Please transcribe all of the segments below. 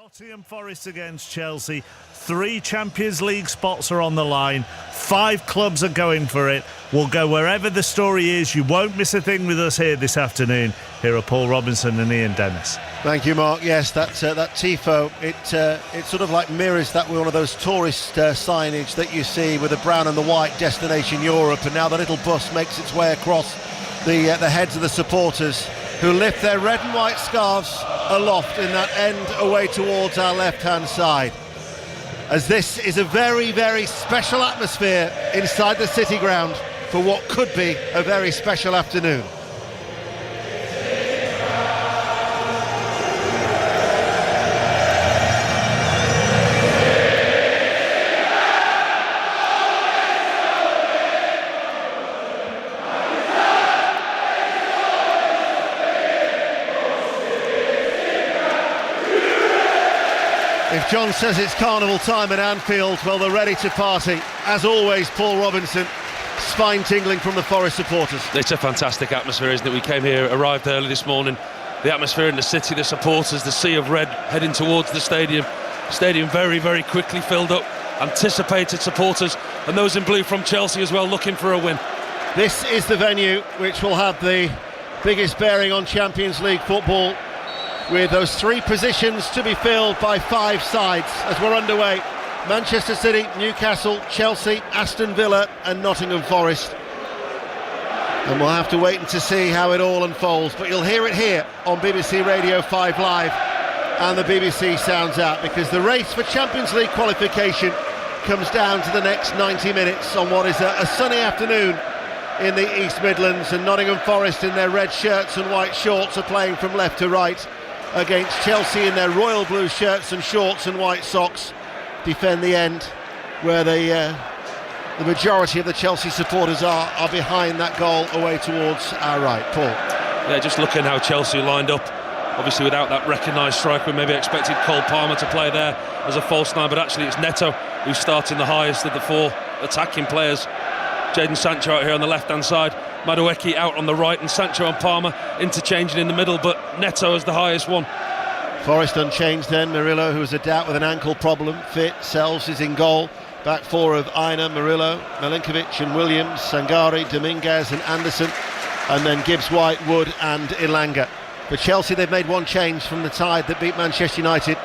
Nottingham Forest against Chelsea. 3 Champions League spots are on the line. 5 clubs are going for it. We'll go wherever the story is. You won't miss a thing with us here this afternoon. Here are Paul Robinson and Ian Dennis. Thank you, Mark. Yes, that tifo, it sort of like mirrors that one of those tourist signage that you see with the brown and the white destination Europe, and now the little bus makes its way across the heads of the supporters, who lift their red and white scarves aloft in that end away towards our left-hand side. As this is a very, very special atmosphere inside the City Ground for what could be a very special afternoon. If John says it's carnival time at Anfield, well, they're ready to party. As always, Paul Robinson, spine tingling from the Forest supporters. It's a fantastic atmosphere, isn't it? We came here, arrived early this morning. The atmosphere in the city, the supporters, the sea of red heading towards the stadium. Stadium very, very quickly filled up. Anticipated supporters, and those in blue from Chelsea as well, looking for a win. This is the venue which will have the biggest bearing on Champions League football, with those 3 positions to be filled by 5 sides as we're underway. Manchester City, Newcastle, Chelsea, Aston Villa and Nottingham Forest. And we'll have to wait to see how it all unfolds, but you'll hear it here on BBC Radio 5 Live and the BBC Sounds Out, because the race for Champions League qualification comes down to the next 90 minutes on what is a sunny afternoon in the East Midlands, and Nottingham Forest in their red shirts and white shorts are playing from left to right against Chelsea in their royal blue shirts and shorts and white socks. Defend the end where the majority of the Chelsea supporters are behind that goal away towards our right. Paul. Yeah, just looking how Chelsea lined up. Obviously without that recognised striker, we maybe expected Cole Palmer to play there as a false 9, but actually it's Neto who's starting the highest of the 4 attacking players. Jadon Sancho out here on the left-hand side, Madueke out on the right, and Sancho and Palmer interchanging in the middle, but Neto is the highest one. Forest unchanged then. Murillo, who was a doubt with an ankle problem, fit. Selves is in goal. Back 4 of Aina, Murillo, Milinkovic and Williams, Sangare, Dominguez and Anderson, and then Gibbs, White, Wood and Ilanga. For Chelsea, they've made 1 change from the side that beat Manchester United,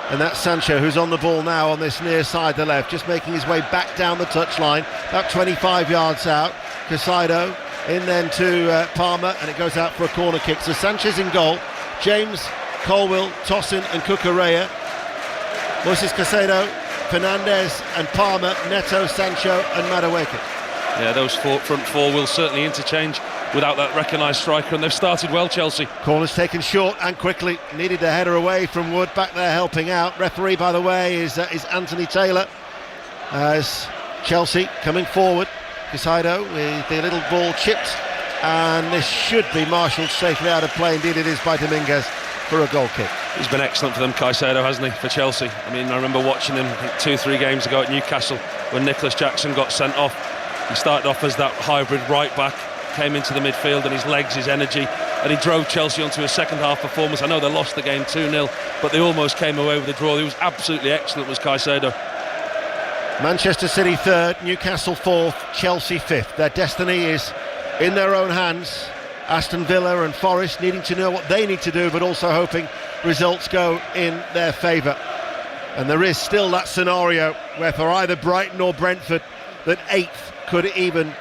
and that's Sancho, who's on the ball now on this near side, the left, just making his way back down the touchline, about 25 yards out. Casado in then to Palmer, and it goes out for a corner kick. So Sanchez in goal, James, Colwill, Tossin and Cucurella, Moises Caicedo, Fernandes and Palmer, Neto, Sancho and Madueke. Yeah, those front 4 will certainly interchange without that recognised striker, and they've started well, Chelsea. Corner's taken short and quickly, needed the header away from Wood, back there helping out. Referee, by the way, is Anthony Taylor, as Chelsea coming forward. Caicedo with the little ball chipped, and this should be marshalled safely out of play. Indeed it is by Dominguez for a goal kick. He's been excellent for them, Caicedo, hasn't he, for Chelsea? I mean, I remember watching him, I think 2-3 games ago at Newcastle when Nicholas Jackson got sent off. He started off as that hybrid right back, came into the midfield, and his legs, his energy, and he drove Chelsea onto a second half performance. I know they lost the game 2-0, but they almost came away with a draw. He was absolutely excellent, was Caicedo. Manchester City 3rd, Newcastle 4th, Chelsea 5th. Their destiny is in their own hands. Aston Villa and Forest needing to know what they need to do, but also hoping results go in their favour. And there is still that scenario where for either Brighton or Brentford, that 8th could even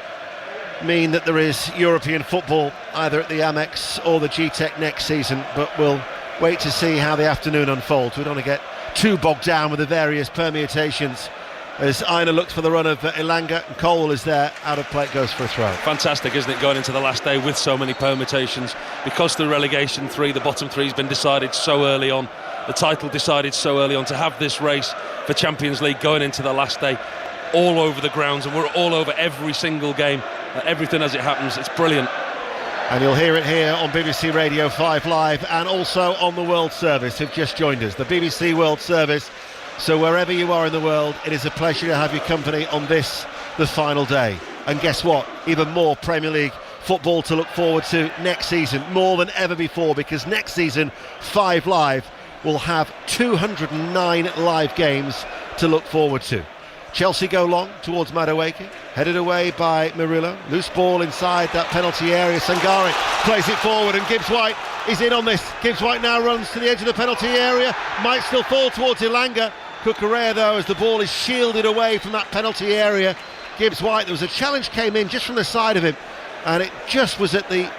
mean that there is European football either at the Amex or the G-Tech next season, but we'll wait to see how the afternoon unfolds. We don't want to get too bogged down with the various permutations as Aina looks for the run of Ilanga, and Cole is there, out of play, goes for a throw. Fantastic, isn't it, going into the last day with so many permutations, because the relegation 3, the bottom 3 has been decided so early on, the title decided so early on, to have this race for Champions League going into the last day all over the grounds, and we're all over every single game, everything as it happens. It's brilliant. And you'll hear it here on BBC Radio 5 Live, and also on the World Service, who've just joined us, the BBC World Service. So wherever you are in the world, it is a pleasure to have your company on this, the final day. And guess what? Even more Premier League football to look forward to next season, more than ever before, because next season 5 Live will have 209 live games to look forward to. Chelsea go long towards Madueke, headed away by Murillo. Loose ball inside that penalty area. Sangare plays it forward, and Gibbs White is in on this. Gibbs White now runs to the edge of the penalty area, might still fall towards Ilanga. Cucurella, though, as the ball is shielded away from that penalty area. Gibbs White, there was a challenge came in just from the side of him, and it just was at the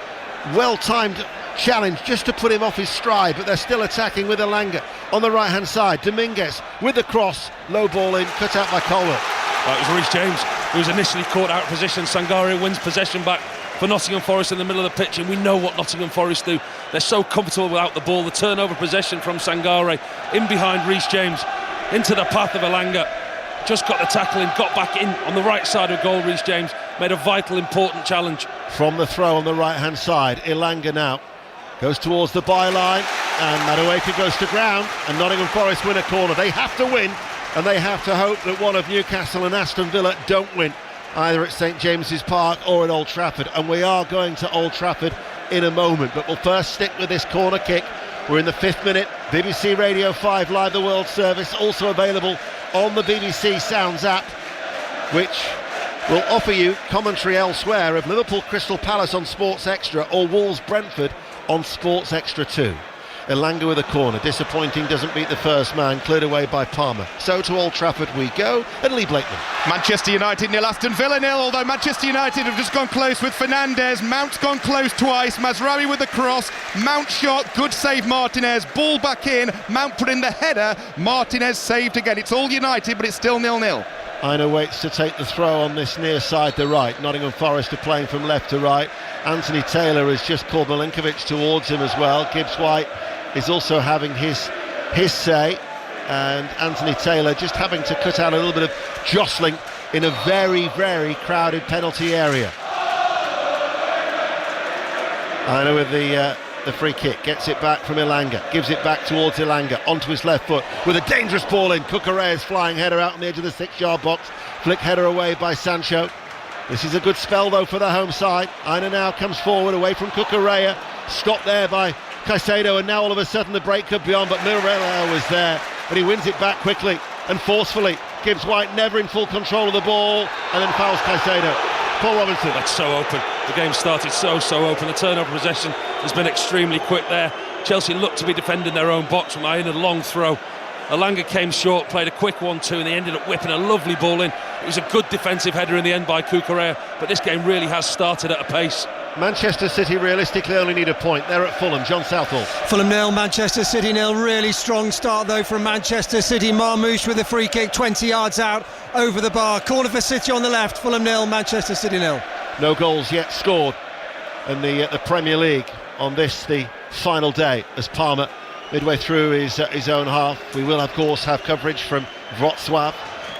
well-timed challenge just to put him off his stride, but they're still attacking with Ilanga on the right hand side. Dominguez with the cross, low ball in, cut out by Colwell. It was Reece James who was initially caught out of position. Sangare wins possession back for Nottingham Forest in the middle of the pitch, and we know what Nottingham Forest do. They're so comfortable without the ball. The turnover possession from Sangare in behind Reece James into the path of Ilanga, just got the tackle in, got back in on the right side of goal. Reece James made a vital, important challenge. From the throw on the right hand side, Ilanga now goes towards the byline, and Madueke goes to ground, and Nottingham Forest win a corner. They have to win, and they have to hope that one of Newcastle and Aston Villa don't win, either at St James's Park or at Old Trafford. And we are going to Old Trafford in a moment, but we'll first stick with this corner kick. We're in the 5th minute. BBC Radio 5 Live the World Service, also available on the BBC Sounds app, which will offer you commentary elsewhere of Liverpool Crystal Palace on Sports Extra or Wolves Brentford on Sports Extra 2. Ilanga with a corner, disappointing, doesn't beat the first man, cleared away by Palmer. So to Old Trafford we go, and Lee Blakeman. Manchester United 0, Aston Villa 0, although Manchester United have just gone close with Fernandes. Mount's gone close twice, Mazraoui with the cross, Mount shot, good save Martinez, ball back in, Mount put in the header, Martinez saved again. It's all United, but it's still 0-0. Aina waits to take the throw on this near side, the right. Nottingham Forest are playing from left to right. Anthony Taylor has just called Milinkovic towards him as well. Gibbs White is also having his say, and Anthony Taylor just having to cut out a little bit of jostling in a very, very crowded penalty area. Aina with the free kick, gets it back from Ilanga, gives it back towards Ilanga, onto his left foot with a dangerous ball in. Cucurella's flying header out on the edge of the 6-yard box, flick header away by Sancho. This is a good spell though for the home side. Aina now comes forward away from Cucurella, stopped there by Caicedo, and now all of a sudden the break could be on, but Murillo was there, and he wins it back quickly and forcefully. Gibbs White never in full control of the ball, and then fouls Caicedo. Paul Robinson. That's so open. The game started so open. The turnover possession has been extremely quick there. Chelsea looked to be defending their own box from Aina, a long throw. Ilanga came short, played a quick 1-2, and they ended up whipping a lovely ball in. It was a good defensive header in the end by Cucurella, but this game really has started at a pace. Manchester City realistically only need a point. They're at Fulham. John Southall. Fulham 0, Manchester City 0. Really strong start though from Manchester City. Marmoush with a free kick 20 yards out over the bar. Corner for City on the left. Fulham 0, Manchester City 0. No goals yet scored in the Premier League on this, the final day, as Palmer midway through his own half. We will of course have coverage from Wrocław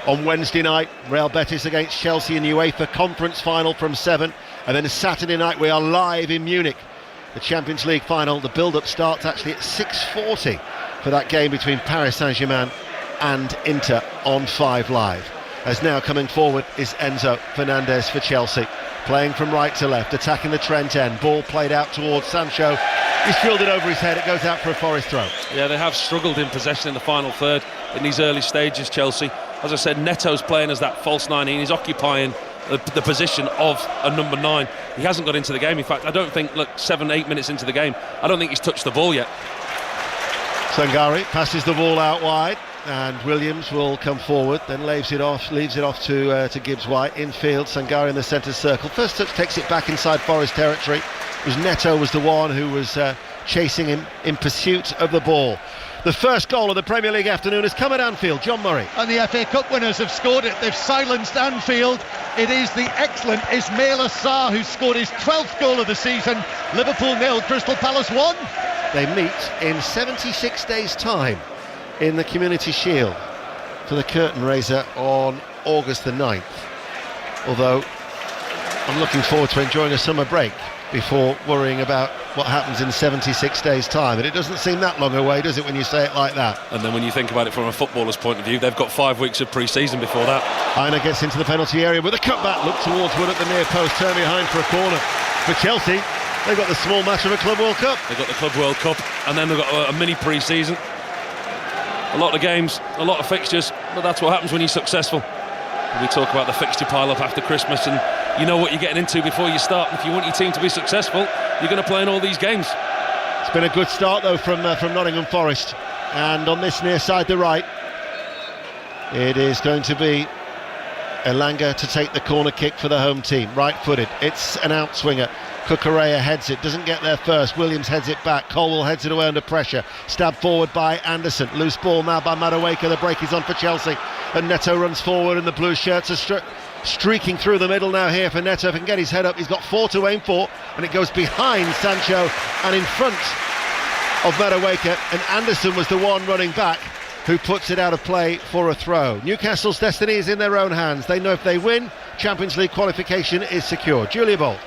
on Wednesday night. Real Betis against Chelsea in the UEFA Conference Final from 7. And then Saturday night we are live in Munich, the Champions League final. The build-up starts actually at 6:40 for that game between Paris Saint-Germain and Inter on 5 Live. As now coming forward is Enzo Fernandez for Chelsea, playing from right to left, attacking the Trent end. Ball played out towards Sancho. He's drilled it over his head. It goes out for a Forest throw. Yeah, they have struggled in possession in the final third in these early stages, Chelsea. As I said, Neto's playing as that false 9. He's occupying the position of a number 9. He hasn't got into the game. In fact, I don't think, 7-8 minutes into the game, I don't think he's touched the ball yet. Sangare passes the ball out wide, and Williams will come forward, then leaves it off to Gibbs White. Infield, Sangare in the centre circle. First touch takes it back inside Forest territory. It was Neto was the one who was chasing him in pursuit of the ball. The first goal of the Premier League afternoon has come at Anfield. John Murray. And the FA Cup winners have scored it. They've silenced Anfield. It is the excellent Ismail Assar who scored his 12th goal of the season. Liverpool 0, Crystal Palace 1. They meet in 76 days' time in the Community Shield for the curtain raiser on August the 9th. Although I'm looking forward to enjoying a summer break before worrying about what happens in 76 days' time. And it doesn't seem that long away, does it, when you say it like that? And then when you think about it from a footballer's point of view, they've got 5 weeks of pre-season before that. Aina gets into the penalty area with a cutback, look towards Wood at the near post, turn behind for a corner. For Chelsea, they've got the small match of a Club World Cup. They've got the Club World Cup, and then they've got a mini pre-season. A lot of games, a lot of fixtures, but that's what happens when you're successful. We talk about the fixture pile-up after Christmas, and you know what you're getting into before you start. If you want your team to be successful, you're going to play in all these games. It's been a good start though from Nottingham Forest, and on this near side the right, it is going to be Elanga to take the corner kick for the home team, right-footed. It's an outswinger. Cucurella heads it, doesn't get there first. Williams heads it back. Colwell heads it away under pressure. Stabbed forward by Anderson. Loose ball now by Madueke. The break is on for Chelsea, and Neto runs forward, and the blue shirts are streaking through the middle now here for Neto. If he can get his head up, he's got 4 to aim for, and it goes behind Sancho and in front of Madueke, and Anderson was the one running back who puts it out of play for a throw. Newcastle's destiny is in their own hands. They know if they win, Champions League qualification is secure. Julia Bolt.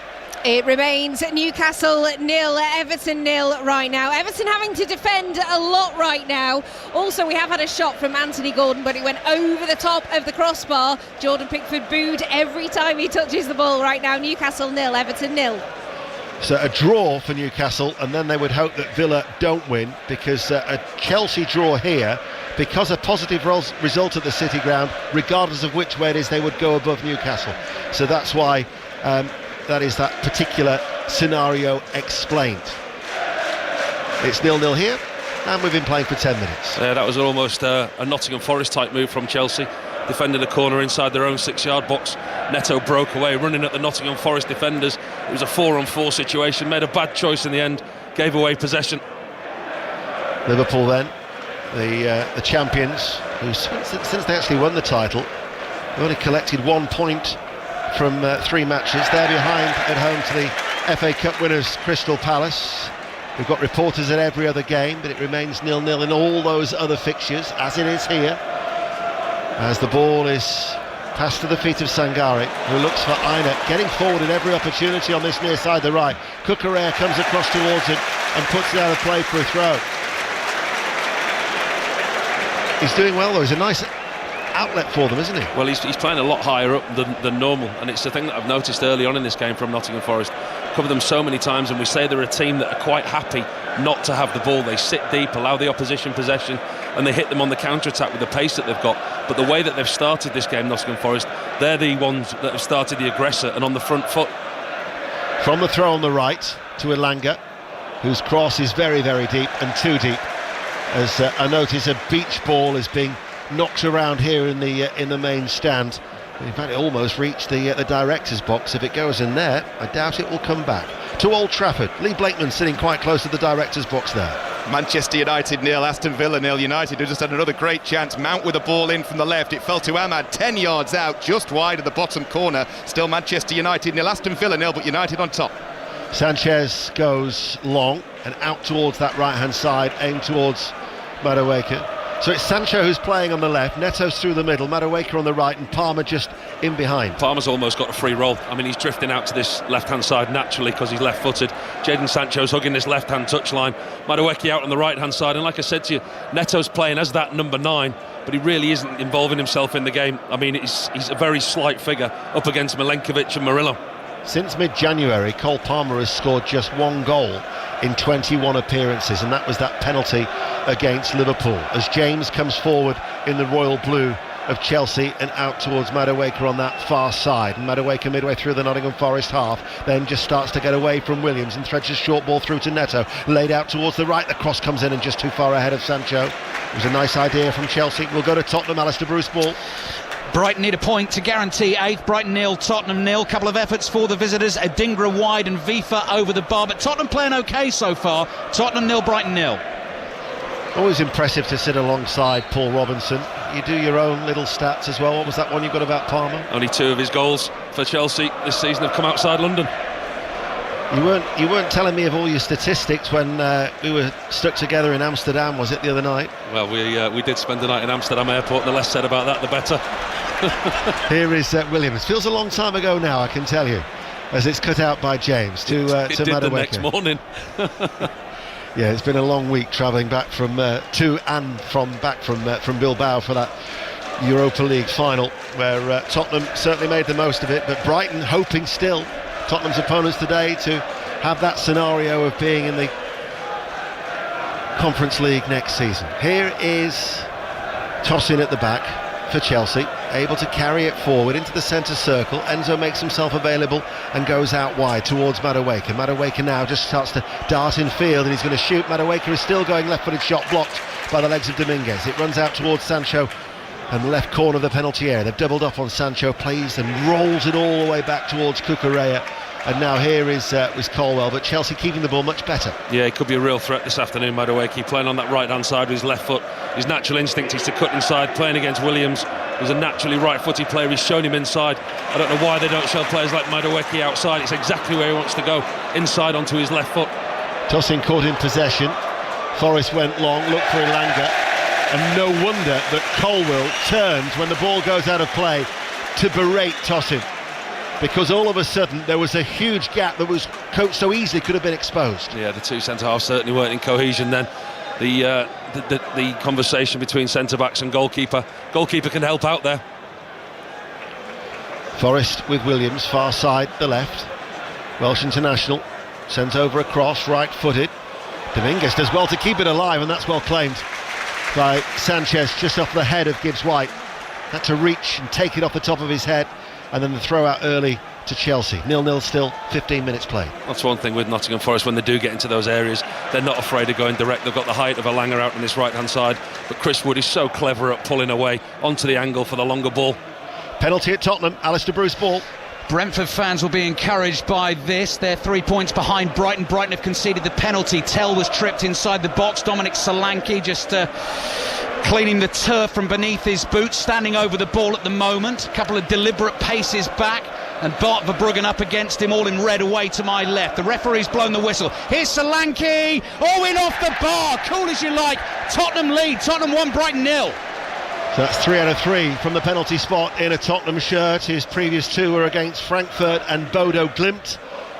It remains Newcastle 0, Everton 0 right now. Everton having to defend a lot right now. Also, we have had a shot from Anthony Gordon, but it went over the top of the crossbar. Jordan Pickford booed every time he touches the ball right now. Newcastle 0, Everton 0. So a draw for Newcastle, and then they would hope that Villa don't win, because a Chelsea draw here, because a positive result at the City Ground, regardless of which way it is, they would go above Newcastle. So that's why that is that particular scenario explained. It's 0-0 here, and we've been playing for 10 minutes. Yeah, that was almost a Nottingham Forest type move from Chelsea. Defended a corner inside their own 6-yard box. Neto broke away, running at the Nottingham Forest defenders. It was a 4-on-4 situation, made a bad choice in the end, gave away possession. Liverpool then, the champions, who since they actually won the title, they've only collected 1 point from 3 matches. They're behind at home to the FA Cup winners Crystal Palace. We've got reporters at every other game, but it remains 0-0 in all those other fixtures, as it is here, as the ball is passed to the feet of Sangare, who looks for Aina, getting forward at every opportunity on this near side the right. Cucurella comes across towards it and puts it out of play for a throw. He's doing well though. He's a nice outlet for them, isn't he? Well, he's playing a lot higher up than normal, and it's the thing that I've noticed early on in this game from Nottingham Forest. Covered them so many times, and we say they're a team that are quite happy not to have the ball. They sit deep, allow the opposition possession, and they hit them on the counter-attack with the pace that they've got. But the way that they've started this game, Nottingham Forest, they're the ones that have started the aggressor and on the front foot. From the throw on the right to Elanga, whose cross is very, very deep, and too deep, as I notice a beach ball is being knocked around here in the main stand. In fact, it almost reached the director's box. If it goes in there, I doubt it will come back. To Old Trafford, Lee Blakeman sitting quite close to the director's box there. Manchester United 0, Aston Villa 0. United who just had another great chance. Mount with a ball in from the left. It fell to Ahmad, 10 yards out, just wide of the bottom corner. Still Manchester United 0, Aston Villa 0, but United on top. Sanchez goes long and out towards that right-hand side, aimed towards Madueke. So it's Sancho who's playing on the left, Neto's through the middle, Madueke on the right, and Palmer just in behind. Palmer's almost got a free roll. I mean, he's drifting out to this left-hand side naturally because he's left-footed. Jadon Sancho's hugging this left-hand touchline. Madueke out on the right-hand side, and like I said to you, Neto's playing as that number 9, but he really isn't involving himself in the game. I mean, he's a very slight figure up against Milenkovic and Murillo. Since mid-January, Cole Palmer has scored just 1 goal in 21 appearances, and that was that penalty against Liverpool, as James comes forward in the royal blue of Chelsea and out towards Madueke on that far side. And Madueke midway through the Nottingham Forest half then just starts to get away from Williams and threads a short ball through to Neto, laid out towards the right. The cross comes in and just too far ahead of Sancho. It was a nice idea from Chelsea. We'll go to Tottenham. Alistair Bruce ball. Brighton need a point to guarantee 8th. Brighton 0, Tottenham 0. Couple of efforts for the visitors. Adingra wide and Vifa over the bar, but Tottenham playing okay so far. Tottenham 0, Brighton 0. Always impressive to sit alongside Paul Robinson. You do your own little stats as well. What was that one you got about Palmer? Only 2 of his goals for Chelsea this season have come outside London. You weren't telling me of all your statistics when we were stuck together in Amsterdam, was it, the other night? Well, we did spend the night in Amsterdam airport. The less said about that, the better. Here is Williams. Feels a long time ago now, I can tell you, as it's cut out by James to Madueke. The next morning. Yeah, it's been a long week travelling back from Bilbao for that Europa League final, where Tottenham certainly made the most of it, but Brighton hoping still, Tottenham's opponents today, to have that scenario of being in the Conference League next season. Here is Toss in at the back for Chelsea, able to carry it forward into the centre circle. Enzo makes himself available and goes out wide towards Madueke. Madueke now just starts to dart in field, and he's going to shoot. Madueke is still going, left-footed shot blocked by the legs of Dominguez. It runs out towards Sancho and the left corner of the penalty area. They've doubled up on Sancho, plays and rolls it all the way back towards Cucurella. And now here is Colwell, but Chelsea keeping the ball much better. Yeah, he could be a real threat this afternoon, Madueke, playing on that right-hand side with his left foot. His natural instinct is to cut inside, playing against Williams, who's a naturally right-footed player. He's shown him inside. I don't know why they don't show players like Madueke outside. It's exactly where he wants to go, inside onto his left foot. Tosin caught in possession. Forrest went long, looked for Elanga, and no wonder that Colwell turns when the ball goes out of play to berate Tosin, because all of a sudden there was a huge gap that was so easily could have been exposed. Yeah, the two centre-halves certainly weren't in cohesion then. The conversation between centre-backs and goalkeeper can help out there. Forrest with Williams, far side, the left. Welsh international, sent over a cross, right-footed. Dominguez does well to keep it alive, and that's well claimed by Sanchez, just off the head of Gibbs-White. Had to reach and take it off the top of his head, and then the throw out early to Chelsea. 0-0 still, 15 minutes played. That's one thing with Nottingham Forest, when they do get into those areas, they're not afraid of going direct. They've got the height of Elanga out on this right-hand side, but Chris Wood is so clever at pulling away onto the angle for the longer ball. Penalty at Tottenham, Alistair Bruce ball. Brentford fans will be encouraged by this. They're 3 points behind Brighton. Brighton have conceded the penalty. Tell was tripped inside the box. Dominic Solanke just cleaning the turf from beneath his boots, standing over the ball at the moment. A couple of deliberate paces back, and Bart Verbruggen up against him, all in red away to my left. The referee's blown the whistle. Here's Solanke, in off the bar, cool as you like. Tottenham lead, Tottenham 1, Brighton 0. So that's 3 out of 3 from the penalty spot in a Tottenham shirt. His previous 2 were against Frankfurt and Bodo Glimt,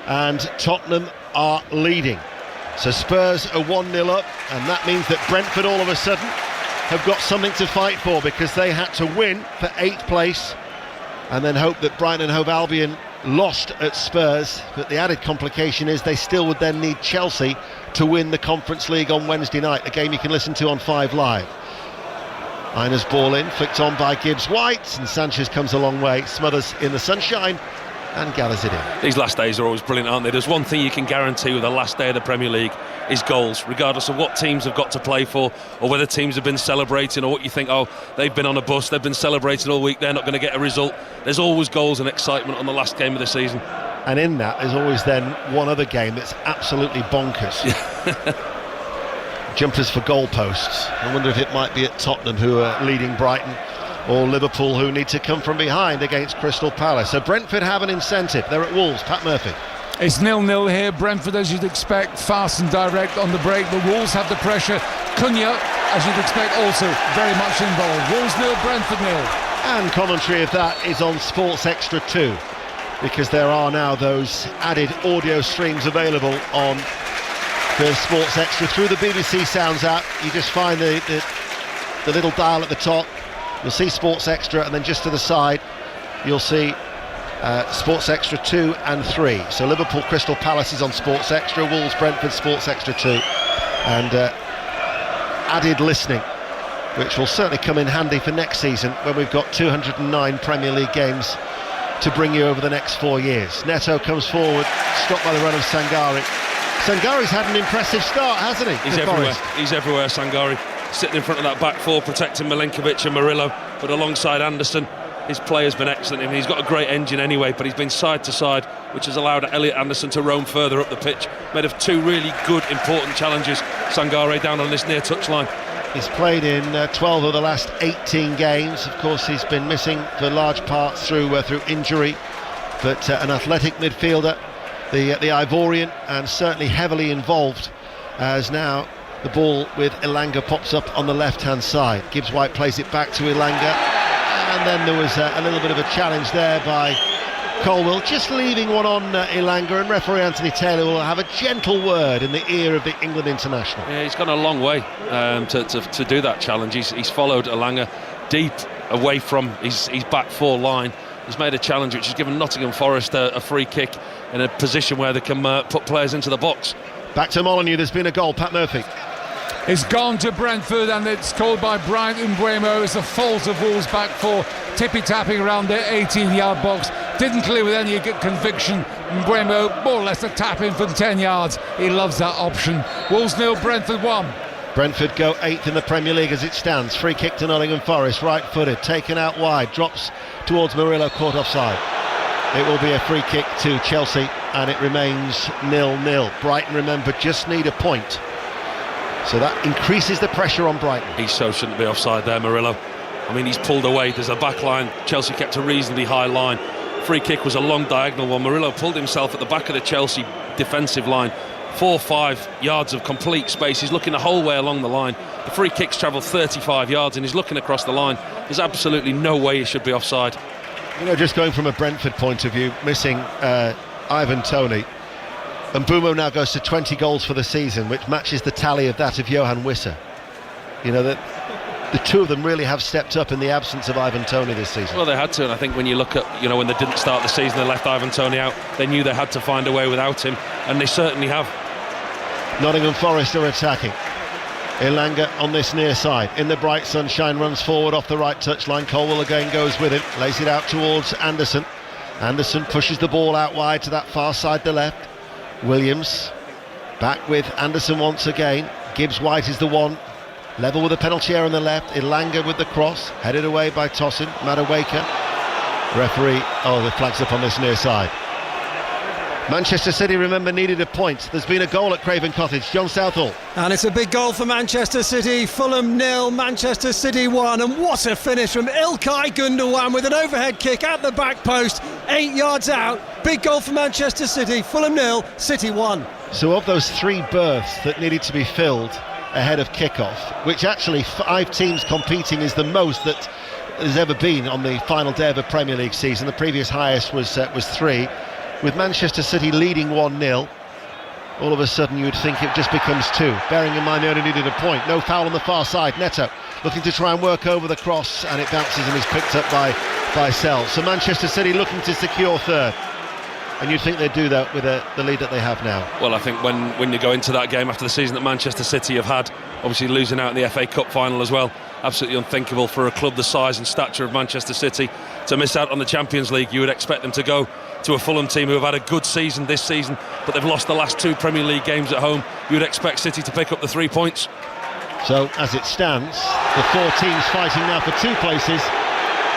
and Tottenham are leading. So Spurs are 1-0 up, and that means that Brentford all of a sudden have got something to fight for, because they had to win for 8th place and then hope that Brighton and Hove Albion lost at Spurs. But the added complication is they still would then need Chelsea to win the Conference League on Wednesday night, a game you can listen to on 5 Live. Einer's ball in, flicked on by Gibbs-White, and Sanchez comes a long way, smothers in the sunshine and gathers it in. These last days are always brilliant, aren't they? There's one thing you can guarantee with the last day of the Premier League is goals, regardless of what teams have got to play for, or whether teams have been celebrating, or what you think, they've been on a bus, they've been celebrating all week, they're not going to get a result. There's always goals and excitement on the last game of the season. And in that, there's always then one other game that's absolutely bonkers. Jumpers for goalposts. I wonder if it might be at Tottenham, who are leading Brighton, or Liverpool, who need to come from behind against Crystal Palace. So Brentford have an incentive. They're at Wolves. Pat Murphy. It's 0-0 here. Brentford, as you'd expect, fast and direct on the break. The Wolves have the pressure. Cunha, as you'd expect, also very much involved. Wolves 0, Brentford 0. And commentary of that is on Sports Extra 2, because there are now those added audio streams available on the Sports Extra through the BBC Sounds app. You just find the little dial at the top. You'll see Sports Extra, and then just to the side you'll see Sports Extra 2 and 3. So Liverpool Crystal Palace is on Sports Extra, Wolves Brentford Sports Extra 2, and added listening, which will certainly come in handy for next season, when we've got 209 Premier League games to bring you over the next 4 years. Neto comes forward, stopped by the run of Sangare. Sangare's had an impressive start, hasn't he? He's everywhere. He's everywhere, Sangare. Sitting in front of that back four, protecting Milinkovic and Murillo, but alongside Anderson. His play has been excellent. I mean, he's got a great engine anyway, but he's been side to side, which has allowed Elliot Anderson to roam further up the pitch. Made of 2 really good, important challenges. Sangare down on this near touchline. He's played in 12 of the last 18 games. Of course, he's been missing for large parts through injury, but an athletic midfielder, the Ivorian, and certainly heavily involved, as now the ball with Elanga pops up on the left-hand side. Gibbs-White plays it back to Elanga, and then there was a little bit of a challenge there by Colwell, just leaving one on Elanga, and referee Anthony Taylor will have a gentle word in the ear of the England international. Yeah, he's gone a long way to do that challenge. He's followed Elanga deep away from his back four line. He's made a challenge which has given Nottingham Forest a free kick in a position where they can put players into the box. Back to Molineux, there's been a goal. Pat Murphy. It's gone to Brentford, and it's called by Brian Mbeumo. It's a fault of Wolves' back four, tippy-tapping around their 18-yard box. Didn't clear with any conviction. Mbeumo, more or less a tap in from 10 yards. He loves that option. Wolves 0, Brentford 1. Brentford go 8th in the Premier League as it stands. Free kick to Nottingham Forest, right-footed, taken out wide, drops towards Murillo, caught offside. It will be a free kick to Chelsea, and it remains 0-0. Brighton, remember, just need a point, so that increases the pressure on Brighton. He so shouldn't be offside there, Murillo. I mean, he's pulled away. There's a back line. Chelsea kept a reasonably high line. Free kick was a long diagonal one. Murillo pulled himself at the back of the Chelsea defensive line. 4-5 yards of complete space. He's looking the whole way along the line. The free kick's travelled 35 yards and he's looking across the line. There's absolutely no way he should be offside. You know, just going from a Brentford point of view, missing Ivan Toney, and Mbeumo now goes to 20 goals for the season, which matches the tally of that of Johan Wissa. You know, the two of them really have stepped up in the absence of Ivan Toney this season. Well, they had to, and I think when you look at, you know, when they didn't start the season, they left Ivan Toney out, they knew they had to find a way without him, and they certainly have. Nottingham Forest are attacking. Ilanga on this near side, in the bright sunshine, runs forward off the right touchline. Colwell again goes with him, lays it out towards Anderson. Anderson pushes the ball out wide to that far side, the left. Williams back with Anderson once again. Gibbs-White is the one, level with the penalty area on the left. Ilanga with the cross, headed away by Tosin. Madueke, referee, the flag's up on this near side. Manchester City, remember, needed a point. There's been a goal at Craven Cottage. John Southall. And it's a big goal for Manchester City. Fulham 0, Manchester City 1. And what a finish from İlkay Gündoğan with an overhead kick at the back post, 8 yards out. Big goal for Manchester City. Fulham 0, City 1. So of those 3 berths that needed to be filled ahead of kick-off, which actually 5 teams competing is the most that there's ever been on the final day of a Premier League season. The previous highest was 3. With Manchester City leading 1-0, all of a sudden you'd think it just becomes 2. Bearing in mind they only needed a point. No foul on the far side. Neto looking to try and work over the cross, and it bounces and is picked up by Sell. So Manchester City looking to secure 3rd. And you'd think they'd do that with the lead that they have now. Well, I think when you go into that game after the season that Manchester City have had, obviously losing out in the FA Cup final as well, absolutely unthinkable for a club the size and stature of Manchester City to miss out on the Champions League. You would expect them to go to a Fulham team who have had a good season this season, but they've lost the last 2 Premier League games at home. You would expect City to pick up the 3 points. So as it stands, the 4 teams fighting now for 2 places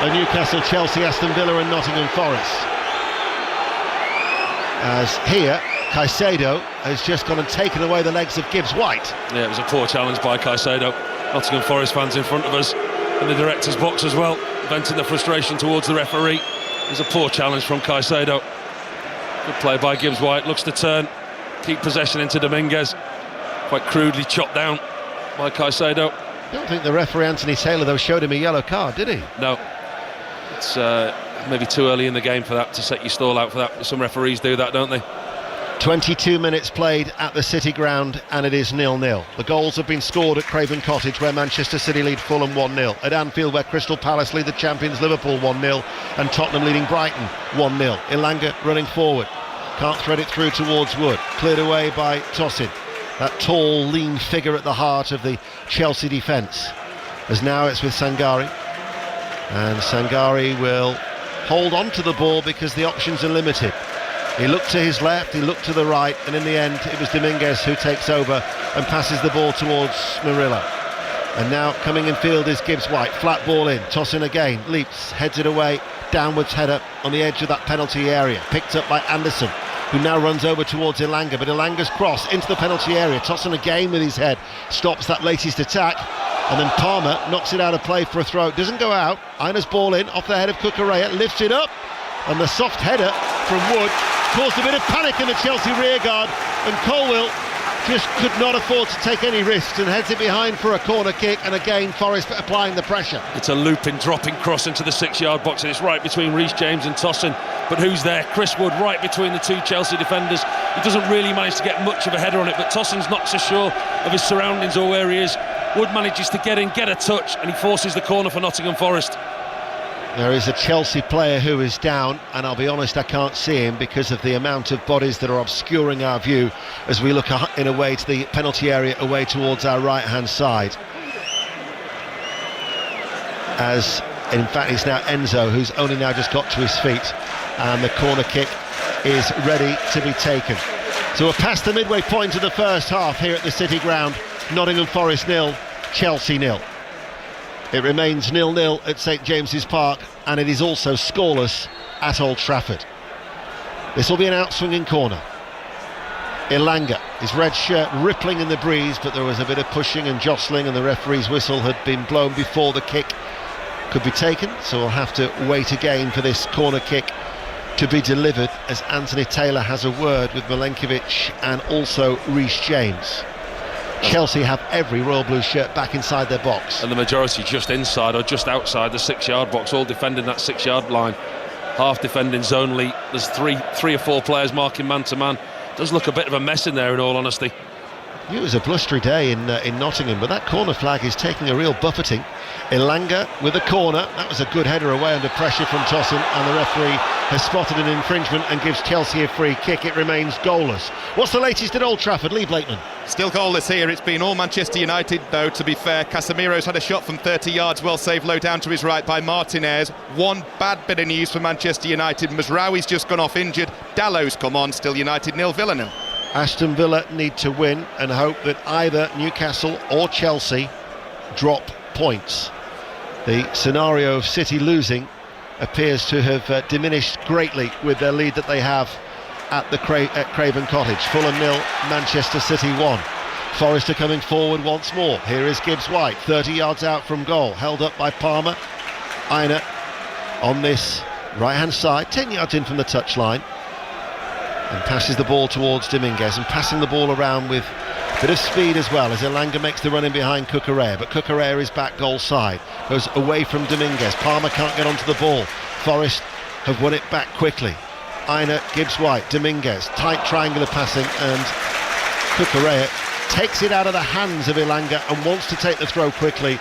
are Newcastle, Chelsea, Aston Villa and Nottingham Forest. As here, Caicedo has just gone and taken away the legs of Gibbs-White. Yeah, it was a poor challenge by Caicedo. Nottingham Forest fans in front of us in the director's box as well, venting their frustration towards the referee. It was a poor challenge from Caicedo. Good play by Gibbs-White, looks to turn, keep possession into Dominguez. Quite crudely chopped down by Caicedo. I don't think the referee Anthony Taylor though showed him a yellow card, did he? No. It's maybe too early in the game for that, to set your stall out for that. Some referees do that, don't they? 22 minutes played at the City Ground and it is 0-0. The goals have been scored at Craven Cottage where Manchester City lead Fulham 1-0, at Anfield where Crystal Palace lead the champions Liverpool 1-0, and Tottenham leading Brighton 1-0. Ilanga running forward, can't thread it through towards Wood, cleared away by Tosin, that tall lean figure at the heart of the Chelsea defence, as now it's with Sangare, and Sangare will hold on to the ball because the options are limited. He looked to his left, he looked to the right, and in the end it was Dominguez who takes over and passes the ball towards Murillo. And now coming in field is Gibbs-White, flat ball in, Tosin again, leaps, heads it away, downwards header on the edge of that penalty area, picked up by Anderson, who now runs over towards Ilanga, but Ilanga's cross into the penalty area. Tosin again with his head stops that latest attack, and then Palmer knocks it out of play for a throw. It doesn't go out. Ina's ball in off the head of Cucurella, lifts it up, and the soft header from Wood caused a bit of panic in the Chelsea rearguard, and Colwell just could not afford to take any risks and heads it behind for a corner kick, and again Forest applying the pressure. It's a looping, dropping cross into the 6-yard box, and it's right between Reece James and Tosin. But who's there? Chris Wood right between the 2 Chelsea defenders. He doesn't really manage to get much of a header on it, but Tosin's not so sure of his surroundings or where he is. Wood manages to get in, get a touch, and he forces the corner for Nottingham Forest. There is a Chelsea player who is down, and I'll be honest, I can't see him because of the amount of bodies that are obscuring our view as we look in away to the penalty area, away towards our right-hand side. As, in fact, it's now Enzo who's only now just got to his feet, and the corner kick is ready to be taken. So we're past the midway point of the first half here at the City Ground. Nottingham Forest 0, Chelsea 0. It remains 0-0 at St James's Park, and it is also scoreless at Old Trafford. This will be an outswinging corner. Ilanga, his red shirt rippling in the breeze, but there was a bit of pushing and jostling, and the referee's whistle had been blown before the kick could be taken, so we'll have to wait again for this corner kick to be delivered, as Anthony Taylor has a word with Milenkovic and also Reece James. Chelsea have every Royal Blue shirt back inside their box, and the majority just inside or just outside the 6-yard box, all defending that 6-yard line, half defending zonally. There's three or four players marking man to man. Does look a bit of a mess in there, in all honesty. It was a blustery day in Nottingham, but that corner flag is taking a real buffeting. Ilanga with a corner, that was a good header away under pressure from Tosin, and the referee has spotted an infringement and gives Chelsea a free kick. It remains goalless. What's the latest at Old Trafford, Lee Blakeman? Still goalless here. It's been all Manchester United, though, to be fair. Casemiro's had a shot from 30 yards, well saved low down to his right by Martinez. One bad bit of news for Manchester United. Mazraoui's just gone off injured. Dallow's come on, still United 0, Villa 0. Aston Villa need to win and hope that either Newcastle or Chelsea drop points. The scenario of City losing appears to have diminished greatly with their lead that they have at Craven Cottage. Fulham 0, Manchester City 1. Forest are coming forward once more. Here is Gibbs-White, 30 yards out from goal, held up by Palmer. Aina on this right-hand side, 10 yards in from the touchline, and passes the ball towards Dominguez, and passing the ball around with a bit of speed as well, as Ilanga makes the run in behind Cucurella, but Cucurella is back goal side, goes away from Dominguez. Palmer can't get onto the ball. Forest have won it back quickly. Aina, Gibbs-White, Dominguez, tight triangular passing, and Cucurella takes it out of the hands of Ilanga and wants to take the throw quickly,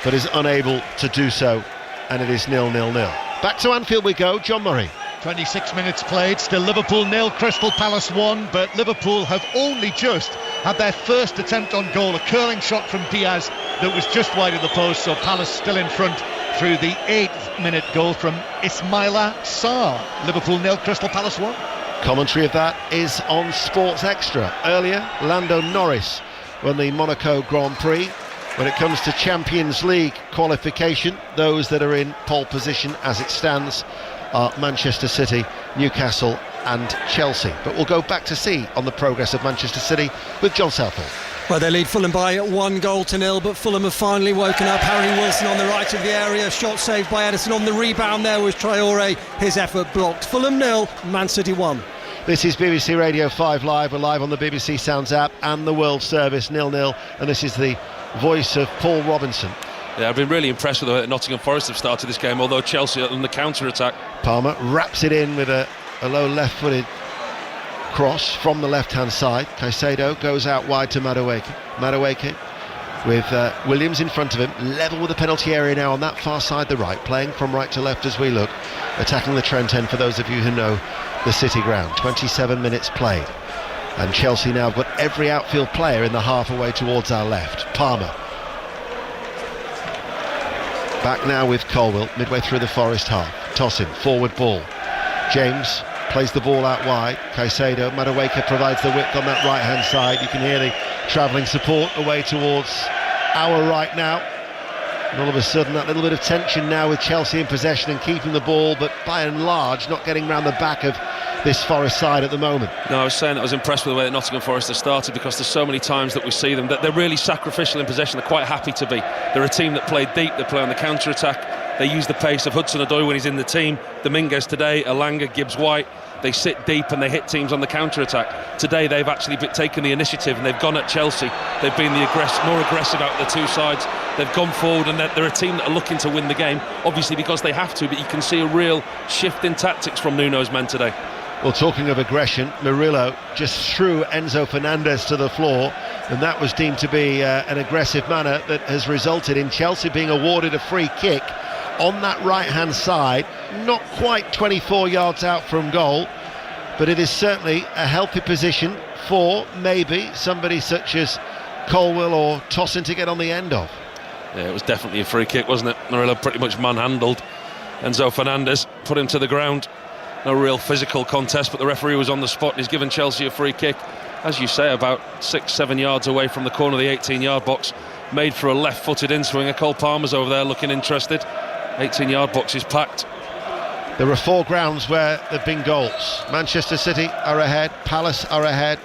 but is unable to do so, and it is 0-0. Back to Anfield we go. John Murray. 26 minutes played, still Liverpool 0, Crystal Palace 1, but Liverpool have only just had their first attempt on goal, a curling shot from Diaz that was just wide of the post, so Palace still in front through the 8th minute goal from Ismaila Sarr. Liverpool 0, Crystal Palace 1. Commentary of that is on Sports Extra. Earlier, Lando Norris won the Monaco Grand Prix. When it comes to Champions League qualification, those that are in pole position as it stands are Manchester City, Newcastle and Chelsea. But we'll go back to see on the progress of Manchester City with John Southall. Well, they lead Fulham by 1-0, but Fulham have finally woken up. Harry Wilson on the right of the area, shot saved by Edison. On the rebound there was Traore, his effort blocked. Fulham 0, Man City 1. This is BBC Radio 5 Live. We're live on the BBC Sounds app and the World Service, 0-0, and this is the voice of Paul Robinson. Yeah, I've been really impressed with the way that Nottingham Forest have started this game, although Chelsea on the counter-attack. Palmer wraps it in with a low left-footed cross from the left-hand side. Caicedo goes out wide to Madueke with Williams in front of him, level with the penalty area now on that far side, the right, playing from right to left as we look, attacking the Trent end for those of you who know the City Ground. 27 minutes played, and Chelsea now have got every outfield player in the half away towards our left. Palmer back now with Colwill, midway through the Forest half. Tosin, forward ball. James plays the ball out wide. Caicedo, Madueke provides the width on that right-hand side. You can hear the travelling support away towards our right now. And all of a sudden, that little bit of tension now with Chelsea in possession and keeping the ball, but by and large, not getting round the back of this Forest side at the moment. No, I was saying that I was impressed with the way that Nottingham Forest have started, because there's so many times that we see them that they're really sacrificial in possession. They're quite happy to be. They're a team that play deep, they play on the counter-attack, they use the pace of Hudson-Odoi when he's in the team, Dominguez today, Ilanga, Gibbs-White. They sit deep and they hit teams on the counter-attack. Today they've actually taken the initiative and they've gone at Chelsea. They've been more aggressive out of the two sides. They've gone forward, and they're a team that are looking to win the game, obviously because they have to, but you can see a real shift in tactics from Nuno's men today. Well, talking of aggression, Murillo just threw Enzo Fernandez to the floor, and that was deemed to be an aggressive manner that has resulted in Chelsea being awarded a free kick on that right-hand side, not quite 24 yards out from goal, but it is certainly a healthy position for maybe somebody such as Colwill or Tossin to get on the end of. Yeah, it was definitely a free kick, wasn't it? Murillo pretty much manhandled Enzo Fernandez, put him to the ground. No real physical contest, but the referee was on the spot and he's given Chelsea a free kick, as you say, about 6-7 yards away from the corner of the 18-yard box, made for a left-footed in-swinger. Cole Palmer's over there looking interested. 18-yard box is packed. There are 4 grounds where there have been goals. Manchester City are ahead, Palace are ahead,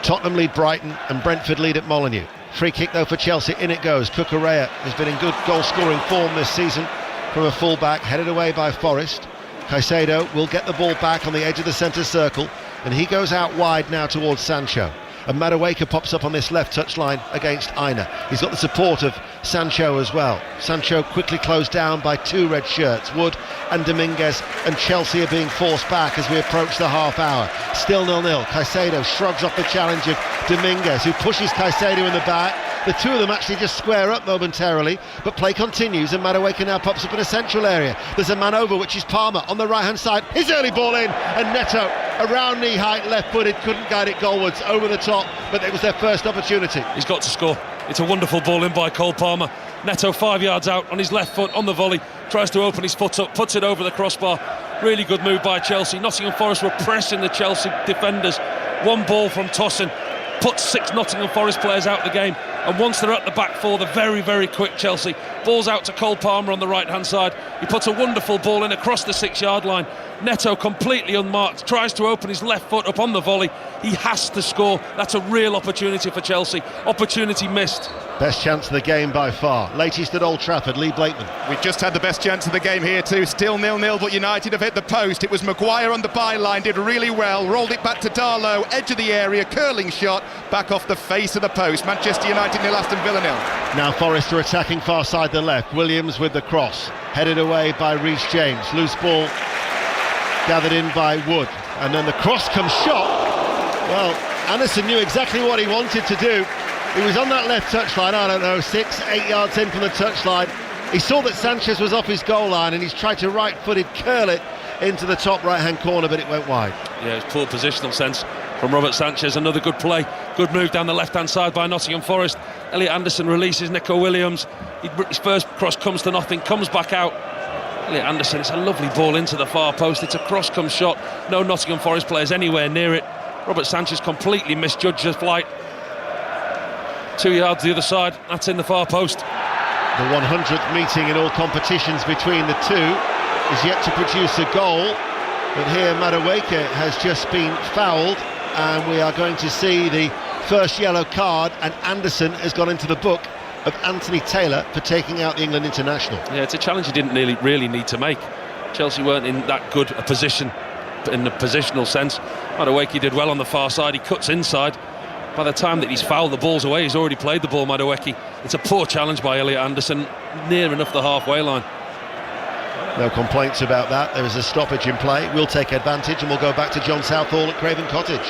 Tottenham lead Brighton, and Brentford lead at Molineux. Free kick though for Chelsea, in it goes. Cucurella has been in good goal-scoring form this season from a full-back, headed away by Forest. Caicedo will get the ball back on the edge of the centre circle, and he goes out wide now towards Sancho. And Madueke pops up on this left touchline against Aina. He's got the support of Sancho as well. Sancho quickly closed down by 2 red shirts. Wood and Dominguez, and Chelsea are being forced back as we approach the half hour. Still 0-0. Caicedo shrugs off the challenge of Dominguez, who pushes Caicedo in the back. The two of them actually just square up momentarily, but play continues, and Madueke now pops up in a central area. There's a man over, which is Palmer on the right-hand side. His early ball in, and Neto, around knee-height, left-footed, couldn't guide it goalwards, over the top, but it was their first opportunity. He's got to score. It's a wonderful ball in by Cole Palmer. Neto 5 yards out on his left foot on the volley, tries to open his foot up, puts it over the crossbar. Really good move by Chelsea. Nottingham Forest were pressing the Chelsea defenders. One ball from Tossin puts 6 Nottingham Forest players out of the game, and once they're at the back 4, they're very, very quick. Chelsea balls out to Cole Palmer on the right hand side. He puts a wonderful ball in across the 6-yard line. Neto, completely unmarked, tries to open his left foot up on the volley. He has to score. That's a real opportunity for Chelsea. Opportunity missed. Best chance of the game by far. Latest at Old Trafford, Lee Blakeman. We've just had the best chance of the game here too. Still 0-0, but United have hit the post. It was Maguire on the byline, did really well, rolled it back to Darlow, edge of the area, curling shot, back off the face of the post. Manchester United 0, Aston Villa 0. Now Forest are attacking far side the left. Williams with the cross, headed away by Reece James. Loose ball gathered in by Wood, and then the cross comes shot. Well, Anderson knew exactly what he wanted to do. He was on that left touchline, I don't know, 6-8 yards in from the touchline. He saw that Sanchez was off his goal line, and he's tried to right-footed curl it into the top right-hand corner, but it went wide. Yeah, it's poor positional sense from Robert Sanchez. Another good play, good move down the left-hand side by Nottingham Forest. Elliot Anderson releases Nico Williams. His first cross comes to nothing, comes back out. Elliot Anderson, it's a lovely ball into the far post. It's a cross-come shot. No Nottingham Forest players anywhere near it. Robert Sanchez completely misjudged the flight. 2 yards the other side, that's in the far post. The 100th meeting in all competitions between the two is yet to produce a goal, but here Madueke has just been fouled, and we are going to see the first yellow card, and Anderson has gone into the book of Anthony Taylor for taking out the England international. Yeah, it's a challenge he didn't really need to make. Chelsea weren't in that good a position in the positional sense. Madueke did well on the far side, he cuts inside. By the time that he's fouled, the ball's away. He's already played the ball, Madueke. It's a poor challenge by Elliot Anderson, near enough the halfway line. No complaints about that. There is a stoppage in play. We'll take advantage, and we'll go back to John Southall at Craven Cottage.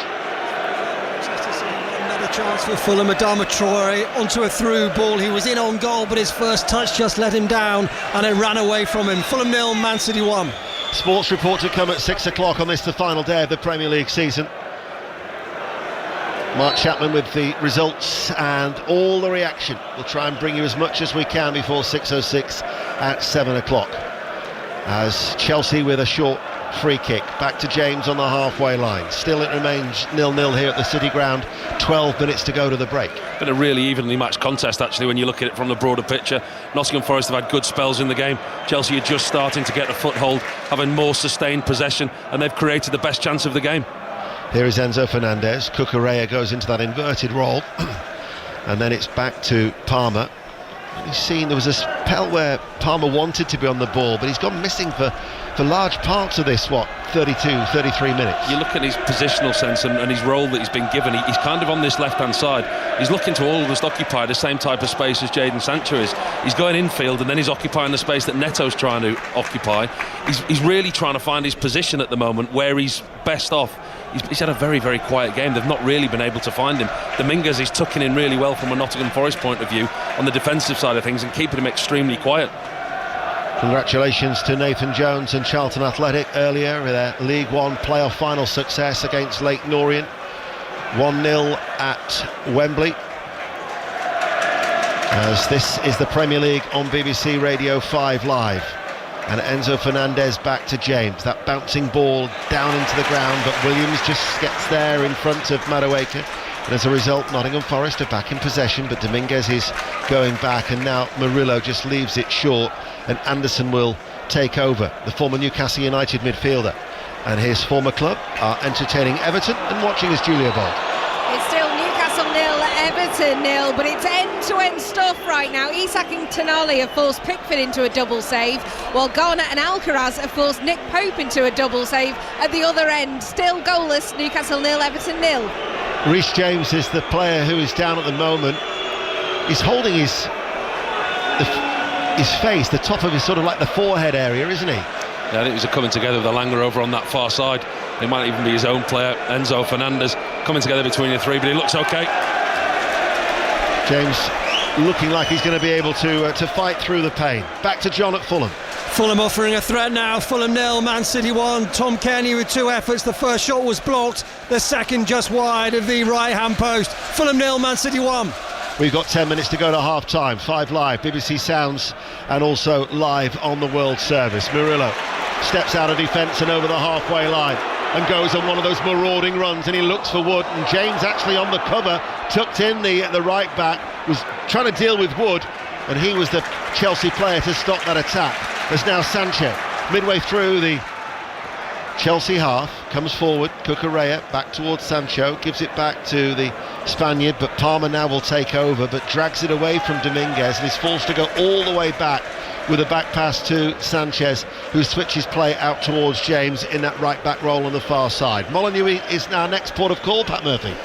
Another chance for Fulham. Adama Traore onto a through ball. He was in on goal, but his first touch just let him down, and it ran away from him. Fulham 0, Man City 1. Sports report to come at 6 o'clock on this, the final day of the Premier League season. Mark Chapman with the results and all the reaction. We'll try and bring you as much as we can before 6:06 at 7 o'clock. As Chelsea with a short free kick, back to James on the halfway line. Still it remains 0-0 here at the City Ground. 12 minutes to go to the break. Been a really evenly matched contest actually when you look at it from the broader picture. Nottingham Forest have had good spells in the game. Chelsea are just starting to get a foothold, having more sustained possession, and they've created the best chance of the game. Here is Enzo Fernandez. Cucurella goes into that inverted role, and then it's back to Palmer. You've seen there was a spell where Palmer wanted to be on the ball, but he's gone missing for large parts of this, 33 minutes. You look at his positional sense and his role that he's been given. He's kind of on this left-hand side. He's looking to almost occupy the same type of space as Jadon Sancho is. He's going infield, and then he's occupying the space that Neto's trying to occupy. He's really trying to find his position at the moment where he's best off. He's had a very, very quiet game. They've not really been able to find him. Dominguez is tucking in really well from a Nottingham Forest point of view on the defensive side of things and keeping him extremely quiet. Congratulations to Nathan Jones and Charlton Athletic earlier with their League One playoff final success against Leyton Orient. 1-0 at Wembley. As this is the Premier League on BBC Radio 5 Live. And Enzo Fernandez back to James. That bouncing ball down into the ground, but Williams just gets there in front of Madueke. And as a result, Nottingham Forest are back in possession, but Dominguez is going back, and now Murillo just leaves it short, and Anderson will take over, the former Newcastle United midfielder. And his former club are entertaining Everton and watching as Julia Bold. It's still Newcastle 0, Everton 0, but it's end-to-end stuff right now. Isak and Tonali have forced Pickford into a double save, while Garner and Alcaraz have forced Nick Pope into a double save at the other end. Still goalless, Newcastle 0, Everton 0. Reece James is the player who is down at the moment. He's holding his face, the top of his sort of like the forehead area, isn't he? Yeah, I think he's coming together with Alanga over on that far side. It might even be his own player, Enzo Fernandez, coming together between the three, but he looks okay. James looking like he's going to be able to fight through the pain. Back to John at Fulham. Fulham offering a threat now. Fulham 0, Man City 1. Tom Kenny with 2 efforts. The first shot was blocked, the second just wide of the right-hand post. Fulham 0, Man City 1. We've got 10 minutes to go to half-time. 5 Live, BBC Sounds, and also live on the World Service. Murillo steps out of defence and over the halfway line and goes on one of those marauding runs, and he looks for Wood, and James actually on the cover, tucked in the right back, was trying to deal with Wood, and he was the Chelsea player to stop that attack. There's now Sanchez midway through the Chelsea half, comes forward, Cucurella back towards Sancho, gives it back to the Spaniard, but Palmer now will take over, but drags it away from Dominguez and is forced to go all the way back with a back pass to Sanchez, who switches play out towards James in that right back role on the far side. Molineux is now next port of call, Pat Murphy.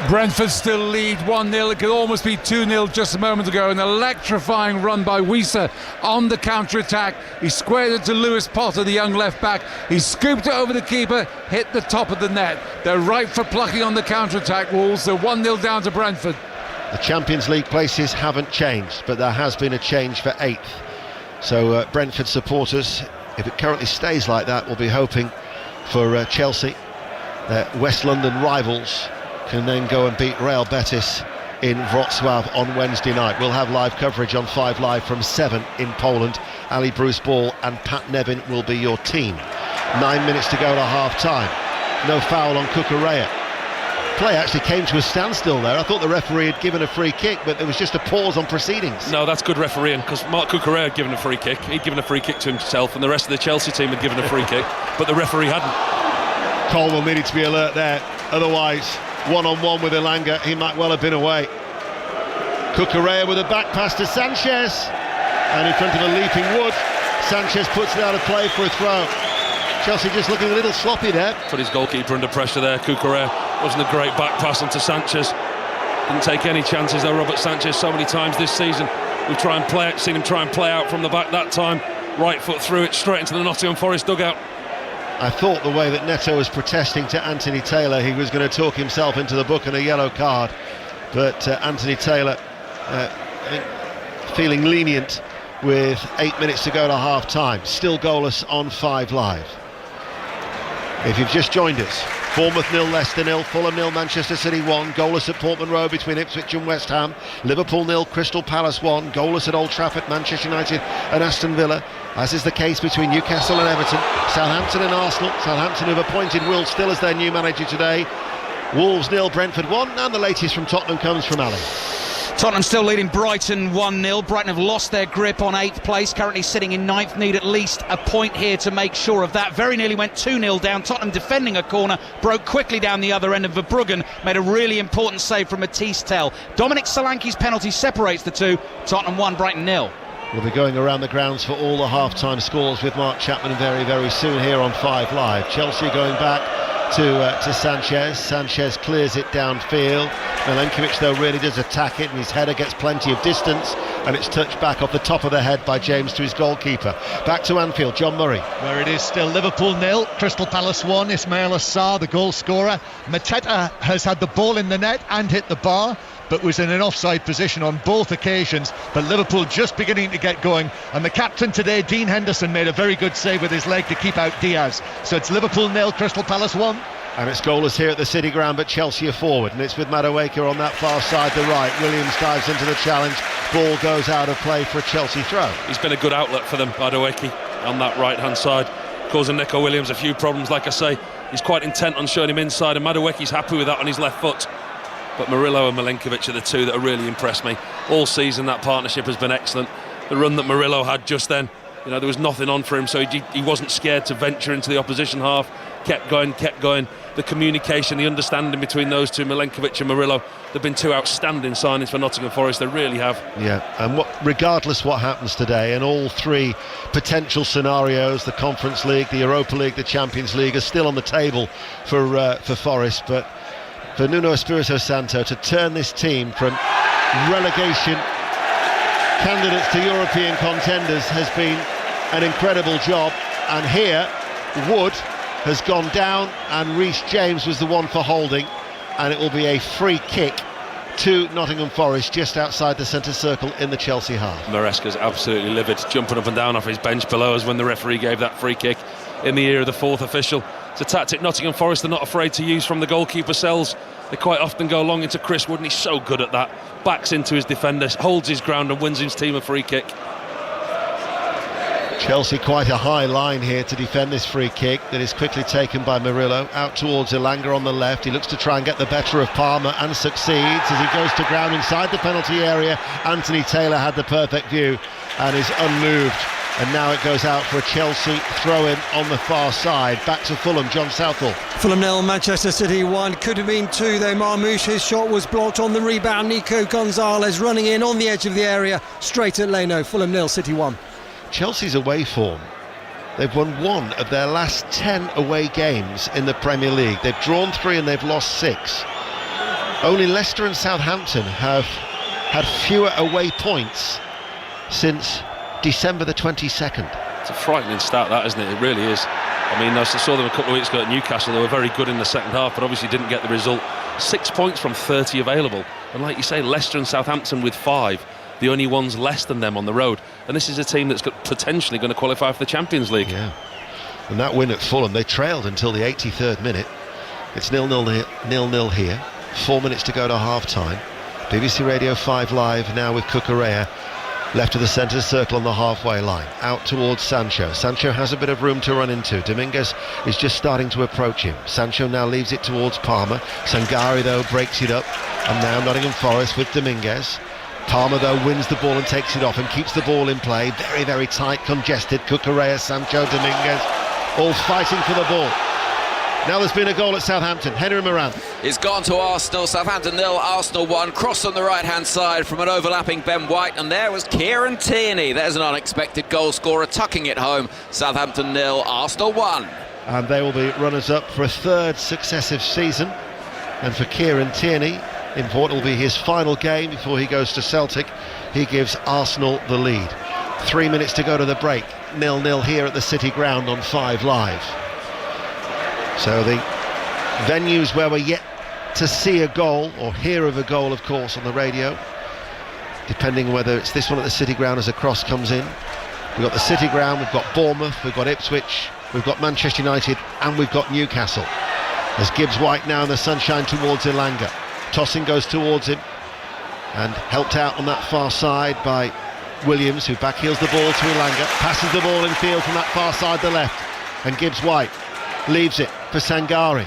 Brentford still lead 1-0. It could almost be 2-0 just a moment ago. An electrifying run by Wissa on the counter-attack. He squared it to Lewis Potter, the young left-back. He scooped it over the keeper, hit the top of the net. They're ripe for plucking on the counter-attack, Wolves. They're 1-0 down to Brentford. The Champions League places haven't changed, but there has been a change for 8th. So Brentford supporters, if it currently stays like that, will be hoping for Chelsea, their West London rivals, can then go and beat Real Betis in Wrocław on Wednesday night. We'll have live coverage on 5 Live from 7 in Poland. Ali Bruce Ball and Pat Nevin will be your team. 9 minutes to go to half-time. No foul on Cucurella. Play actually came to a standstill there. I thought the referee had given a free kick, but there was just a pause on proceedings. No, that's good refereeing, because Mark Cucurella had given a free kick. He'd given a free kick to himself, and the rest of the Chelsea team had given a free kick, but the referee hadn't. Colwell needed to be alert there, otherwise one-on-one with Elanga, he might well have been away. Cucurella with a back pass to Sanchez, and in front of a leaping Wood, Sanchez puts it out of play for a throw. Chelsea just looking a little sloppy there. Put his goalkeeper under pressure there. Cucurella wasn't a great back pass onto Sanchez. Didn't take any chances though, Robert Sanchez, so many times this season. We've seen him try and play out from the back that time. Right foot through it straight into the Nottingham Forest dugout. I thought the way that Neto was protesting to Anthony Taylor, he was going to talk himself into the book and a yellow card, but Anthony Taylor feeling lenient with 8 minutes to go to half-time. Still goalless on 5 Live. If you've just joined us, Bournemouth 0, Leicester 0, Fulham 0, Manchester City 1, goalless at Portman Road between Ipswich and West Ham, Liverpool 0, Crystal Palace 1, goalless at Old Trafford, Manchester United and Aston Villa, as is the case between Newcastle and Everton, Southampton and Arsenal. Southampton have appointed Will Still as their new manager today. Wolves 0, Brentford 1, and the latest from Tottenham comes from Alan. Tottenham still leading Brighton 1-0. Brighton have lost their grip on 8th place, currently sitting in 9th, need at least a point here to make sure of that. Very nearly went 2-0 down. Tottenham defending a corner, broke quickly down the other end, and Verbruggen made a really important save from Matisse Tell. Dominic Solanke's penalty separates the two. Tottenham 1, Brighton 0. We'll be going around the grounds for all the half-time scores with Mark Chapman very, very soon here on 5 Live. Chelsea going back to Sanchez. Sanchez clears it downfield. Milenkovic though really does attack it, and his header gets plenty of distance, and it's touched back off the top of the head by James to his goalkeeper. Back to Anfield, John Murray. Where it is still Liverpool 0, Crystal Palace 1, Ismail Assar the goal scorer. Mateta has had the ball in the net and hit the bar. but was in an offside position on both occasions. But Liverpool just beginning to get going, and the captain today, Dean Henderson, made a very good save with his leg to keep out Diaz. So it's Liverpool 0, Crystal Palace 1. And it's goalless here at the City Ground, but Chelsea are forward, and it's with Madueke on that far side, the right. Williams dives into the challenge, ball goes out of play for a Chelsea throw. He's been a good outlet for them, Madueke, on that right-hand side, causing Nico Williams a few problems. Like I say, he's quite intent on showing him inside, and Madueke's happy with that on his left foot. But Murillo and Milinkovic are the two that have really impressed me. All season that partnership has been excellent. The run that Murillo had just then, you know, there was nothing on for him, so he wasn't scared to venture into the opposition half. Kept going. The communication, the understanding between those two, Milinkovic and Murillo, they've been two outstanding signings for Nottingham Forest. They really have. Yeah, and regardless what happens today, and all three potential scenarios, the Conference League, the Europa League, the Champions League, are still on the table for Forest. But for Nuno Espirito Santo to turn this team from relegation candidates to European contenders has been an incredible job. And here, Wood has gone down, and Reece James was the one for holding, and it will be a free kick to Nottingham Forest just outside the centre circle in the Chelsea half. Maresca's absolutely livid, jumping up and down off his bench below us when the referee gave that free kick in the ear of the fourth official. It's a tactic Nottingham Forest are not afraid to use from the goalkeeper cells. They quite often go long into Chris Wood, and he's so good at that. Backs into his defender, holds his ground and wins his team a free kick. Chelsea quite a high line here to defend this free kick that is quickly taken by Murillo out towards Elanga on the left. He looks to try and get the better of Palmer and succeeds as he goes to ground inside the penalty area. Anthony Taylor had the perfect view and is unmoved, and now it goes out for a Chelsea throw-in on the far side. Back to Fulham, John Southall. Fulham 0, Manchester City 1. Could have been 2 though. Marmoush, his shot was blocked on the rebound. Nico Gonzalez running in on the edge of the area, straight at Leno. Fulham 0, City 1. Chelsea's away form, they've won 1 of their last 10 away games in the Premier League. They've drawn 3 and they've lost 6. Only Leicester and Southampton have had fewer away points since December the 22nd. It's a frightening stat, that, isn't it? It really is. I mean, I saw them a couple of weeks ago at Newcastle. They were very good in the second half, but obviously didn't get the result. 6 points from 30 available, and like you say, Leicester and Southampton with 5, the only ones less than them on the road. And this is a team that's potentially going to qualify for the Champions League. Yeah. And that win at Fulham, they trailed until the 83rd minute. It's 0-0 here. 4 minutes to go to half-time. BBC Radio 5 Live now with Cucurella left of the centre circle on the halfway line, out towards Sancho. Sancho has a bit of room to run into. Dominguez is just starting to approach him. Sancho now leaves it towards Palmer. Sangare though breaks it up, and now Nottingham Forest with Dominguez. Palmer though wins the ball and takes it off and keeps the ball in play. Very, very tight, congested. Cucurella, Sancho, Dominguez, all fighting for the ball. Now there's been a goal at Southampton. Henry Moran. It's gone to Arsenal. Southampton 0, Arsenal 1. Cross on the right-hand side from an overlapping Ben White, and there was Kieran Tierney. There's an unexpected goal scorer tucking it home. Southampton 0, Arsenal 1. And they will be runners-up for a 3rd successive season. And for Kieran Tierney, important will be his final game before he goes to Celtic. He gives Arsenal the lead. 3 minutes to go to the break. 0-0 here at the City Ground on 5 Live. So the venues where we're yet to see a goal, or hear of a goal, of course, on the radio, depending on whether it's this one at the City Ground as a cross comes in. We've got the City Ground, we've got Bournemouth, we've got Ipswich, we've got Manchester United, and we've got Newcastle. As Gibbs White now in the sunshine towards Elanga. Tossing goes towards him, and helped out on that far side by Williams, who backheels the ball to Elanga, passes the ball in field from that far side, the left, and Gibbs White leaves it for Sangare.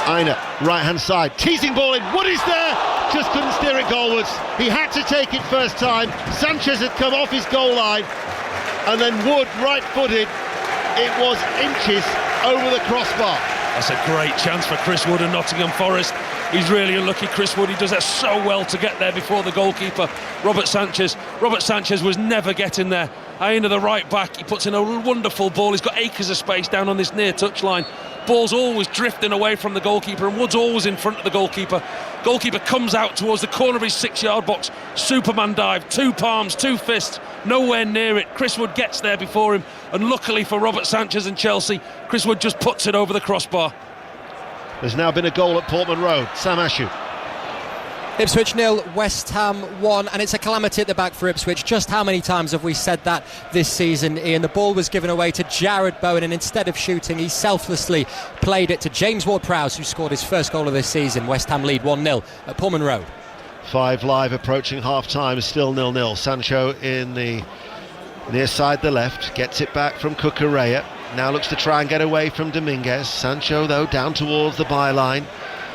Aina, right hand side, teasing ball in. Wood is there, just couldn't steer it goalwards. He had to take it first time. Sanchez had come off his goal line, and then Wood, right footed, it was inches over the crossbar. That's a great chance for Chris Wood and Nottingham Forest. He's really unlucky, Chris Wood. He does that so well to get there before the goalkeeper, Robert Sanchez. Robert Sanchez was never getting there. Into the right back, he puts in a wonderful ball. He's got acres of space down on this near touchline. Ball's always drifting away from the goalkeeper, and Wood's always in front of the goalkeeper. Goalkeeper comes out towards the corner of his 6-yard box. Superman dive, 2 palms, 2 fists, nowhere near it. Chris Wood gets there before him, and luckily for Robert Sanchez and Chelsea, Chris Wood just puts it over the crossbar. There's now been a goal at Portman Road. Sam Ashu. Ipswich 0, West Ham 1, and it's a calamity at the back for Ipswich. Just how many times have we said that this season, Ian? The ball was given away to Jared Bowen, and instead of shooting, he selflessly played it to James Ward-Prowse, who scored his first goal of this season. West Ham lead 1-0 at Portman Road. 5 live, approaching half-time, still 0-0. Sancho in the near side, the left, gets it back from Cucurella. Now looks to try and get away from Dominguez. Sancho, though, down towards the byline.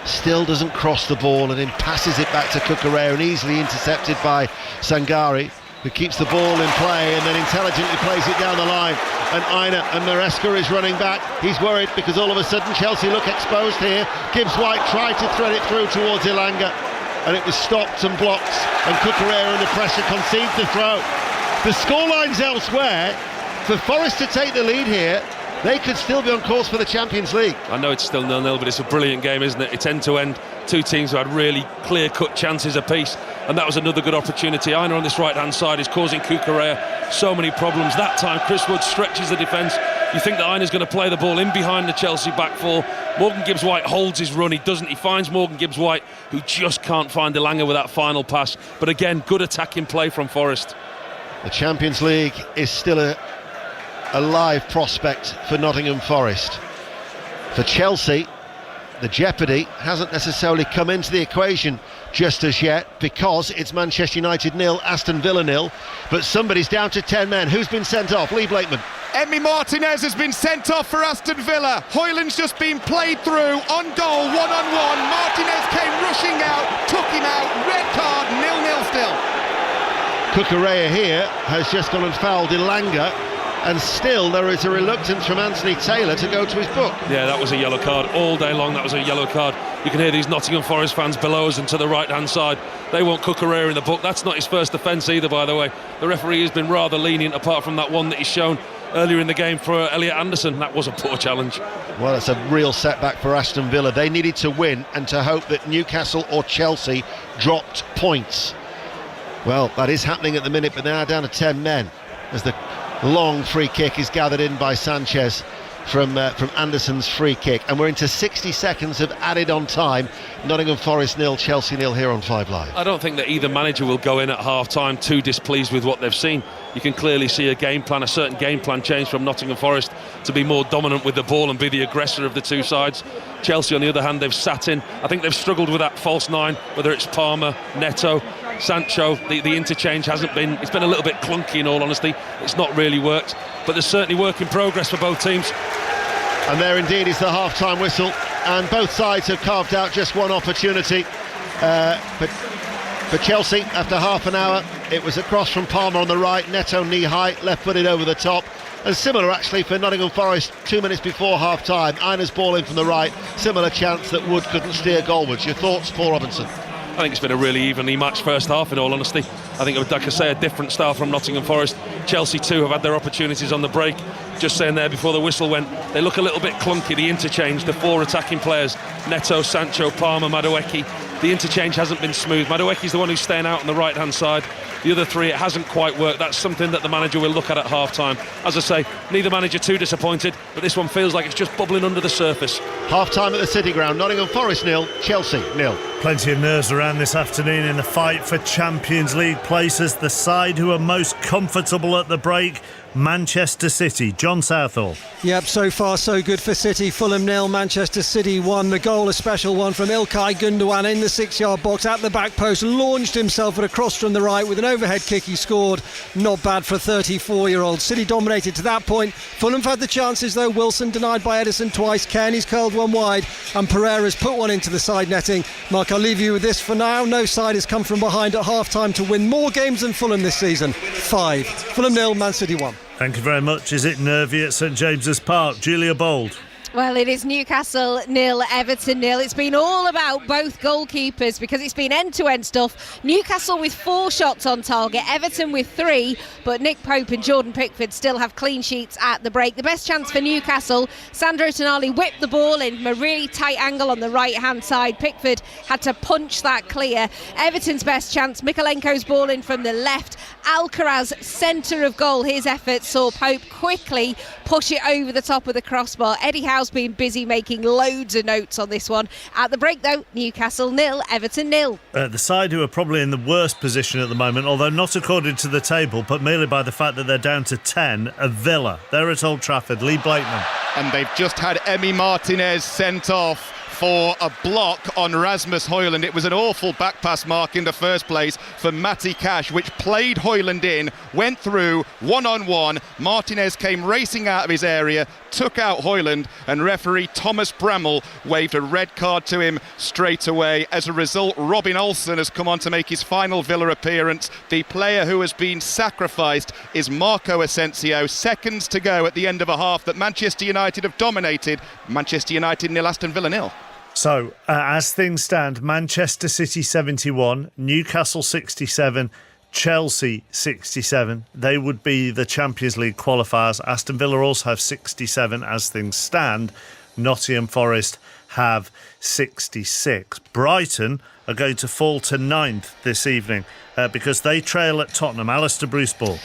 Still doesn't cross the ball and then passes it back to Cucurella and easily intercepted by Sangari, who keeps the ball in play and then intelligently plays it down the line. And Aina and Maresca is running back. He's worried because all of a sudden Chelsea look exposed here. Gibbs-White tried to thread it through towards Ilanga and it was stopped and blocked, and Cucurella under pressure concedes the throw. The scoreline's elsewhere. For Forest to take the lead here, they could still be on course for the Champions League. I know it's still 0-0, but it's a brilliant game, isn't it? It's end-to-end. Two teams who had really clear-cut chances apiece, and that was another good opportunity. Aina on this right-hand side is causing Cucurella so many problems. That time, Chris Wood stretches the defence. You think that Aina's going to play the ball in behind the Chelsea back four. Morgan Gibbs-White holds his run. He doesn't. He finds Morgan Gibbs-White, who just can't find Ilanga with that final pass. But again, good attacking play from Forest. The Champions League is still a live prospect for Nottingham Forest. For Chelsea, the jeopardy hasn't necessarily come into the equation just as yet, because it's Manchester United 0, Aston Villa 0, but somebody's down to 10 men. Who's been sent off? Lee Blakeman. Emi Martinez has been sent off for Aston Villa. Hoyland's just been played through, on goal, one-on-one. Martinez came rushing out, took him out, red card, 0-0 still. Cucurella here has just gone and fouled Ilanga, and still there is a reluctance from Anthony Taylor to go to his book. Yeah, that was a yellow card. All day long, that was a yellow card. You can hear these Nottingham Forest fans below us and to the right-hand side. They want Cucurella in the book. That's not his first offence either, by the way. The referee has been rather lenient, apart from that one that he's shown earlier in the game for Elliot Anderson. That was a poor challenge. Well, it's a real setback for Aston Villa. They needed to win and to hope that Newcastle or Chelsea dropped points. Well, that is happening at the minute, but now down to 10 men as the long free kick is gathered in by Sanchez from Anderson's free kick, and we're into 60 seconds of added on time. Nottingham Forest 0, Chelsea 0 here on 5 Live. I don't think that either manager will go in at half-time too displeased with what they've seen. You can clearly see a certain game plan change from Nottingham Forest to be more dominant with the ball and be the aggressor of the two sides. Chelsea, on the other hand, they've sat in. I think they've struggled with that false nine, whether it's Palmer, Neto, Sancho. The interchange hasn't been, it's been a little bit clunky in all honesty. It's not really worked, but there's certainly work in progress for both teams. And there indeed is the half-time whistle, and both sides have carved out just one opportunity. But for Chelsea, after half an hour, it was a cross from Palmer on the right, Neto knee-high, left-footed over the top. And similar actually for Nottingham Forest, 2 minutes before half-time. Aina's ball in from the right, similar chance that Wood couldn't steer goalwards. Your thoughts, Paul Robinson? I think it's been a really evenly matched first half, in all honesty. I think, like I say, a different style from Nottingham Forest. Chelsea too have had their opportunities on the break. Just saying there before the whistle went, they look a little bit clunky, the interchange, the four attacking players, Neto, Sancho, Palmer, Madueke. The interchange hasn't been smooth. Madueke's the one who's staying out on the right-hand side. The other three, it hasn't quite worked. That's something that the manager will look at half-time. As I say, neither manager too disappointed, but this one feels like it's just bubbling under the surface. Half-time at the City Ground, Nottingham Forest 0, Chelsea 0. Plenty of nerves around this afternoon in the fight for Champions League places. The side who are most comfortable at the break, Manchester City. John Southall. Yep, so far so good for City. Fulham 0, Manchester City 1. The goal, a special one from İlkay Gündoğan in the 6-yard box at the back post, launched himself at a cross from the right with an overhead kick. He scored. Not bad for a 34-year-old. City dominated to that point. Fulham have had the chances though. Wilson denied by Edison twice. Kearney's curled one wide and Pereira's put one into the side netting. Mark, I'll leave you with this for now. No side has come from behind at half-time to win more games than Fulham this season. 5. Fulham 0, Man City 1. Thank you very much. Is it nervy at St James's Park? Julia Bold. Well, it is Newcastle 0, Everton 0. It's been all about both goalkeepers because it's been end-to-end stuff. Newcastle with 4 shots on target, Everton with 3, but Nick Pope and Jordan Pickford still have clean sheets at the break. The best chance for Newcastle, Sandro Tonali whipped the ball in from a really tight angle on the right-hand side. Pickford had to punch that clear. Everton's best chance, Mikalenko's ball in from the left. Alcaraz, centre of goal. His effort saw Pope quickly push it over the top of the crossbar. Eddie Howe Ralph's been busy making loads of notes on this one. At the break, though, Newcastle 0, Everton 0. The side who are probably in the worst position at the moment, although not according to the table, but merely by the fact that they're down to 10, are Villa. They're at Old Trafford. Lee Blakeman. And they've just had Emi Martinez sent off for a block on Rasmus Højlund. It was an awful back pass, Mark, in the first place for Matty Cash, which played Højlund in, went through one-on-one. Martinez came racing out of his area, took out Højlund, and referee Thomas Bramall waved a red card to him straight away. As a result, Robin Olsen has come on to make his final Villa appearance. The player who has been sacrificed is Marco Asensio. Seconds to go at the end of a half that Manchester United have dominated. Manchester United 0, Aston Villa 0. So, as things stand, Manchester City 71, Newcastle 67, Chelsea 67. They would be the Champions League qualifiers. Aston Villa also have 67 as things stand. Nottingham Forest have 66. Brighton are going to fall to 9th this evening because they trail at Tottenham. Alistair Bruce Ball.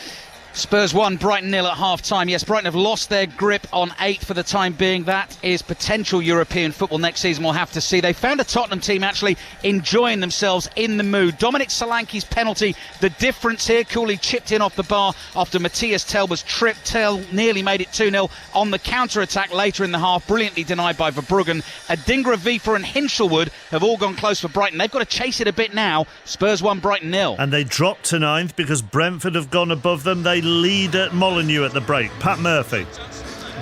Spurs 1, Brighton 0 at half-time. Yes, Brighton have lost their grip on 8th for the time being. That is potential European football next season. We'll have to see. They found a Tottenham team actually enjoying themselves in the mood. Dominic Solanke's penalty, the difference here. Cooley chipped in off the bar after Matthias Tell was tripped. Tell nearly made it 2-0 on the counter-attack later in the half. Brilliantly denied by Verbruggen. Adingra, Vifa and Hinshelwood have all gone close for Brighton. They've got to chase it a bit now. Spurs 1, Brighton 0. And they dropped to 9th because Brentford have gone above them. They lead at Molineux at the break. Pat Murphy.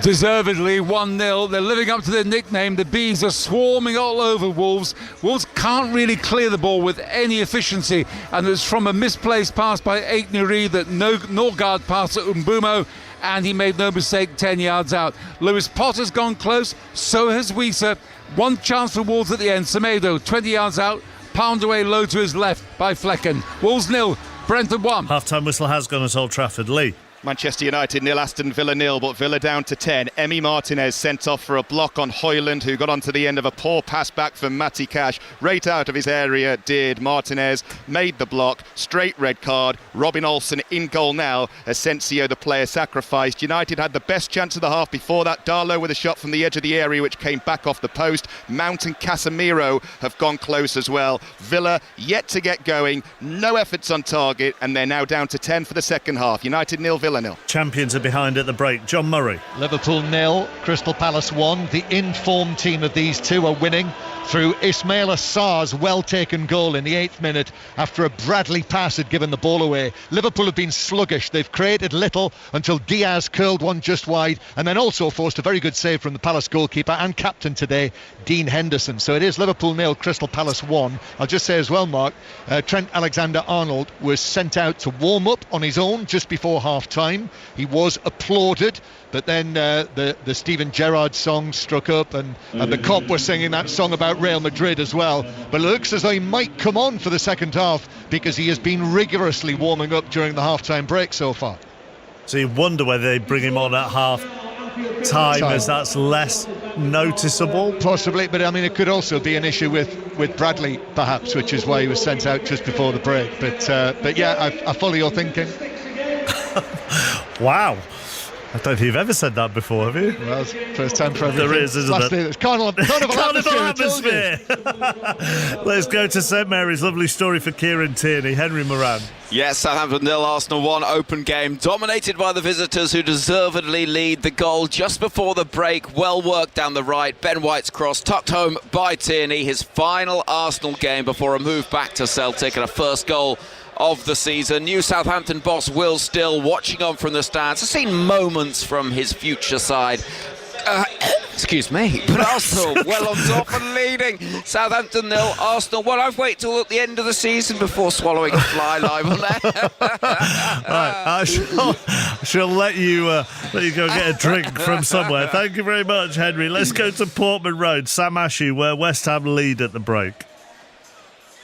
Deservedly 1-0. They're living up to their nickname. The Bees are swarming all over Wolves. Wolves can't really clear the ball with any efficiency, and it's from a misplaced pass by Aït-Nouri that Norgard passed to Umbumo, and he made no mistake 10 yards out. Lewis Potter's gone close, so has Wieser. One chance for Wolves at the end. Semedo 20 yards out, pound away low to his left by Flecken. Wolves 0, Brentford 1. Half-time whistle has gone at Old Trafford. Lee. Manchester United 0, Aston Villa 0, but Villa down to 10. Emi Martinez sent off for a block on Højlund, who got onto the end of a poor pass back from Matty Cash. Right out of his area did Martinez, made the block, straight red card. Robin Olsen in goal now. Asensio, the player sacrificed. United had the best chance of the half before that. Darlow with a shot from the edge of the area which came back off the post. Mount and Casemiro have gone close as well. Villa yet to get going, no efforts on target, and they're now down to 10 for the second half. United 0, Villa 0. Champions are behind at the break. John Murray. Liverpool 0, Crystal Palace 1. The informed team of these two are winning through Ismail Assar's well-taken goal in the 8th minute after a Bradley pass had given the ball away. Liverpool have been sluggish. They've created little until Diaz curled one just wide and then also forced a very good save from the Palace goalkeeper and captain today, Dean Henderson. So it is Liverpool 0, Crystal Palace 1. I'll just say as well, Mark, Trent Alexander-Arnold was sent out to warm up on his own just before half-time. He was applauded, but then the Steven Gerrard song struck up and the Cop were singing that song about Real Madrid as well. But it looks as though he might come on for the second half because he has been rigorously warming up during the half-time break so far. So you wonder whether they bring him on at half-time as that's less noticeable. Possibly, but I mean it could also be an issue with Bradley perhaps, which is why he was sent out just before the break. But yeah, I follow your thinking. Wow. I don't think you've ever said that before, have you? Well, it's first time for everything. There is, isn't it? It's carnival atmosphere. Let's go to St Mary's. Lovely story for Kieran Tierney. Henry Moran. Yes, Southampton 0, Arsenal 1. Open game dominated by the visitors, who deservedly lead the goal just before the break. Well worked down the right. Ben White's cross tucked home by Tierney. His final Arsenal game before a move back to Celtic and a first goal of the season. New Southampton boss Will Still watching on from the stands. I've seen moments from his future side. Excuse me, but Arsenal well on top and leading. Southampton 0, Arsenal 1. I've waited till at the end of the season before swallowing a fly live on there. Right, I shall let you go get a drink from somewhere. Thank you very much, Henry. Let's go to Portman Road. Sam Ashew, where West Ham lead at the break.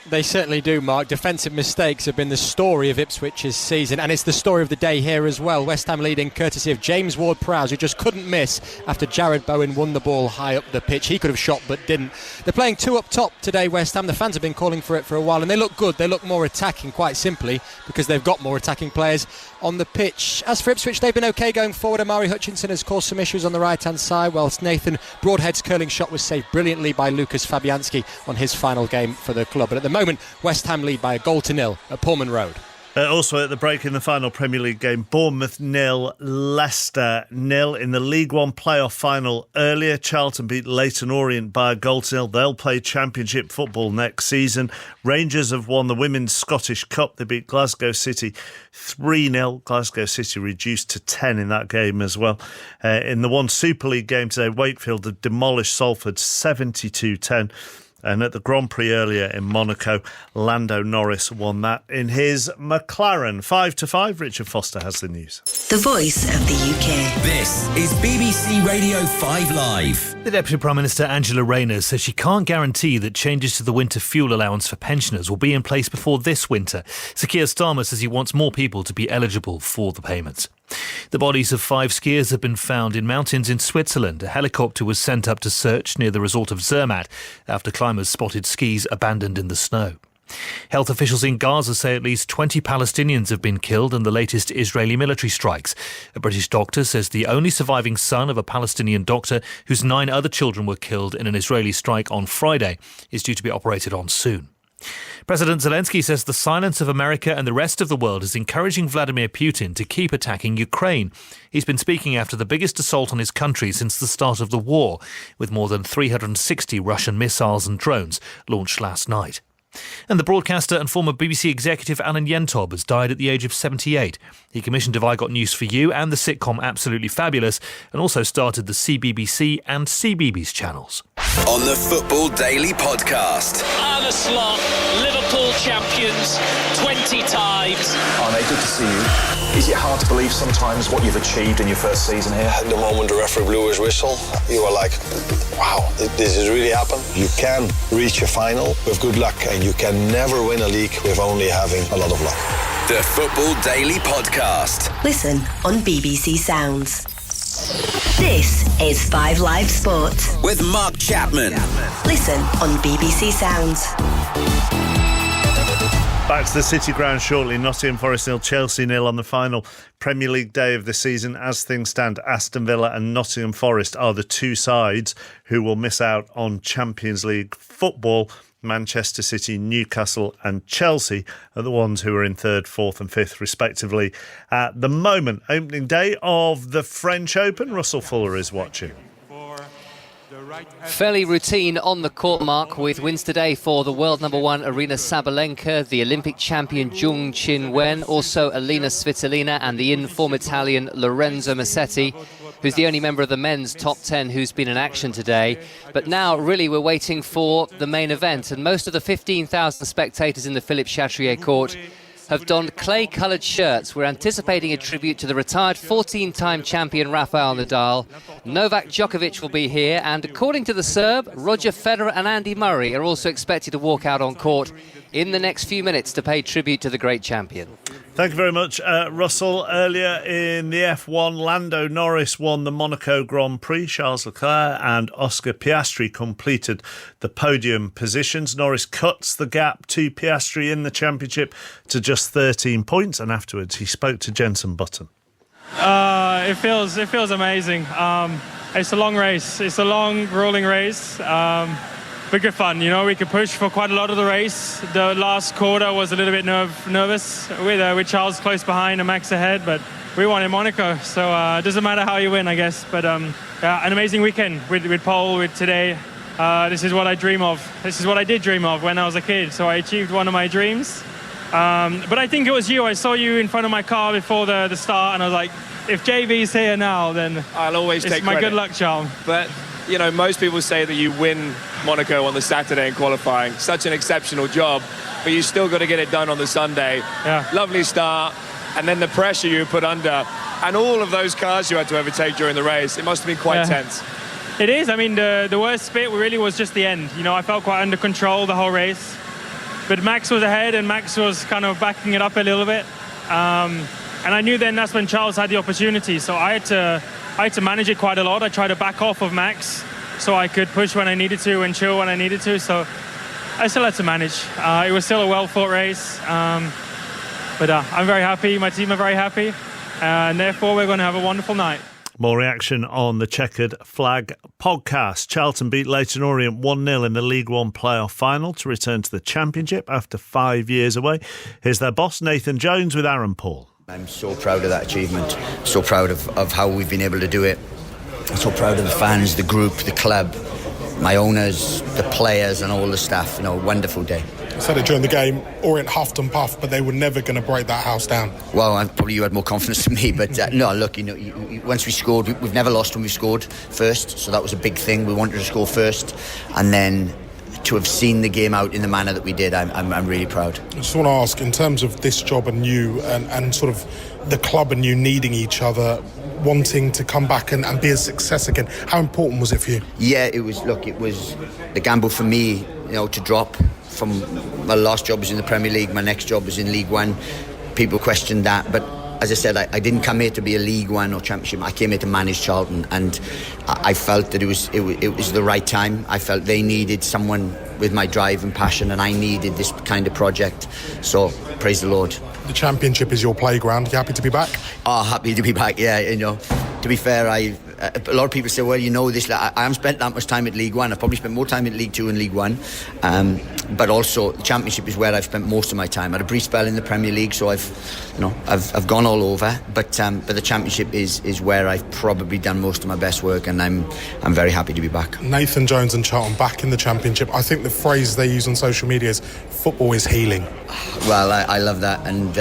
They certainly do, Mark. Defensive mistakes have been the story of Ipswich's season, and it's the story of the day here as well. West Ham leading courtesy of James Ward-Prowse, who just couldn't miss after Jared Bowen won the ball high up the pitch. He could have shot but didn't. They're playing two up top today, West Ham. The fans have been calling for it for a while, and they look good. They look more attacking, quite simply, because they've got more attacking players. on the pitch. As for Ipswich, they've been okay going forward. Amari Hutchinson has caused some issues on the right-hand side, whilst Nathan Broadhead's curling shot was saved brilliantly by Lucas Fabianski on his final game for the club. But at the moment, West Ham lead by a 1-0 at Pullman Road. Also at the break in the final Premier League game, Bournemouth 0, Leicester 0. In the League One playoff final earlier, Charlton beat Leyton Orient by a 0. They'll play Championship football next season. Rangers have won the Women's Scottish Cup. They beat Glasgow City 3-0. Glasgow City reduced to 10 in that game as well. In the one Super League game today, Wakefield have demolished Salford 72-10. And at the Grand Prix earlier in Monaco, Lando Norris won that in his McLaren. 5-5, Richard Foster has the news. The voice of the UK. This is BBC Radio 5 Live. The Deputy Prime Minister Angela Rayner says she can't guarantee that changes to the winter fuel allowance for pensioners will be in place before this winter. Sir Keir Starmer says he wants more people to be eligible for the payments. The bodies of 5 skiers have been found in mountains in Switzerland. A helicopter was sent up to search near the resort of Zermatt after climbers spotted skis abandoned in the snow. Health officials in Gaza say at least 20 Palestinians have been killed in the latest Israeli military strikes. A British doctor says the only surviving son of a Palestinian doctor whose 9 other children were killed in an Israeli strike on Friday is due to be operated on soon. President Zelensky says the silence of America and the rest of the world is encouraging Vladimir Putin to keep attacking Ukraine. He's been speaking after the biggest assault on his country since the start of the war, with more than 360 Russian missiles and drones launched last night. And the broadcaster and former BBC executive Alan Yentob has died at the age of 78. He commissioned Have I Got News for You and the sitcom Absolutely Fabulous, and also started the CBBC and CBeebies channels. On the Football Daily Podcast. And the slot, Liverpool champions 20 times. Arne, good to see you. Is it hard to believe sometimes what you've achieved in your first season here? The moment the referee blew his whistle, you were like, wow, this has really happened. You can reach a final with good luck, and you can never win a league with only having a lot of luck. The Football Daily Podcast. Listen on BBC Sounds. This is 5 Live Sport. With Mark Chapman. Listen on BBC Sounds. Back to the City Ground shortly. Nottingham Forest 0, Chelsea 0 on the final Premier League day of the season. As things stand, Aston Villa and Nottingham Forest are the 2 sides who will miss out on Champions League football. Manchester City, Newcastle and Chelsea are the ones who are in 3rd, 4th and 5th respectively at the moment. Opening day of the French Open. Russell Fuller is watching. Fairly routine on the court, Mark, with wins today for the world number 1 Arina Sabalenka, the Olympic champion Jung Chin-wen, also Alina Svitolina and the in-form Italian Lorenzo Musetti, who's the only member of the men's top 10 who's been in action today. But now, really, we're waiting for the main event, and most of the 15,000 spectators in the Philippe Chatrier court have donned clay-coloured shirts. We're anticipating a tribute to the retired 14-time champion Rafael Nadal. Novak Djokovic will be here, and according to the Serb, Roger Federer and Andy Murray are also expected to walk out on court in the next few minutes to pay tribute to the great champion. Thank you very much, Russell. Earlier in the F1, Lando Norris won the Monaco Grand Prix. Charles Leclerc and Oscar Piastri completed the podium positions. Norris cuts the gap to Piastri in the championship to just 13 points, and afterwards he spoke to Jenson Button. It feels amazing. It's a long race. It's a long, grueling race. But good fun, you know. We could push for quite a lot of the race. The last quarter was a little bit nervous with Charles close behind and Max ahead, but we won in Monaco, so it doesn't matter how you win, I guess. But yeah, an amazing weekend with Pole, with today. This is what I dream of. This is what I did dream of when I was a kid, so I achieved one of my dreams. But I think it was you. I saw you in front of my car before the start, and I was like, if JV's here now, then I'll always take my credit. good luck charm. But you know, most people say that you win Monaco on the Saturday in qualifying. Such an exceptional job, but you still got to get it done on the Sunday. Yeah. Lovely start, and then the pressure you put under, and all of those cars you had to overtake during the race. It must have been quite tense. It is. I mean, the worst bit really was just the end. You know, I felt quite under control the whole race, but Max was ahead, and Max was kind of backing it up a little bit. And I knew then that's when Charles had the opportunity, so I had to manage it quite a lot. I tried to back off of Max so I could push when I needed to and chill when I needed to. So I still had to manage. It was still a well-fought race. But But I'm very happy, my team are very happy, and therefore we're going to have a wonderful night. More reaction on the Checkered Flag podcast. Charlton beat Leyton Orient 1-0 in the League One playoff final to return to the Championship after 5 years away. Here's their boss, Nathan Jones, with Aaron Paul. I'm so proud of that achievement, so proud of how we've been able to do it. I'm so proud of the fans, the group, the club, my owners, the players and all the staff. Wonderful day. I said it during the game, Orient huffed and puffed, but they were never going to break that house down. Well, probably you had more confidence than me, but no, look, once we scored, we've never lost when we've scored first, so that was a big thing. We wanted to score first, and then to have seen the game out in the manner that we did, I'm really proud. I just want to ask, in terms of this job and you, and sort of the club and you needing each other, wanting to come back and be a success again, how important was it for you? Yeah, it was the gamble for me, to drop from my last job was in the Premier League, my next job was in League One. People questioned that, but as I said, I didn't come here to be a League One or Championship. I came here to manage Charlton, and I felt that it was the right time. I felt they needed someone with my drive and passion, and I needed this kind of project. So praise the Lord. The Championship is your playground. You happy to be back? Oh, happy to be back. Yeah, to be fair, a lot of people say, well, this. I haven't spent that much time at League One. I've probably spent more time at League Two and League One. But also, the Championship is where I've spent most of my time. I had a brief spell in the Premier League, so I've gone all over. But the Championship is where I've probably done most of my best work, and I'm very happy to be back. Nathan Jones and Charlton back in the Championship. I think the phrase they use on social media is football is healing. Well, I love that, and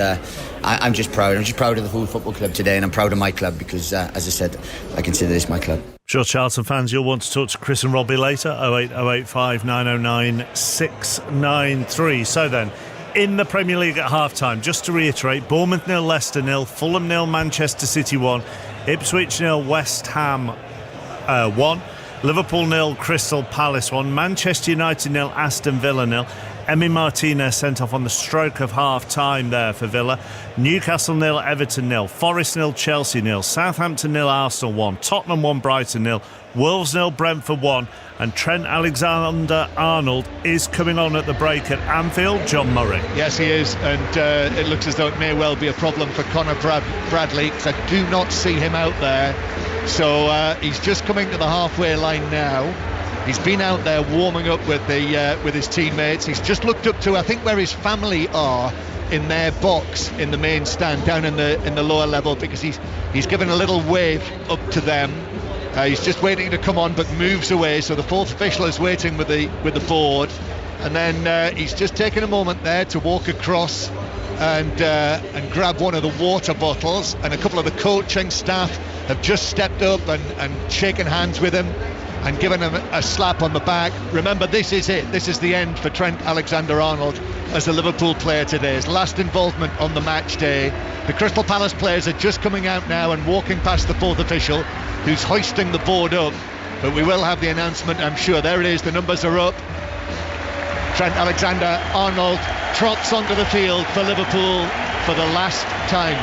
I'm just proud. I'm just proud of the Hull Football Club today, and I'm proud of my club because, as I said, I consider this my club. Sure, Charlton fans, you'll want to talk to Chris and Robbie later. 08085 909 693. So then, in the Premier League at half-time, just to reiterate, Bournemouth 0, Leicester 0, Fulham 0, Manchester City 1, Ipswich 0, West Ham 1, Liverpool 0, Crystal Palace 1, Manchester United 0, Aston Villa 0. Emi Martinez sent off on the stroke of half-time there for Villa. Newcastle 0, Everton 0, Forest 0, Chelsea 0, Southampton 0, Arsenal 1, Tottenham 1, Brighton 0, Wolves 0, Brentford 1, and Trent Alexander-Arnold is coming on at the break at Anfield. John Murray. Yes, he is, and it looks as though it may well be a problem for Conor Bradley, because I do not see him out there. So he's just coming to the halfway line now. He's been out there warming up with his teammates. He's just looked up to, I think, where his family are in their box in the main stand down in the lower level, because he's given a little wave up to them. He's just waiting to come on, but moves away. So the fourth official is waiting with the board, and then he's just taken a moment there to walk across and grab one of the water bottles. And a couple of the coaching staff have just stepped up and shaken hands with him and given him a slap on the back. Remember, this is it. This is the end for Trent Alexander-Arnold as a Liverpool player today. His last involvement on the match day. The Crystal Palace players are just coming out now and walking past the fourth official, who's hoisting the board up. But we will have the announcement, I'm sure. There it is, the numbers are up. Trent Alexander-Arnold trots onto the field for Liverpool for the last time.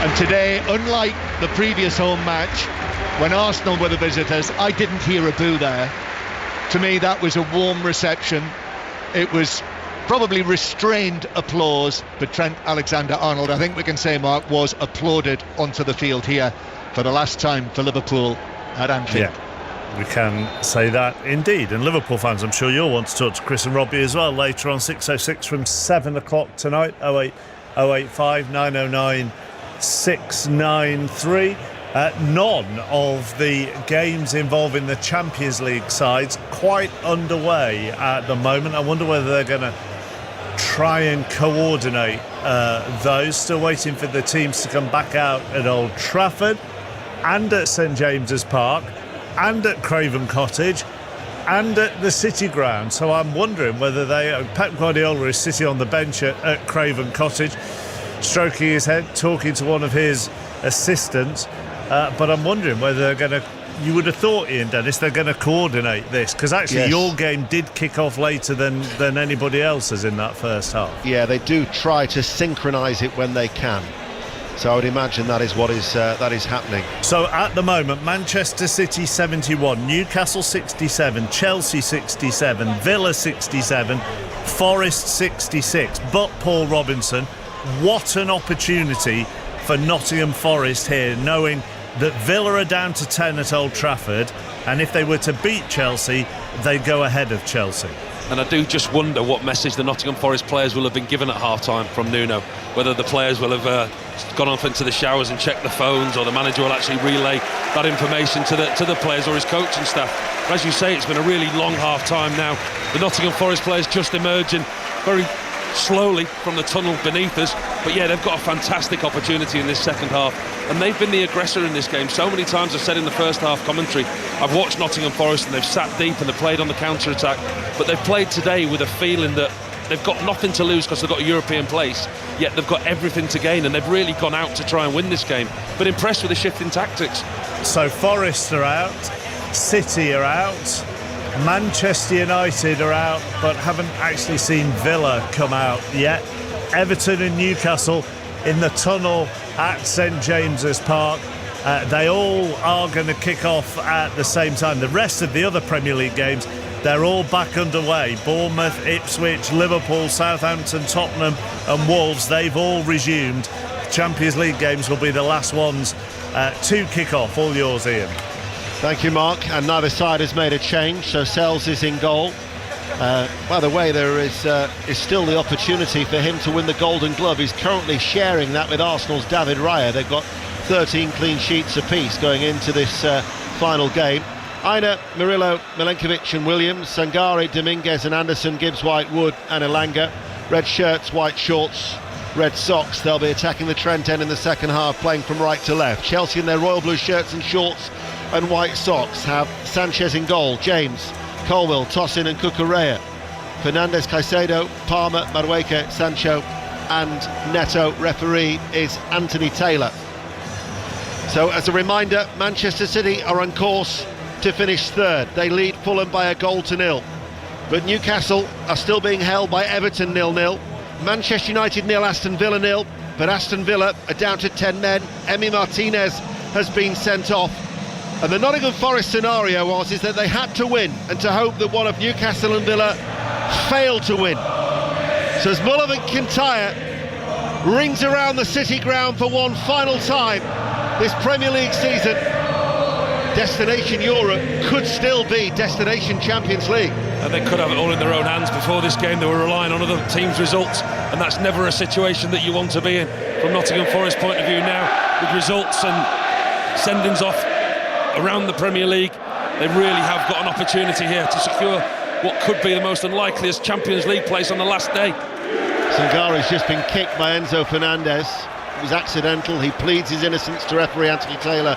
And today, unlike the previous home match, when Arsenal were the visitors, I didn't hear a boo there. To me, that was a warm reception. It was probably restrained applause, but Trent Alexander-Arnold, I think we can say, Mark, was applauded onto the field here for the last time for Liverpool at Anfield. Yeah, we can say that indeed. And Liverpool fans, I'm sure you'll want to talk to Chris and Robbie as well later on, 6:06 from 7 o'clock tonight. 08085 909 693. None of the games involving the Champions League sides quite underway at the moment. I wonder whether they're going to try and coordinate those. Still waiting for the teams to come back out at Old Trafford and at St James's Park and at Craven Cottage and at the City Ground. So I'm wondering whether Pep Guardiola is sitting on the bench at Craven Cottage, stroking his head, talking to one of his assistants. But I'm wondering whether they're going to... You would have thought, Ian Dennis, they're going to coordinate this, because actually your game did kick off later than anybody else's in that first half. Yeah, they do try to synchronise it when they can. So I would imagine that is what is happening. So at the moment, Manchester City 71, Newcastle 67, Chelsea 67, Villa 67, Forest 66. But Paul Robinson, what an opportunity for Nottingham Forest here, knowing that Villa are down to 10 at Old Trafford, and if they were to beat Chelsea, they go ahead of Chelsea. And I do just wonder what message the Nottingham Forest players will have been given at half-time from Nuno. Whether the players will have gone off into the showers and checked the phones, or the manager will actually relay that information to the players or his coaching staff. But as you say, it's been a really long half-time now. The Nottingham Forest players just emerging very slowly from the tunnel beneath us, but yeah, they've got a fantastic opportunity in this second half, and they've been the aggressor in this game. So many times I've said in the first half commentary, I've watched Nottingham Forest and they've sat deep and they've played on the counter-attack, but they've played today with a feeling that they've got nothing to lose because they've got a European place, yet they've got everything to gain, and they've really gone out to try and win this game. But impressed with the shift in tactics. So Forest are out, City are out, Manchester United are out, but haven't actually seen Villa come out yet. Everton and Newcastle in the tunnel at St James's Park. They all are going to kick off at the same time. The rest of the other Premier League games, they're all back underway. Bournemouth, Ipswich, Liverpool, Southampton, Tottenham and Wolves, they've all resumed. Champions League games will be the last ones to kick off. All yours, Ian. Thank you, Mark. And neither side has made a change, so Sells is in goal. By the way, there is still the opportunity for him to win the Golden Glove. He's currently sharing that with Arsenal's David Raya. They've got 13 clean sheets apiece going into this final game. Aina, Murillo, Milenkovic and Williams, Sangare, Dominguez and Anderson, Gibbs, White, Wood and Elanga. Red shirts, white shorts, red socks. They'll be attacking the Trent end in the second half, playing from right to left. Chelsea in their royal blue shirts and shorts and white socks have Sanchez in goal, James, Colwill, Tosin and Cucurella, Fernandes, Caicedo, Palmer, Madueke, Sancho and Neto. Referee is Anthony Taylor. So as a reminder, Manchester City are on course to finish third. They lead Fulham by a goal to nil, but Newcastle are still being held by Everton 0-0. Manchester United 0, Aston Villa 0, but Aston Villa are down to 10 men. Emi Martinez has been sent off. And the Nottingham Forest scenario is that they had to win and to hope that one of Newcastle and Villa failed to win. So as Mullov and Kintyre rings around the City ground for one final time this Premier League season, destination Europe could still be destination Champions League. And they could have it all in their own hands. Before this game they were relying on other teams' results, and that's never a situation that you want to be in from Nottingham Forest point of view now. With results and sendings off around the Premier League, they really have got an opportunity here to secure what could be the most unlikeliest Champions League place on the last day. Sangare's just been kicked by Enzo Fernandez. It was accidental. He pleads his innocence to referee Anthony Taylor,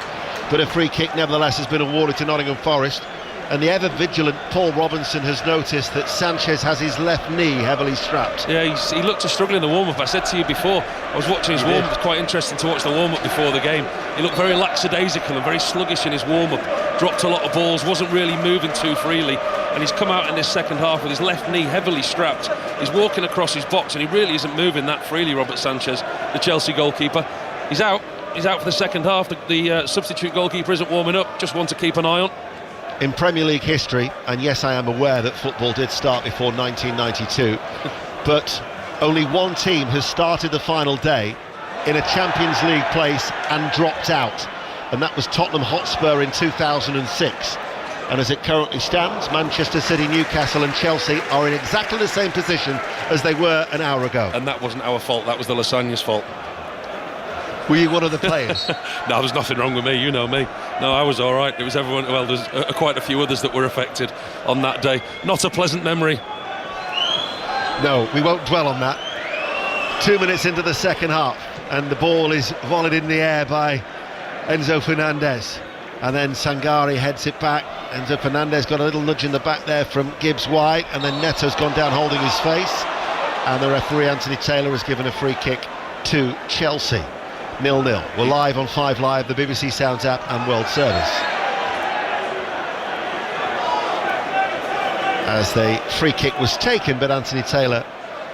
but a free kick nevertheless has been awarded to Nottingham Forest. And the ever-vigilant Paul Robinson has noticed that Sanchez has his left knee heavily strapped. Yeah, he looked to struggle in the warm-up. I said to you before, I was watching his warm-up. It was quite interesting to watch the warm-up before the game. He looked very lackadaisical and very sluggish in his warm-up. Dropped a lot of balls, wasn't really moving too freely. And he's come out in this second half with his left knee heavily strapped. He's walking across his box and he really isn't moving that freely, Robert Sanchez, the Chelsea goalkeeper. He's out for the second half. The substitute goalkeeper isn't warming up, just one to keep an eye on. In Premier League history, and yes, I am aware that football did start before 1992, but only one team has started the final day in a Champions League place and dropped out, and that was Tottenham Hotspur in 2006. And as it currently stands, Manchester City, Newcastle and Chelsea are in exactly the same position as they were an hour ago. And that wasn't our fault, that was the Lasagna's fault. Were you one of the players? No, there's nothing wrong with me, you know me. No, I was all right. It was everyone. Well, there's quite a few others that were affected on that day. Not a pleasant memory. No, we won't dwell on that. 2 minutes into the second half, and the ball is volleyed in the air by Enzo Fernandez. And then Sangare heads it back. Enzo Fernandez got a little nudge in the back there from Gibbs White, and then Neto's gone down holding his face. And the referee, Anthony Taylor, has given a free kick to Chelsea. 0-0. We're live on 5 Live, the BBC Sounds app and World Service. As the free kick was taken, but Anthony Taylor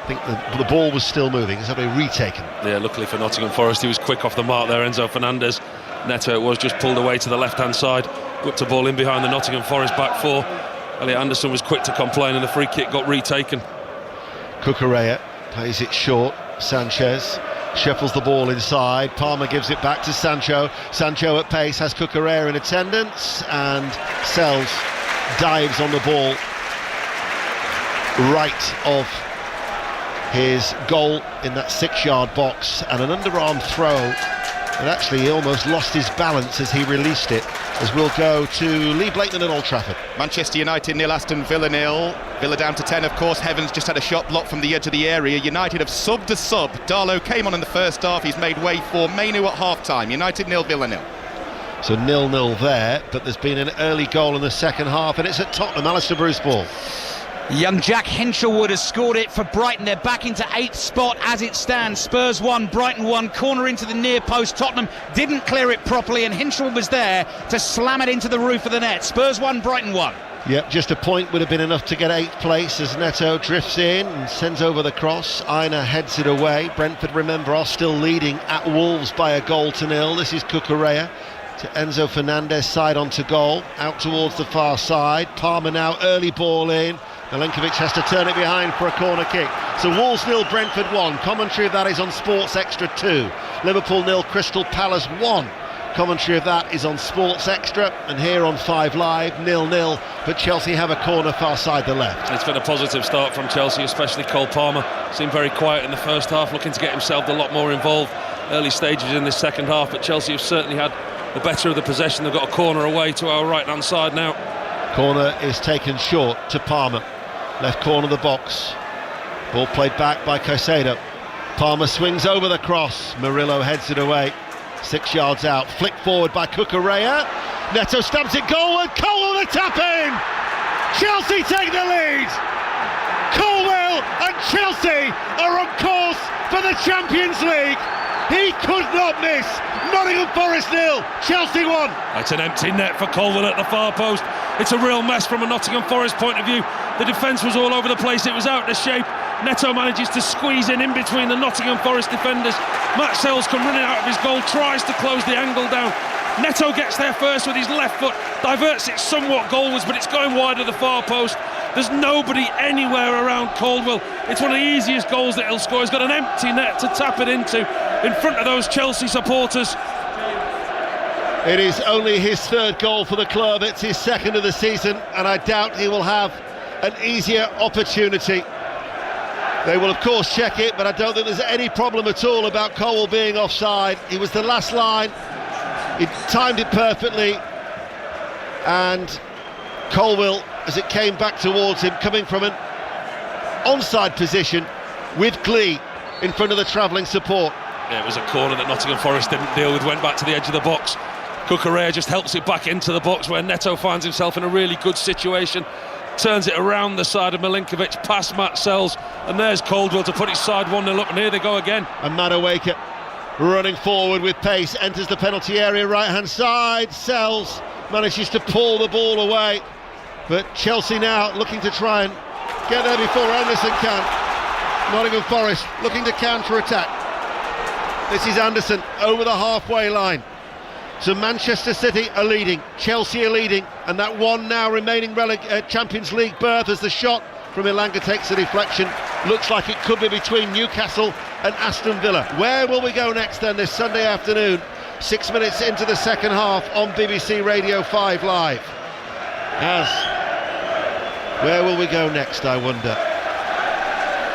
think the ball was still moving. It's having retaken. Yeah, luckily for Nottingham Forest, he was quick off the mark there, Enzo Fernandez. Neto it was, just pulled away to the left-hand side, whipped a ball in behind the Nottingham Forest back four. Elliot Anderson was quick to complain and the free kick got retaken. Cucurella plays it short. Sanchez shuffles the ball inside. Palmer gives it back to Sancho. Sancho at pace has Cucurella in attendance, and Sells dives on the ball right of his goal in that 6-yard box, and an underarm throw. And actually he almost lost his balance as he released it, as we'll go to Lee Blakeman at Old Trafford. Manchester United 0, Aston Villa 0. Villa down to 10, of course. Heavens just had a shot blocked from the edge of the area. United have subbed a sub. Darlow came on in the first half. He's made way for Mainu at half-time. United 0, Villa 0. So 0-0 there, but there's been an early goal in the second half, and it's at Tottenham. Alistair Bruce ball. Young Jack Hinchelwood has scored it for Brighton. They're back into 8th spot as it stands. Spurs 1, Brighton 1. Corner into the near post. Tottenham didn't clear it properly, and Hinchelwood was there to slam it into the roof of the net. Spurs 1, Brighton 1. Yep, just a point would have been enough to get 8th place as Neto drifts in and sends over the cross. Aina heads it away. Brentford, remember, are still leading at Wolves by a goal to 0. This is Cucurella to Enzo Fernandez, side onto goal, out towards the far side. Palmer now, early ball in. Milenkovic has to turn it behind for a corner kick. So Wolves 0, Brentford 1. Commentary of that is on Sports Extra 2. Liverpool 0, Crystal Palace 1. Commentary of that is on Sports Extra, and here on 5 Live, 0-0, but Chelsea have a corner far side the left. It's been a positive start from Chelsea, especially Cole Palmer. Seemed very quiet in the first half, looking to get himself a lot more involved early stages in this second half, but Chelsea have certainly had the better of the possession. They've got a corner away to our right hand side now. Corner is taken short to Palmer, left corner of the box. Ball played back by Caicedo. Palmer swings over the cross, Murillo heads it away. 6 yards out, flick forward by Cucurella. Neto stabs it goalward. Colwell the tap in. Chelsea take the lead. Colwell and Chelsea are on course for the Champions League. He could not miss. Nottingham Forest 0, Chelsea 1. It's an empty net for Colwell at the far post. It's a real mess from a Nottingham Forest point of view. The defence was all over the place, it was out of shape. Neto manages to squeeze in between the Nottingham Forest defenders. Matt Sells come running out of his goal, tries to close the angle down. Neto gets there first with his left foot, diverts it somewhat goalwards, but it's going wide of the far post. There's nobody anywhere around Caldwell. It's one of the easiest goals that he'll score. He's got an empty net to tap it into in front of those Chelsea supporters. It is only his 3rd goal for the club. It's his 2nd of the season, and I doubt he will have an easier opportunity. They will of course check it, but I don't think there's any problem at all about Colwell being offside. He was the last line, he timed it perfectly, and Colwell, as it came back towards him, coming from an onside position with glee in front of the travelling support. Yeah, it was a corner that Nottingham Forest didn't deal with, went back to the edge of the box. Cucurella just helps it back into the box where Neto finds himself in a really good situation. Turns it around the side of Milenkovic, past Matt Sells, and there's Caldwell to put his side 1-0 up, and here they go again. And Madueke running forward with pace, enters the penalty area, right-hand side. Sells manages to pull the ball away, but Chelsea now looking to try and get there before Anderson can. Nottingham Forest looking to counter-attack. This is Anderson over the halfway line. So Manchester City are leading, Chelsea are leading, and that one now remaining Champions League berth as the shot from Elanga takes a deflection. Looks like it could be between Newcastle and Aston Villa. Where will we go next then this Sunday afternoon? 6 minutes into the second half on BBC Radio 5 Live. Where will we go next, I wonder?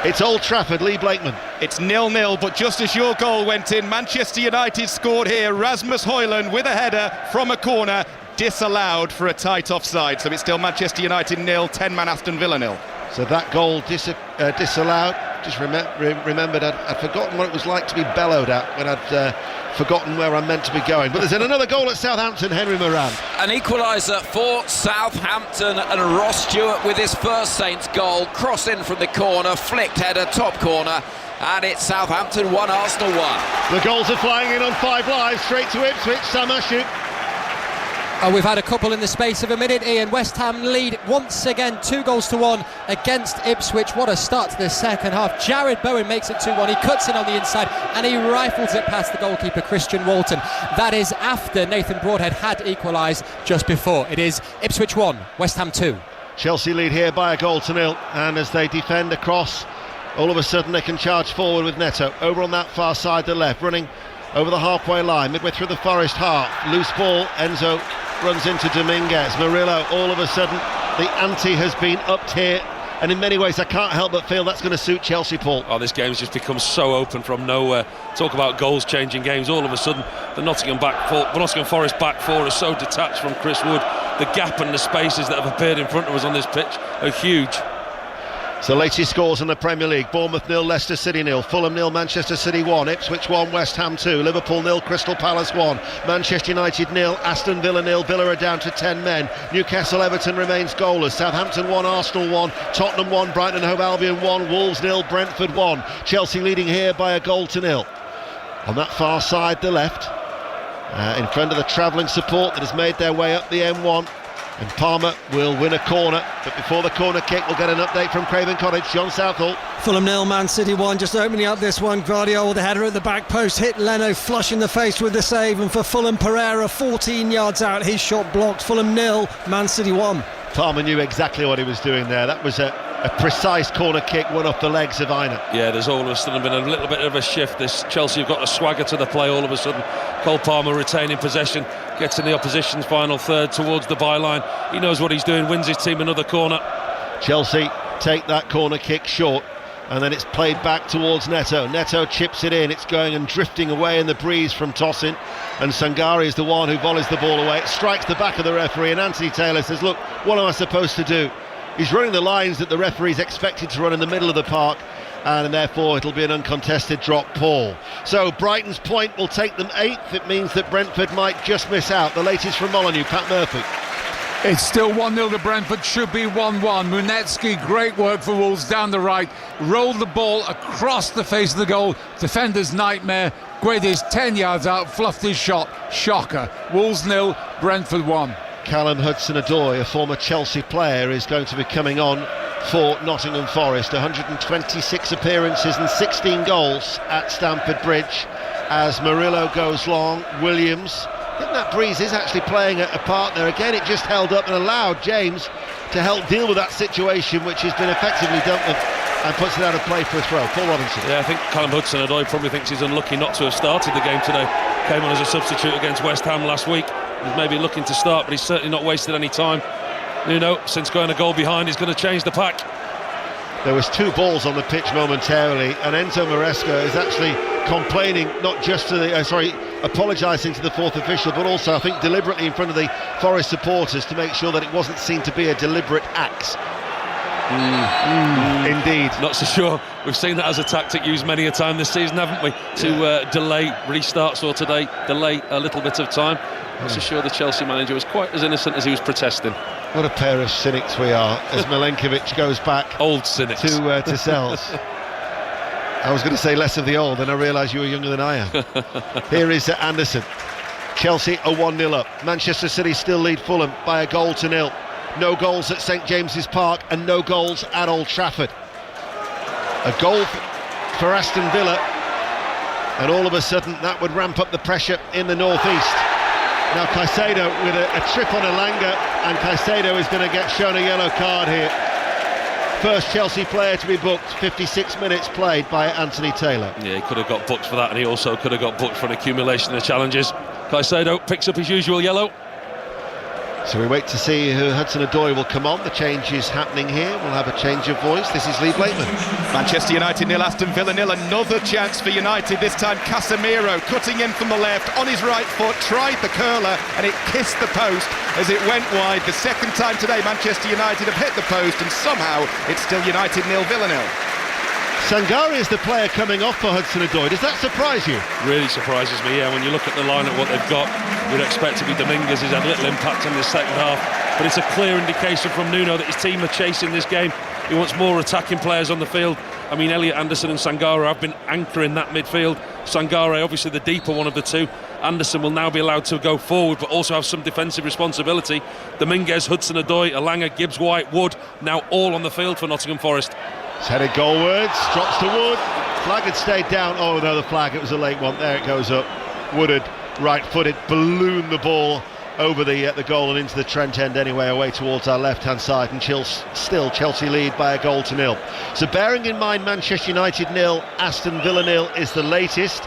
It's Old Trafford, Lee Blakeman. It's 0-0, but just as your goal went in, Manchester United scored here. Rasmus Højlund with a header from a corner, disallowed for a tight offside. So it's still Manchester United 0, 10-man Aston Villa 0. So that goal disallowed. Just remembered I'd forgotten what it was like to be bellowed at when I'd forgotten where I'm meant to be going. But there's another goal at Southampton, Henry Moran. An equaliser for Southampton, and Ross Stewart with his first Saints goal. Cross in from the corner, flicked header, top corner, and it's Southampton 1, Arsenal 1. The goals are flying in on 5 Live, straight to Ipswich. Samashu We've had a couple in the space of a minute, Ian. West Ham lead once again 2-1 against Ipswich. What a start to the second half. Jared Bowen makes it 2-1. He cuts in on the inside and he rifles it past the goalkeeper Christian Walton. That is after Nathan Broadhead had equalised just before. It is Ipswich 1, West Ham 2. Chelsea lead here by 1-0, and as they defend across, all of a sudden they can charge forward with Neto over on that far side, the left, running over the halfway line, midway through the Forest half. Loose ball, Enzo runs into Dominguez. Murillo, all of a sudden the ante has been upped here, and in many ways I can't help but feel that's going to suit Chelsea, Paul. Oh, this game's just become so open from nowhere. Talk about goals changing games. All of a sudden the Nottingham Forest back four are so detached from Chris Wood. The gap and the spaces that have appeared in front of us on this pitch are huge. So latest scores in the Premier League: Bournemouth 0, Leicester City 0, Fulham 0, Manchester City 1, Ipswich 1, West Ham 2, Liverpool 0, Crystal Palace 1, Manchester United 0, Aston Villa 0, Villa are down to 10 men, Newcastle Everton remains goalless, Southampton 1, Arsenal 1, Tottenham 1, Brighton and Hove Albion 1, Wolves 0, Brentford 1. Chelsea leading here by 1-0. On that far side, the left, in front of the travelling support that has made their way up the M1. And Palmer will win a corner, but before the corner kick we'll get an update from Craven Cottage. John Southall. Fulham 0, Man City 1, just opening up this one. Guardiola with the header at the back post, hit Leno flush in the face with the save, and for Fulham, Pereira 14 yards out, his shot blocked. Fulham 0, Man City 1. Palmer knew exactly what he was doing there. That was a precise corner kick, one off the legs of Aina. Yeah, there's all of a sudden been a little bit of a shift. This Chelsea have got a swagger to the play all of a sudden. Cole Palmer retaining possession, gets in the opposition's final third towards the byline. He knows what he's doing, wins his team another corner. Chelsea take that corner kick short, and then it's played back towards Neto. Neto chips it in, it's going and drifting away in the breeze from tossing, and Sangare is the one who volleys the ball away. It strikes the back of the referee, and Anthony Taylor says, look, what am I supposed to do? He's running the lines that the referee's expected to run in the middle of the park, and therefore it'll be an uncontested drop, Paul. So Brighton's point will take them 8th. It means that Brentford might just miss out. The latest from Molyneux, Pat Murphy. It's still 1-0 to Brentford, should be 1-1. Munetsky, great work for Wolves down the right, rolled the ball across the face of the goal. Defender's nightmare. Guedes 10 yards out, fluffed his shot. Shocker. Wolves 0, Brentford 1. Callum Hudson-Odoi, a former Chelsea player, is going to be coming on for Nottingham Forest. 126 appearances and 16 goals at Stamford Bridge. As Murillo goes long, Williams, I think that breeze is actually playing a part there. Again, it just held up and allowed James to help deal with that situation, which has been effectively dealt with, and puts it out of play for a throw. Paul Robinson. Yeah, I think Callum Hudson-Odoi probably thinks he's unlucky not to have started the game today. Came on as a substitute against West Ham last week. He's maybe looking to start, but he's certainly not wasted any time. Nuno, since going a goal behind, he's going to change the pack. There was 2 balls on the pitch momentarily, and Enzo Maresca is actually complaining, not just to the apologising to the fourth official, but also I think deliberately in front of the Forest supporters to make sure that it wasn't seen to be a deliberate act. Indeed. Not so sure. We've seen that as a tactic used many a time this season, haven't we? To delay restarts, or today delay a little bit of time. Not so sure the Chelsea manager was quite as innocent as he was protesting. What a pair of cynics we are, as Milenkovic goes back old cynics to Sells. I was going to say less of the old, and I realise you were younger than I am. Here is Anderson. Chelsea are 1-0 up. Manchester City still lead Fulham by 1-0. No goals at St James's Park and no goals at Old Trafford. A goal for Aston Villa, and all of a sudden that would ramp up the pressure in the northeast. Now Caicedo with a trip on Elanga, and Caicedo is going to get shown a yellow card here. First Chelsea player to be booked, 56 minutes played by Anthony Taylor. Yeah, he could have got booked for that, and he also could have got booked for an accumulation of challenges. Caicedo picks up his usual yellow. So we wait to see who Hudson-Odoi will come on. The change is happening here. We'll have a change of voice. This is Lee Blakeman. Manchester United 0, Aston Villa 0. Another chance for United. This time Casemiro cutting in from the left on his right foot, tried the curler, and it kissed the post as it went wide. The second time today Manchester United have hit the post, and somehow it's still United 0, Villa 0. Sangare is the player coming off for Hudson-Odoi. Does that surprise you? Really surprises me, yeah. When you look at the lineup, what they've got, you'd expect to be Dominguez. He's had little impact in the second half, but it's a clear indication from Nuno that his team are chasing this game. He wants more attacking players on the field. I mean, Elliot Anderson and Sangare have been anchoring that midfield. Sangare, obviously the deeper one of the two. Anderson will now be allowed to go forward, but also have some defensive responsibility. Dominguez, Hudson-Odoi, Elanga, Gibbs-White, Wood, now all on the field for Nottingham Forest. It's headed goalwards, drops to Wood. Flag had stayed down. Oh no, the flag, it was a late one. There it goes up. Woodard, right-footed, ballooned the ball over the goal and into the Trent end anyway, away towards our left-hand side, and still Chelsea lead by 1-0. So bearing in mind Manchester United 0, Aston Villa 0 is the latest.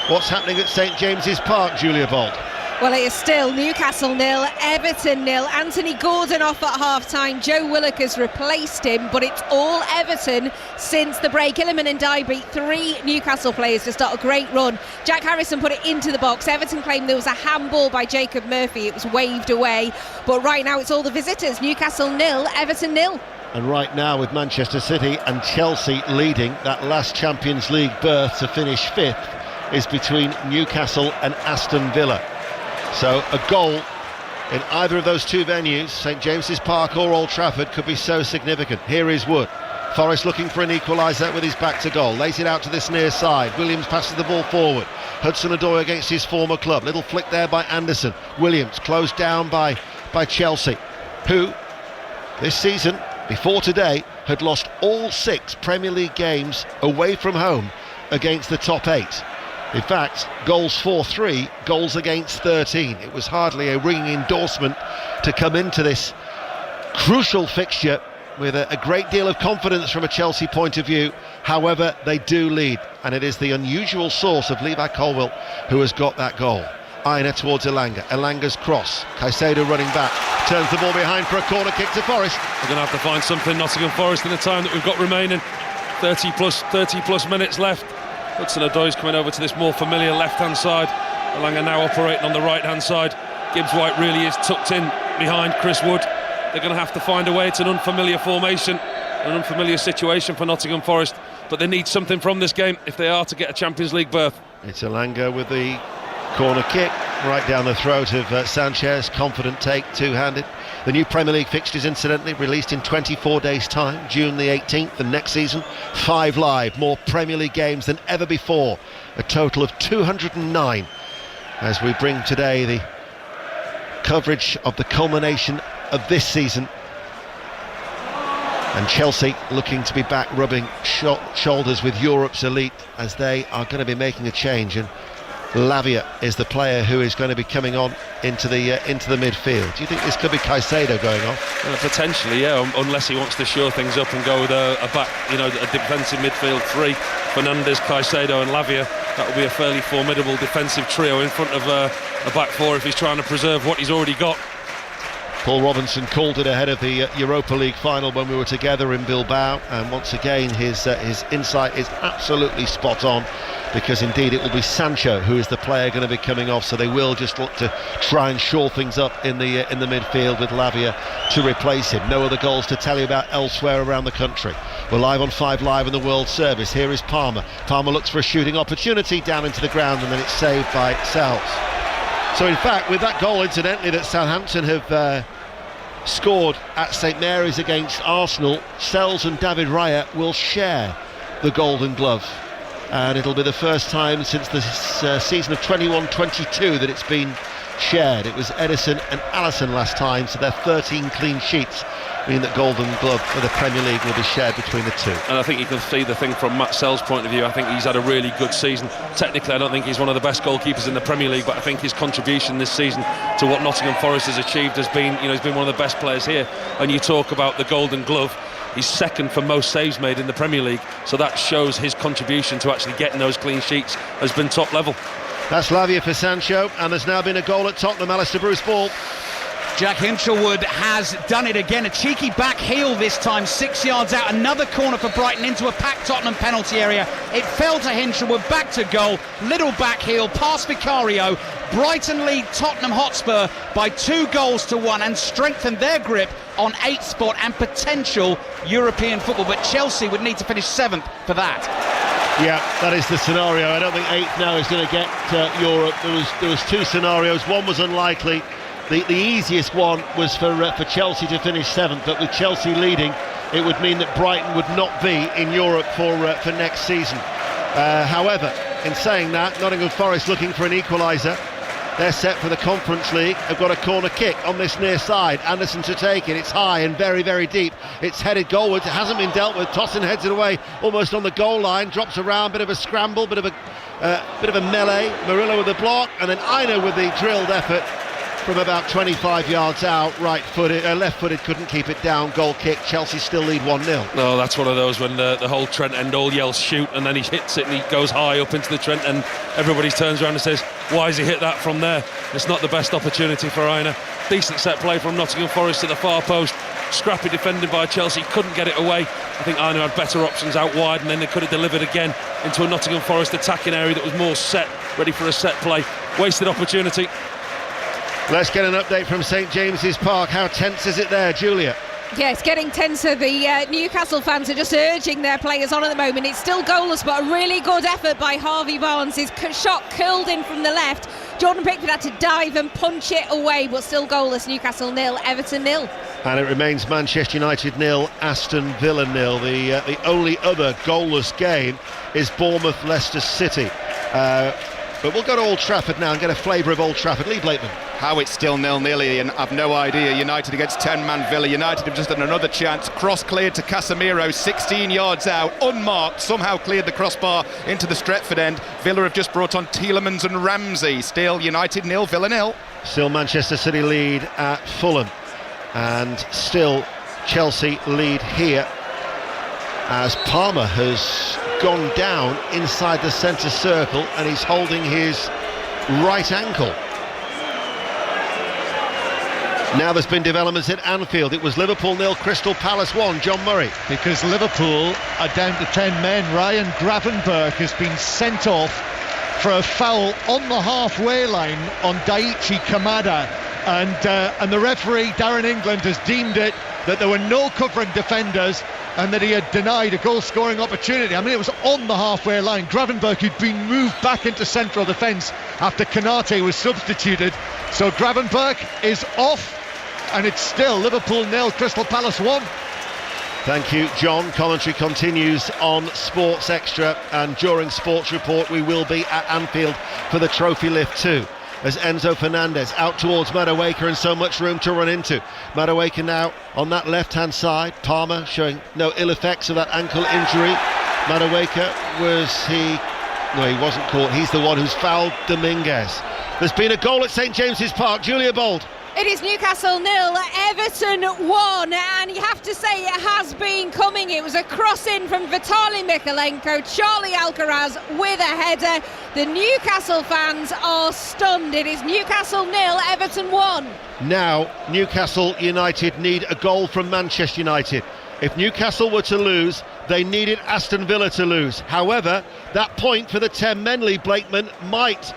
What's happening at St James's Park, Julia Bolt? Well, it is still Newcastle 0, Everton 0. Anthony Gordon off at half-time. Joe Willock has replaced him, but it's all Everton since the break. Iliman and Dye beat 3 Newcastle players to start a great run. Jack Harrison put it into the box. Everton claimed there was a handball by Jacob Murphy. It was waved away. But right now it's all the visitors. Newcastle 0, Everton 0. And right now, with Manchester City and Chelsea leading, that last Champions League berth to finish 5th is between Newcastle and Aston Villa. So a goal in either of those two venues, St James's Park or Old Trafford, could be so significant. Here is Wood. Forrest looking for an equaliser with his back to goal. Lays it out to this near side. Williams passes the ball forward. Hudson-Odoi against his former club. Little flick there by Anderson. Williams closed down by Chelsea, who this season, before today, had lost all 6 Premier League games away from home against the top 8. In fact, goals for 3, goals against 13. It was hardly a ringing endorsement to come into this crucial fixture with a great deal of confidence from a Chelsea point of view. However, they do lead, and it is the unusual source of Levi Colwill who has got that goal. Aina towards Elanga. Elanga's cross. Caicedo running back. Turns the ball behind for a corner kick to Forest. We're going to have to find something, Nottingham Forest, in the time that we've got remaining. 30 plus minutes left. Hudson-Odoi's coming over to this more familiar left-hand side. Elanga now operating on the right-hand side. Gibbs-White really is tucked in behind Chris Wood. They're going to have to find a way. It's an unfamiliar formation, an unfamiliar situation for Nottingham Forest, but they need something from this game if they are to get a Champions League berth. It's Elanga with the corner kick right down the throat of Sanchez. Confident take, two-handed. The new Premier League fixtures, incidentally, released in 24 days' time, June the 18th, and next season, 5 live, more Premier League games than ever before, a total of 209, as we bring today the coverage of the culmination of this season. And Chelsea looking to be back rubbing shoulders with Europe's elite, as they are going to be making a change, and Lavia is the player who is going to be coming on into the midfield. Do you think this could be Caicedo going off? Potentially, yeah, unless he wants to shore things up and go with a back, a defensive midfield 3. Fernandes, Caicedo and Lavia. That would be a fairly formidable defensive trio in front of a back 4 if he's trying to preserve what he's already got. Paul Robinson called it ahead of the Europa League final when we were together in Bilbao, and once again his insight is absolutely spot on, because indeed it will be Sancho who is the player going to be coming off, so they will just look to try and shore things up in the midfield with Lavia to replace him. No other goals to tell you about elsewhere around the country. We're live on 5 Live in the World Service. Here is Palmer. Palmer looks for a shooting opportunity down into the ground, and then it's saved by Sells. So in fact, with that goal, incidentally, that Southampton have scored at St Mary's against Arsenal, Sells and David Raya will share the Golden Glove, and it'll be the first time since the season of 21-22 that it's been shared. It was Edison and Alisson last time, so their 13 clean sheets mean that Golden Glove for the Premier League will be shared between the two. And I think you can see the thing from Matt Sells' point of view. I think he's had a really good season. Technically, I don't think he's one of the best goalkeepers in the Premier League, but I think his contribution this season to what Nottingham Forest has achieved has been, he's been one of the best players here. And you talk about the Golden Glove, he's second for most saves made in the Premier League, so that shows his contribution to actually getting those clean sheets has been top level. That's Lavia for Sancho, and there's now been a goal at Tottenham. Alistair Bruce Ball. Jack Hinchelwood has done it again, a cheeky back heel this time, 6 yards out, another corner for Brighton into a packed Tottenham penalty area. It fell to Hinchelwood, back to goal, little back heel, past Vicario. Brighton lead Tottenham Hotspur by 2-1 and strengthen their grip on 8th spot and potential European football, but Chelsea would need to finish 7th for that. Yeah, that is the scenario. I don't think 8th now is going to get Europe. There was 2 scenarios. One was unlikely. The easiest one was for Chelsea to finish 7th, but with Chelsea leading, it would mean that Brighton would not be in Europe for next season. However, in saying that, Nottingham Forest looking for an equaliser. They're set for the Conference League. They've got a corner kick on this near side. Anderson to take it. It's high and very, very deep. It's headed goalwards. It hasn't been dealt with. Tossin heads it away almost on the goal line. Drops around. Bit of a scramble. Bit of a melee. Murillo with the block, and then Aina with the drilled effort from about 25 yards out. Left-footed, couldn't keep it down. Goal kick. Chelsea still lead 1-0. No, that's one of those when the whole Trent end all yells shoot, and then he hits it and he goes high up into the Trent end. Everybody turns around and says, why has he hit that from there? It's not the best opportunity for Aina. Decent set play from Nottingham Forest to the far post. Scrappy defended by Chelsea, couldn't get it away. I think Aina had better options out wide, and then they could have delivered again into a Nottingham Forest attacking area that was more set, ready for a set play. Wasted opportunity. Let's get an update from St James's Park. How tense is it there, Julia? Yeah, it's getting tenser. The Newcastle fans are just urging their players on at the moment. It's still goalless, but a really good effort by Harvey Barnes. His shot curled in from the left. Jordan Pickford had to dive and punch it away, but still goalless. Newcastle 0, Everton 0. And it remains Manchester United 0, Aston Villa 0. The only other goalless game is Bournemouth-Leicester City. But we'll go to Old Trafford now and get a flavour of Old Trafford. Lee Blakeman. How it's still 0-0, and I've no idea. United against 10-man Villa. United have just had another chance. Cross cleared to Casemiro, 16 yards out, unmarked. Somehow cleared the crossbar into the Stretford end. Villa have just brought on Tielemans and Ramsey. Still United 0, Villa 0. Still Manchester City lead at Fulham. And still Chelsea lead here as Palmer has gone down inside the centre circle and he's holding his right ankle. Now there's been developments at Anfield. It was Liverpool 0, Crystal Palace 1. John Murray. Because Liverpool are down to 10 men. Ryan Gravenberch has been sent off for a foul on the halfway line on Daichi Kamada, and the referee Darren England has deemed it that there were no covering defenders and that he had denied a goal-scoring opportunity. I mean, it was on the halfway line. Gravenberch had been moved back into central defence after Konate was substituted. So Gravenberch is off, and it's still Liverpool 0, Crystal Palace 1. Thank you, John. Commentary continues on Sports Extra, and during Sports Report we will be at Anfield for the trophy lift too, as Enzo Fernandez out towards Madueke, and so much room to run into. Madueke now on that left-hand side. Palmer showing no ill effects of that ankle injury. Madueke, he wasn't caught. He's the one who's fouled Dominguez. There's been a goal at St James's Park. Julia Bold. It is Newcastle 0, Everton 1, and you have to say it has been coming. It was a cross-in from Vitaly Mykolenko, Charlie Alcaraz with a header. The Newcastle fans are stunned. It is Newcastle 0, Everton 1. Now, Newcastle United need a goal from Manchester United. If Newcastle were to lose, they needed Aston Villa to lose. However, that point for the 10 men, Lee Blakeman, might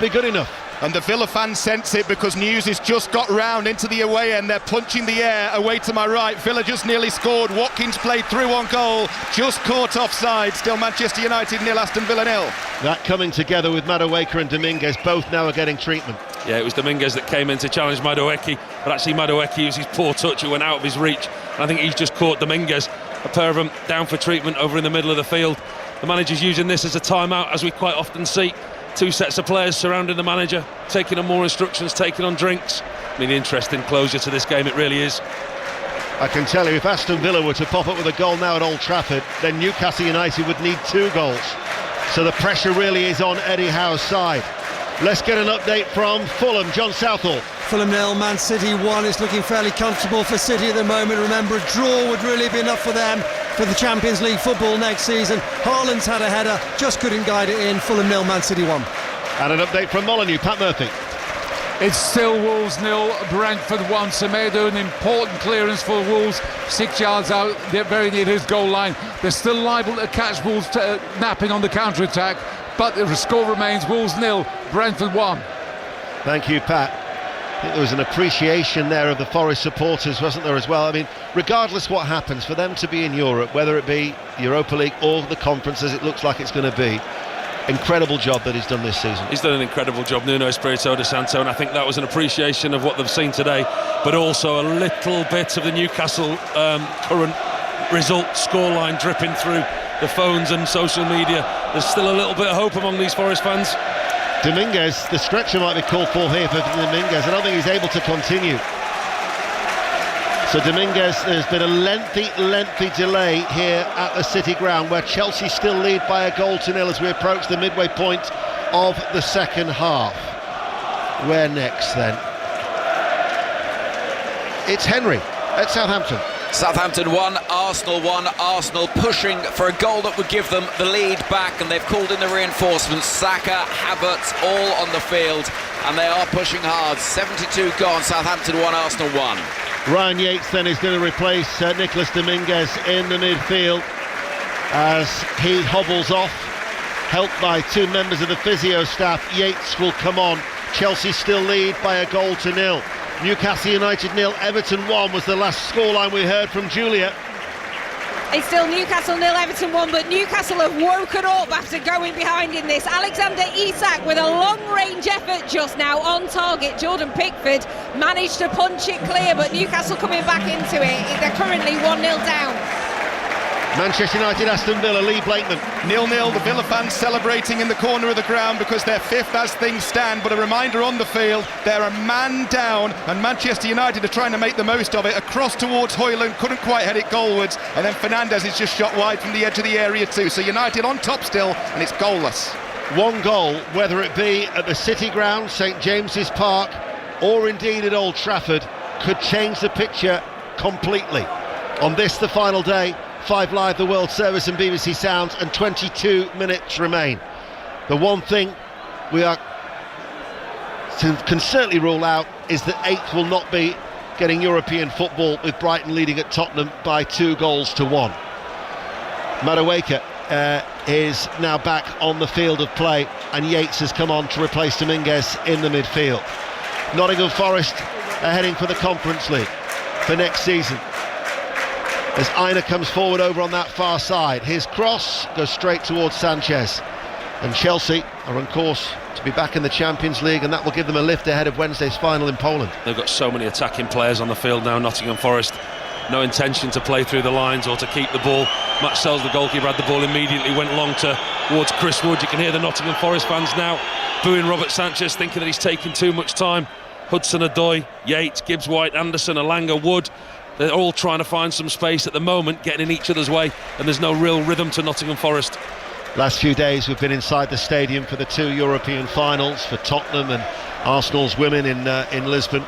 be good enough. And the Villa fans sense it because news has just got round into the away end. They're punching the air away to my right. Villa just nearly scored. Watkins played through on goal, just caught offside. Still Manchester United 0, Aston Villa 0. That coming together with Madueke and Dominguez, both now are getting treatment. Yeah, it was Dominguez that came in to challenge Madueke, but actually Madueke used his poor touch, it went out of his reach, and I think he's just caught Dominguez. A pair of them down for treatment over in the middle of the field. The manager's using this as a timeout, as we quite often see. Two sets of players surrounding the manager, taking on more instructions, taking on drinks. I mean, interesting closure to this game, it really is. I can tell you, if Aston Villa were to pop up with a goal now at Old Trafford, then Newcastle United would need 2 goals. So the pressure really is on Eddie Howe's side. Let's get an update from Fulham. John Southall. Fulham 0, Man City 1. It's looking fairly comfortable for City at the moment. Remember, a draw would really be enough for them for the Champions League football next season. Haaland's had a header, just couldn't guide it in. Fulham 0, Man City 1. And an update from Molineux, Pat Murphy. It's still Wolves 0, Brentford 1. Semedo, an important clearance for Wolves, 6 yards out, they're very near his goal line. They're still liable to catch Wolves napping on the counter-attack, but the score remains Wolves 0, Brentford 1. Thank you, Pat. I think there was an appreciation there of the Forest supporters, wasn't there, as well? I mean, regardless what happens, for them to be in Europe, whether it be Europa League or the conference, as it looks like it's going to be, incredible job that he's done this season. He's done an incredible job, Nuno Espirito de Santo, and I think that was an appreciation of what they've seen today, but also a little bit of the Newcastle current result scoreline dripping through the phones and social media. There's still a little bit of hope among these Forest fans. Dominguez, the stretcher might be called for here for Dominguez. I don't think he's able to continue. So Dominguez, there's been a lengthy delay here at the City Ground, where Chelsea still lead by a goal to nil as we approach the midway point of the second half. Where next then? It's Henry at Southampton. Southampton 1, Arsenal 1. Arsenal pushing for a goal that would give them the lead back, and they've called in the reinforcements. Saka, Havertz, all on the field, and they are pushing hard. 72 gone, Southampton 1, Arsenal 1. Ryan Yates then is going to replace Nicolas Dominguez in the midfield as he hobbles off, helped by two members of the physio staff. Yates will come on. Chelsea still lead by a goal to nil. Newcastle United 0, Everton 1 was the last scoreline we heard from Julia. It's still Newcastle 0, Everton 1, but Newcastle have woken up after going behind in this. Alexander Isak with a long-range effort just now on target. Jordan Pickford managed to punch it clear, but Newcastle coming back into it. They're currently 1-0 down. Manchester United, Aston Villa, Lee Blakeman. 0-0, the Villa fans celebrating in the corner of the ground because they're fifth as things stand, but a reminder on the field, they're a man down, and Manchester United are trying to make the most of it. Across towards Højlund, couldn't quite head it goalwards, and then Fernandes is just shot wide from the edge of the area too. So United on top still, and it's goalless. One goal, whether it be at the City Ground, St James's Park, or indeed at Old Trafford, could change the picture completely. On this, the final day, 5 Live, the World Service and BBC Sounds, and 22 minutes remain. The one thing we can certainly rule out is that 8th will not be getting European football, with Brighton leading at Tottenham by 2-1. Madueke is now back on the field of play, and Yates has come on to replace Dominguez in the midfield. Nottingham Forest are heading for the Conference League for next season, as Aina comes forward over on that far side. His cross goes straight towards Sanchez, and Chelsea are on course to be back in the Champions League, and that will give them a lift ahead of Wednesday's final in Poland. They've got so many attacking players on the field now, Nottingham Forest. No intention to play through the lines or to keep the ball. Matt Sells, the goalkeeper, had the ball immediately, went long towards Chris Wood. You can hear the Nottingham Forest fans now booing Robert Sanchez, thinking that he's taking too much time. Hudson-Odoi, Yates, Gibbs-White, Anderson, Alanga, Wood. They're all trying to find some space at the moment, getting in each other's way, and there's no real rhythm to Nottingham Forest. Last few days we've been inside the stadium for the 2 European finals, for Tottenham and Arsenal's women in Lisbon,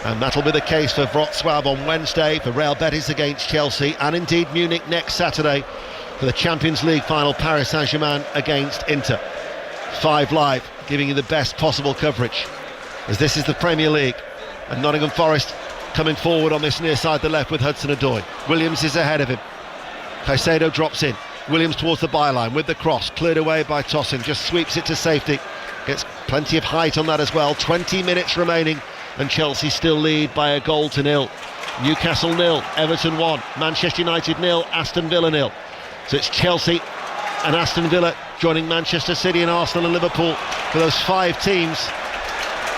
and that'll be the case for Wrocław on Wednesday, for Real Betis against Chelsea, and indeed Munich next Saturday for the Champions League final, Paris Saint-Germain against Inter. 5 Live giving you the best possible coverage, as this is the Premier League, and Nottingham Forest coming forward on this near side the left with Hudson-Odoi. Williams is ahead of him. Caicedo drops in. Williams towards the byline with the cross, cleared away by Tosin, just sweeps it to safety. Gets plenty of height on that as well. 20 minutes remaining, and Chelsea still lead by a goal to nil. Newcastle 0, Everton 1, Manchester United 0, Aston Villa 0. So it's Chelsea and Aston Villa joining Manchester City and Arsenal and Liverpool for those 5 teams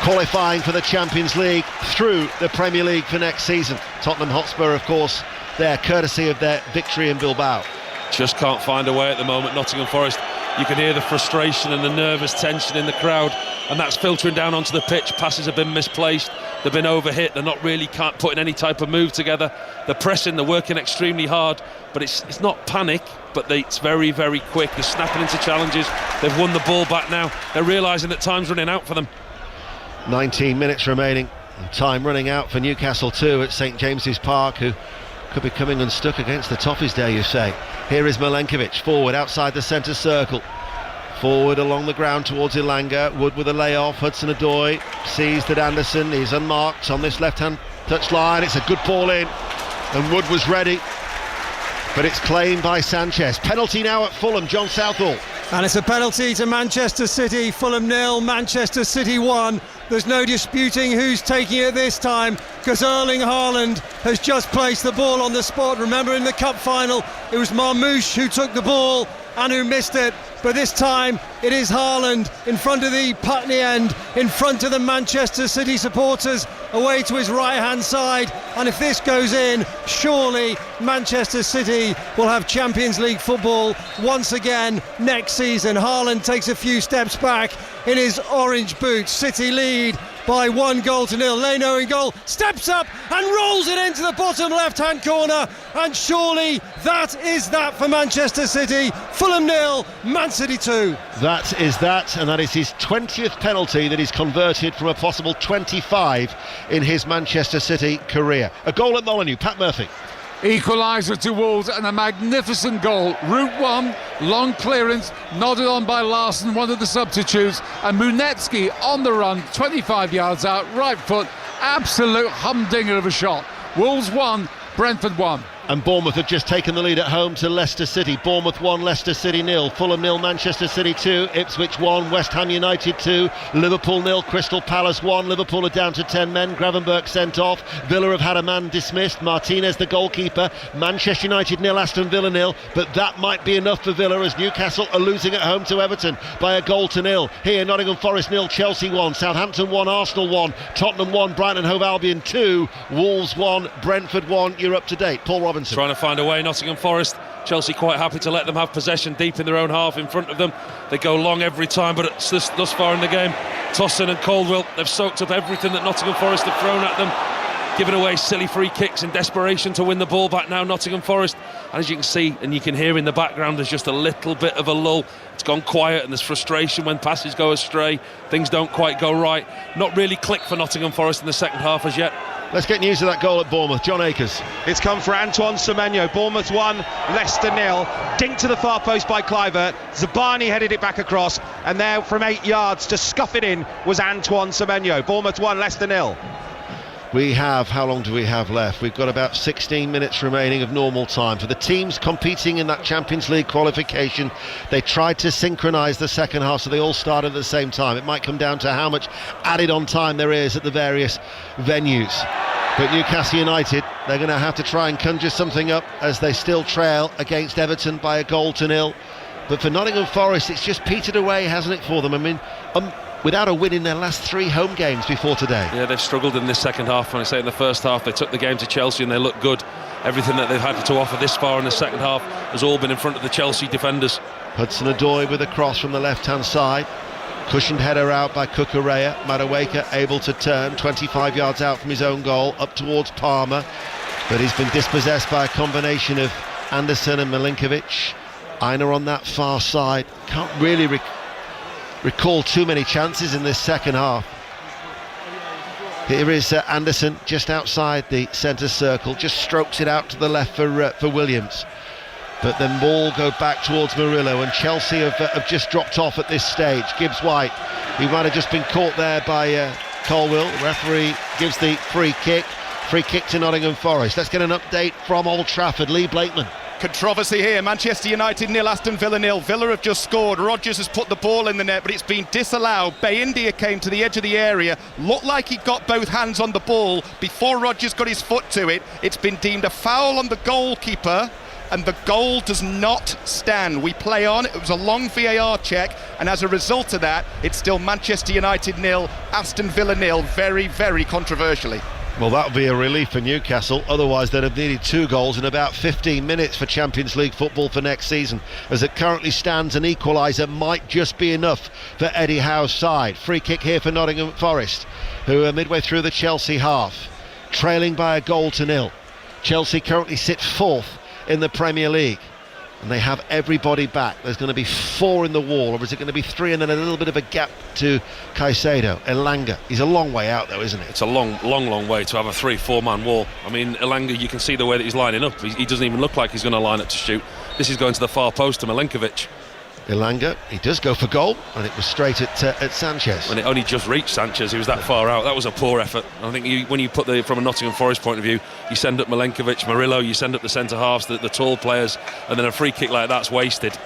qualifying for the Champions League through the Premier League for next season. Tottenham Hotspur, of course, there courtesy of their victory in Bilbao. Just can't find a way at the moment, Nottingham Forest. You can hear the frustration and the nervous tension in the crowd, and that's filtering down onto the pitch. Passes have been misplaced, they've been overhit, they're not really putting any type of move together. They're pressing, they're working extremely hard, but it's not panic, but it's very, very quick. They're snapping into challenges. They've won the ball back now. They're realising that time's running out for them. 19 minutes remaining, and time running out for Newcastle too at St James's Park, who could be coming unstuck against the Toffees, dare you say. Here is Milenkovic forward outside the centre circle, forward along the ground towards Ilanga. Wood with a layoff. Hudson-Odoi sees that Anderson is unmarked on this left-hand touchline. It's a good ball in, and Wood was ready, but it's claimed by Sanchez. Penalty now at Fulham, John Southall. And it's a penalty to Manchester City. Fulham 0, Manchester City 1. There's no disputing who's taking it this time, because Erling Haaland has just placed the ball on the spot. Remember, in the cup final, it was Marmoush who took the ball and who missed it. but this time it is Haaland in front of the Putney end, in front of the Manchester City supporters, away to his right hand side, and if this goes in, surely Manchester City will have Champions League football once again next season. Haaland takes a few steps back in his orange boots. City lead by 1-0. Leno in goal, steps up and rolls it into the bottom left-hand corner, and surely that is that for Manchester City. Fulham 0, Man City 2. That is that, and that is his 20th penalty that he's converted from a possible 25 in his Manchester City career. A goal at Molineux, Pat Murphy. Equaliser to Wolves and a magnificent goal. Route 1, long clearance, nodded on by Larson, one of the substitutes, and Munetsky on the run, 25 yards out, right foot, absolute humdinger of a shot. Wolves 1, Brentford 1. And Bournemouth have just taken the lead at home to Leicester City. Bournemouth 1, Leicester City 0, Fulham 0, Manchester City 2, Ipswich 1, West Ham United 2, Liverpool 0, Crystal Palace 1. Liverpool are down to 10 men. Gravenberch sent off. Villa have had a man dismissed. Martinez the goalkeeper. Manchester United 0, Aston Villa 0. But that might be enough for Villa as Newcastle are losing at home to Everton by 1-0. Here Nottingham Forest 0, Chelsea 1, Southampton 1, Arsenal 1, Tottenham 1, Brighton and Hove Albion 2, Wolves 1, Brentford 1. You're up to date. Paul Robinson. Trying to find a way, Nottingham Forest. Chelsea quite happy to let them have possession deep in their own half in front of them. They go long every time, but it's thus far in the game, Tosson and Caldwell, they've soaked up everything that Nottingham Forest have thrown at them, giving away silly free kicks in desperation to win the ball back now, Nottingham Forest. And as you can see and you can hear in the background, there's just a little bit of a lull. It's gone quiet and there's frustration when passes go astray, things don't quite go right. Not really clicked for Nottingham Forest in the second half as yet. Let's get news of that goal at Bournemouth. John Akers. It's come for Antoine Semenyo. Bournemouth 1, Leicester 0. Dinked to the far post by Kluivert. Zabani headed it back across, and there from 8 yards to scuff it in was Antoine Semenyo. Bournemouth 1, Leicester 0. How long do we have left? We've got about 16 minutes remaining of normal time. For the teams competing in that Champions League qualification, they tried to synchronise the second half so they all started at the same time. It might come down to how much added on time there is at the various venues. But Newcastle United, they're going to have to try and conjure something up as they still trail against Everton by 1-0. But for Nottingham Forest, it's just petered away, hasn't it, for them? I mean, without a win in their last 3 home games before today. Yeah, they've struggled in this second half. When I say in the first half, they took the game to Chelsea and they look good. Everything that they've had to offer this far in the second half has all been in front of the Chelsea defenders. Hudson-Odoi with a cross from the left-hand side. Cushioned header out by Cucurella. Madueke able to turn 25 yards out from his own goal, up towards Palmer. But he's been dispossessed by a combination of Anderson and Milinkovic. Aina on that far side. Can't really recall too many chances in this second half. Here is Anderson just outside the centre circle, just strokes it out to the left for Williams. But then ball go back towards Murillo, and Chelsea have just dropped off at this stage. Gibbs White, he might have just been caught there by Colwill. The referee gives the free kick to Nottingham Forest. Let's get an update from Old Trafford. Lee Blakeman. Controversy here. Manchester United 0, Aston Villa 0. Villa have just scored. Rodgers has put the ball in the net, but it's been disallowed. Bay India came to the edge of the area, looked like he got both hands on the ball before Rodgers got his foot to it. It's been deemed a foul on the goalkeeper, and the goal does not stand. We play on. It was a long VAR check, and as a result of that, it's still Manchester United 0, Aston Villa 0. Very, very controversially. Well, that would be a relief for Newcastle. Otherwise, they'd have needed 2 goals in about 15 minutes for Champions League football for next season. As it currently stands, an equaliser might just be enough for Eddie Howe's side. Free kick here for Nottingham Forest, who are midway through the Chelsea half, trailing by 1-0. Chelsea currently sit 4th in the Premier League, and they have everybody back. There's going to be 4 in the wall, or is it going to be 3 and then a little bit of a gap to Caicedo? Elanga, he's a long way out though, isn't it? It's a long way to have a 3-4 man wall. I mean, Elanga, you can see the way that he's lining up. He doesn't even look like he's going to line up to shoot. This is going to the far post to Milinkovic. Elanga, he does go for goal, and it was straight at Sanchez. And it only just reached Sanchez, he was that far out. That was a poor effort. I think when you put from a Nottingham Forest point of view, you send up Milinkovic, Murillo, you send up the centre halves, the tall players, and then a free kick like that's wasted.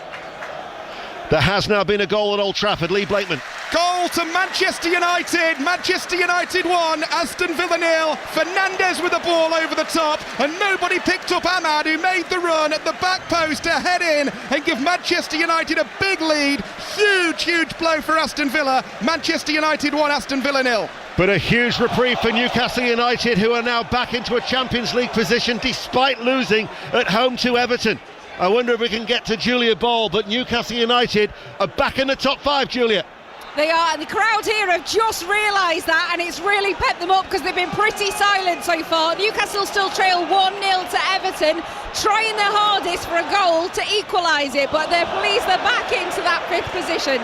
There has now been a goal at Old Trafford. Lee Blakeman. Goal to Manchester United. Manchester United 1, Aston Villa 0. Fernandes with the ball over the top, and nobody picked up Ahmad, who made the run at the back post to head in and give Manchester United a big lead. Huge blow for Aston Villa. Manchester United 1, Aston Villa 0. But a huge reprieve for Newcastle United, who are now back into a Champions League position despite losing at home to Everton. I wonder if we can get to Julia Ball, but Newcastle United are back in the top 5, Julia. They are, and the crowd here have just realised that, and it's really pepped them up because they've been pretty silent so far. Newcastle still trail 1-0 to Everton, trying their hardest for a goal to equalise it, but they're pleased they're back into that 5th position.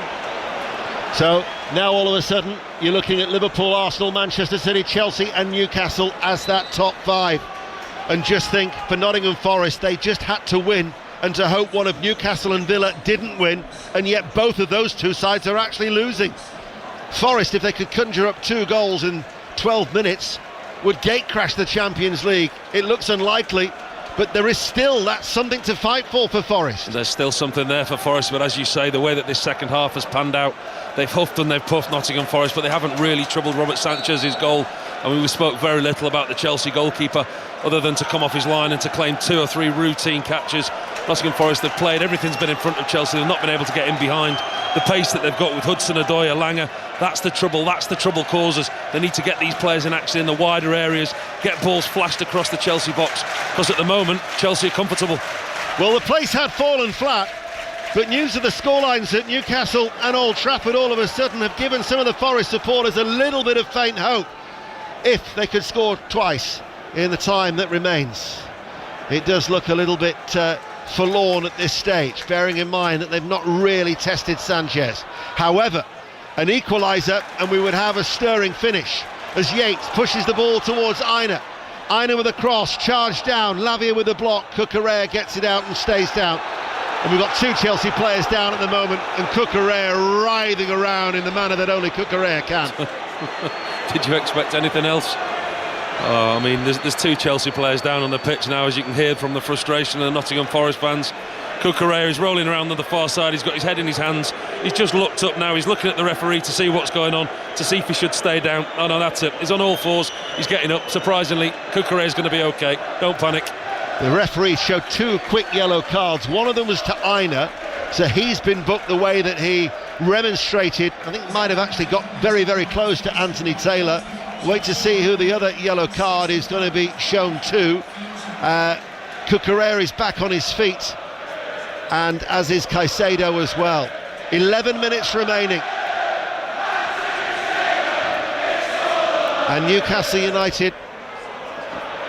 So now all of a sudden you're looking at Liverpool, Arsenal, Manchester City, Chelsea and Newcastle as that top 5. And just think, for Nottingham Forest, they just had to win, and to hope one of Newcastle and Villa didn't win, and yet both of those two sides are actually losing. Forest, if they could conjure up 2 goals in 12 minutes, would gate crash the Champions League. It looks unlikely, but there is still that something to fight for Forest. There's still something there for Forest, but as you say, the way that this second half has panned out, they've huffed and they've puffed Nottingham Forest, but they haven't really troubled Robert Sanchez's goal. I mean, we spoke very little about the Chelsea goalkeeper, other than to come off his line and to claim 2 or 3 routine catches. Nottingham Forest have played, everything's been in front of Chelsea, they've not been able to get in behind. The pace that they've got with Hudson-Odoi, Elanga, that's the trouble causes. They need to get these players in action in the wider areas, get balls flashed across the Chelsea box, because at the moment Chelsea are comfortable. Well, the place had fallen flat, but news of the scorelines at Newcastle and Old Trafford all of a sudden have given some of the Forest supporters a little bit of faint hope if they could score twice in the time that remains. It does look a little bit forlorn at this stage, bearing in mind that they've not really tested Sanchez. However, an equaliser and we would have a stirring finish as Yates pushes the ball towards Aina. Aina with a cross, charged down, Lavia with a block, Cucurella gets it out and stays down. And we've got 2 Chelsea players down at the moment, and Cucurella writhing around in the manner that only Cucurella can. Did you expect anything else? I mean, there's 2 Chelsea players down on the pitch now, as you can hear from the frustration of the Nottingham Forest fans. Cucurella is rolling around on the far side, he's got his head in his hands, he's just looked up now, he's looking at the referee to see what's going on, to see if he should stay down. Oh no, that's it, he's on all fours, he's getting up. Surprisingly, Cucurella's going to be okay, don't panic. The referee showed 2 quick yellow cards. One of them was to Aina, so he's been booked the way that he remonstrated. I think might have actually got very close to Anthony Taylor. Wait to see who the other yellow card is going to be shown to. Cucurella is back on his feet, and as is Caicedo as well. 11 minutes remaining, and Newcastle United,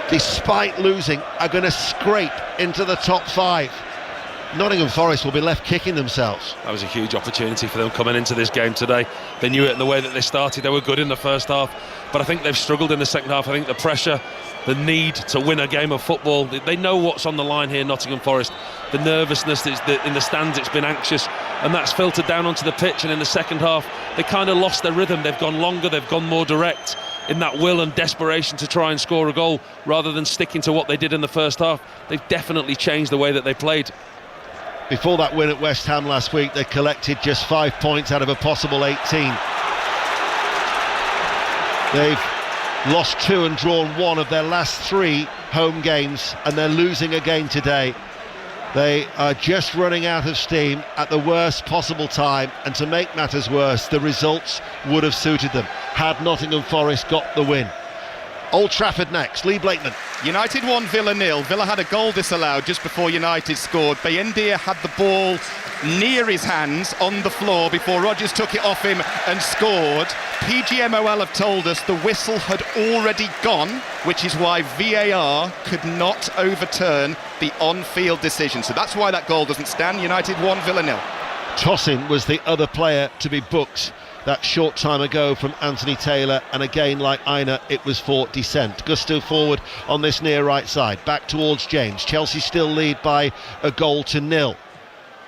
despite losing, are going to scrape into the top 5. Nottingham Forest will be left kicking themselves. That was a huge opportunity for them coming into this game today. They knew it in the way that they started. They were good in the first half, but I think they've struggled in the second half. I think the pressure, the need to win a game of football, they know what's on the line here, Nottingham Forest. The nervousness in the stands, it's been anxious, and that's filtered down onto the pitch. And in the second half, they kind of lost their rhythm. They've gone longer, they've gone more direct in that will and desperation to try and score a goal rather than sticking to what they did in the first half. They've definitely changed the way that they played. Before that win at West Ham last week, they collected just 5 points out of a possible 18. They've lost 2 and drawn 1 of their last 3 home games, and they're losing again today. They are just running out of steam at the worst possible time, and to make matters worse, the results would have suited them had Nottingham Forest got the win. Old Trafford next, Lee Blakeman. United 1, Villa 0. Villa had a goal disallowed just before United scored. Bayendia had the ball near his hands on the floor before Rodgers took it off him and scored. PGMOL have told us the whistle had already gone, which is why VAR could not overturn the on-field decision. So that's why that goal doesn't stand. United 1, Villa 0. Tosin was the other player to be booked that short time ago from Anthony Taylor, and again, like Aina, it was for dissent. Gusto forward on this near right side, back towards James. Chelsea still lead by a goal to 0.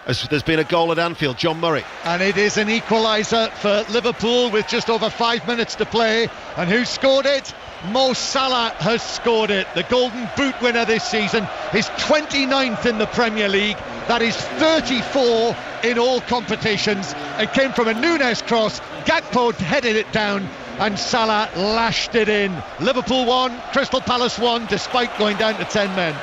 As there's been a goal at Anfield, John Murray. And it is an equaliser for Liverpool with just over 5 minutes to play. And who scored it? Mo Salah has scored it. The Golden Boot winner this season, his 29th in the Premier League. That is 34 in all competitions. It came from a Nunes cross, Gakpo headed it down, and Salah lashed it in. Liverpool 1, Crystal Palace 1, despite going down to 10 men.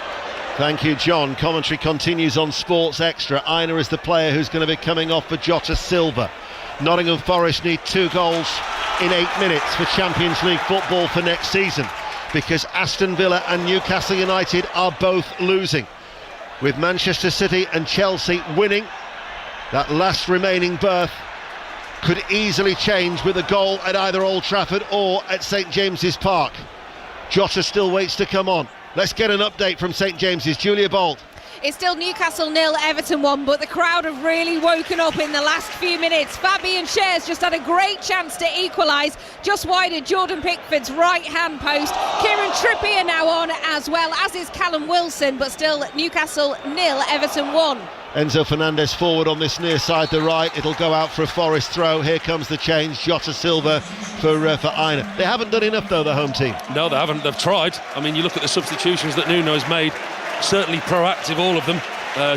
Thank you, John. Commentary continues on Sports Extra. Aina is the player who's going to be coming off for Jota Silva. Nottingham Forest need 2 goals in 8 minutes for Champions League football for next season, because Aston Villa and Newcastle United are both losing. With Manchester City and Chelsea winning, that last remaining berth could easily change with a goal at either Old Trafford or at St James's Park. Jota still waits to come on. Let's get an update from St James's. Julia Bolt. It's still Newcastle 0, Everton 1, but the crowd have really woken up in the last few minutes. Fabian Schär's just had a great chance to equalise just wide of Jordan Pickford's right-hand post. Kieran Trippier now on as well, as is Callum Wilson, but still Newcastle 0, Everton 1. Enzo Fernandez forward on this near side, the right. It'll go out for a Forest throw. Here comes the change. Jota Silva for Aina. They haven't done enough, though, the home team. No, they haven't. They've tried. I mean, you look at the substitutions that Nuno's made. Certainly proactive, all of them.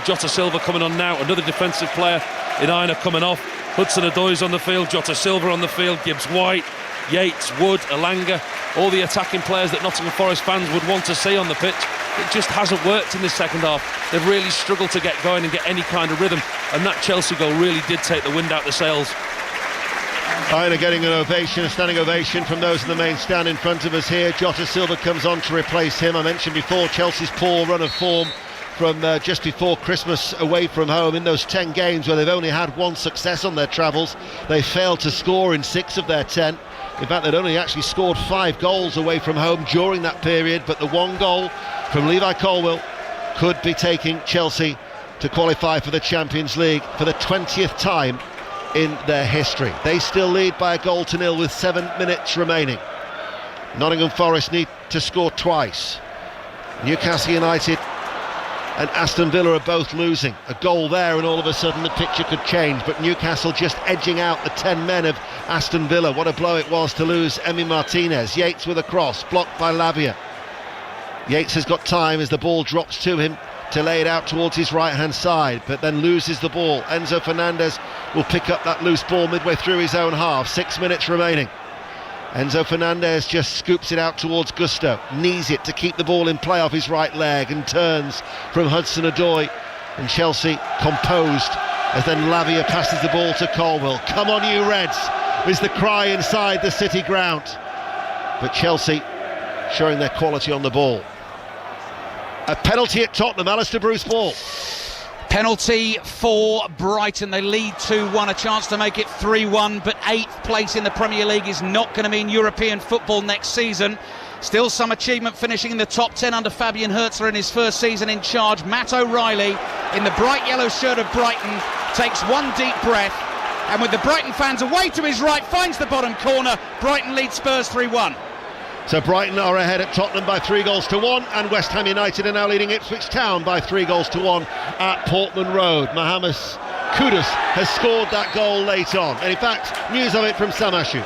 Jota Silva coming on now. Another defensive player in Aina coming off. Hudson-Odoi's on the field. Jota Silva on the field. Gibbs-White, Yates, Wood, Elanga. All the attacking players that Nottingham Forest fans would want to see on the pitch. It just hasn't worked in this second half. They've really struggled to get going and get any kind of rhythm, and that Chelsea goal really did take the wind out the sails. Aina getting an ovation, a standing ovation from those in the main stand in front of us here. Jota Silva comes on to replace him. I mentioned before Chelsea's poor run of form from just before Christmas away from home. In those 10 games where they've only had 1 success on their travels, they failed to score in 6 of their 10. In fact, they'd only actually scored 5 goals away from home during that period, but the 1 goal from Levi Colwill could be taking Chelsea to qualify for the Champions League for the 20th time in their history. They still lead by a 1-0 with 7 minutes remaining. Nottingham Forest need to score twice. Newcastle United and Aston Villa are both losing. A goal there and all of a sudden the picture could change, but Newcastle just edging out the 10 men of Aston Villa. What a blow it was to lose Emi Martinez. Yates with a cross, blocked by Lavia. Yates has got time as the ball drops to him to lay it out towards his right-hand side, but then loses the ball. Enzo Fernandez will pick up that loose ball midway through his own half. 6 minutes remaining. Enzo Fernandez just scoops it out towards Gusto, knees it to keep the ball in play off his right leg, and turns from Hudson-Odoi, and Chelsea composed as then Lavia passes the ball to Colwill. Come on you Reds, is the cry inside the City ground, but Chelsea showing their quality on the ball. A penalty at Tottenham. Alistair Bruce Ball. Penalty for Brighton. They lead 2-1, a chance to make it 3-1, but 8th place in the Premier League is not going to mean European football next season. Still some achievement finishing in the top 10 under Fabian Hertzler in his first season in charge. Matt O'Reilly, in the bright yellow shirt of Brighton, takes one deep breath, and with the Brighton fans away to his right, finds the bottom corner. Brighton leads Spurs 3-1. So Brighton are ahead at Tottenham by 3-1, and West Ham United are now leading Ipswich Town by 3-1 at Portman Road. Mohamed Kudus has scored that goal late on, and in fact, news of it from Samashu.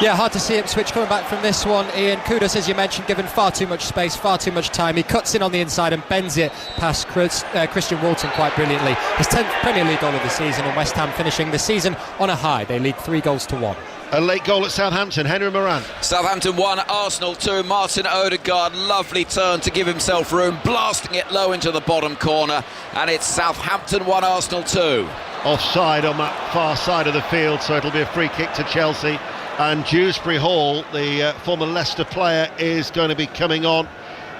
Yeah, hard to see Ipswich coming back from this one. Ian Kudus, as you mentioned, given far too much space, far too much time. He cuts in on the inside and bends it past Christian Walton quite brilliantly. His 10th Premier League goal of the season, and West Ham finishing the season on a high. They lead 3-1. A late goal at Southampton. Henry Moran. Southampton 1, Arsenal 2. Martin Odegaard, lovely turn to give himself room, blasting it low into the bottom corner, and it's Southampton 1, Arsenal 2. Offside on that far side of the field, so it'll be a free kick to Chelsea. And Dewsbury Hall, the former Leicester player, is going to be coming on,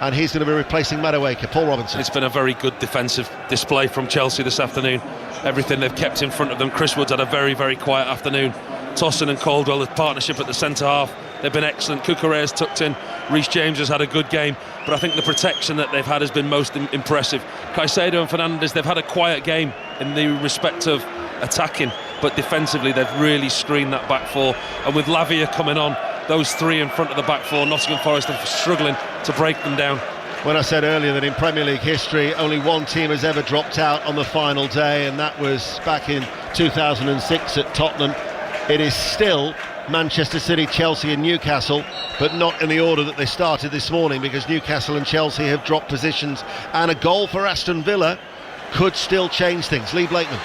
and he's going to be replacing Madueke. Paul Robinson. It's been a very good defensive display from Chelsea this afternoon. Everything they've kept in front of them. Chris Wood's had a very, very quiet afternoon. Tosson and Caldwell, the partnership at the centre half, they've been excellent. Cucurella's tucked in. Reece James has had a good game, but I think the protection that they've had has been most impressive. Caicedo and Fernandes, they've had a quiet game in the respect of attacking, but defensively they've really screened that back four, and with Lavia coming on, those three in front of the back four, Nottingham Forest are struggling to break them down. When I said earlier that in Premier League history only one team has ever dropped out on the final day, and that was back in 2006 at Tottenham, it is still Manchester City, Chelsea and Newcastle, but not in the order that they started this morning, because Newcastle and Chelsea have dropped positions. And a goal for Aston Villa could still change things. Lee Blakeman.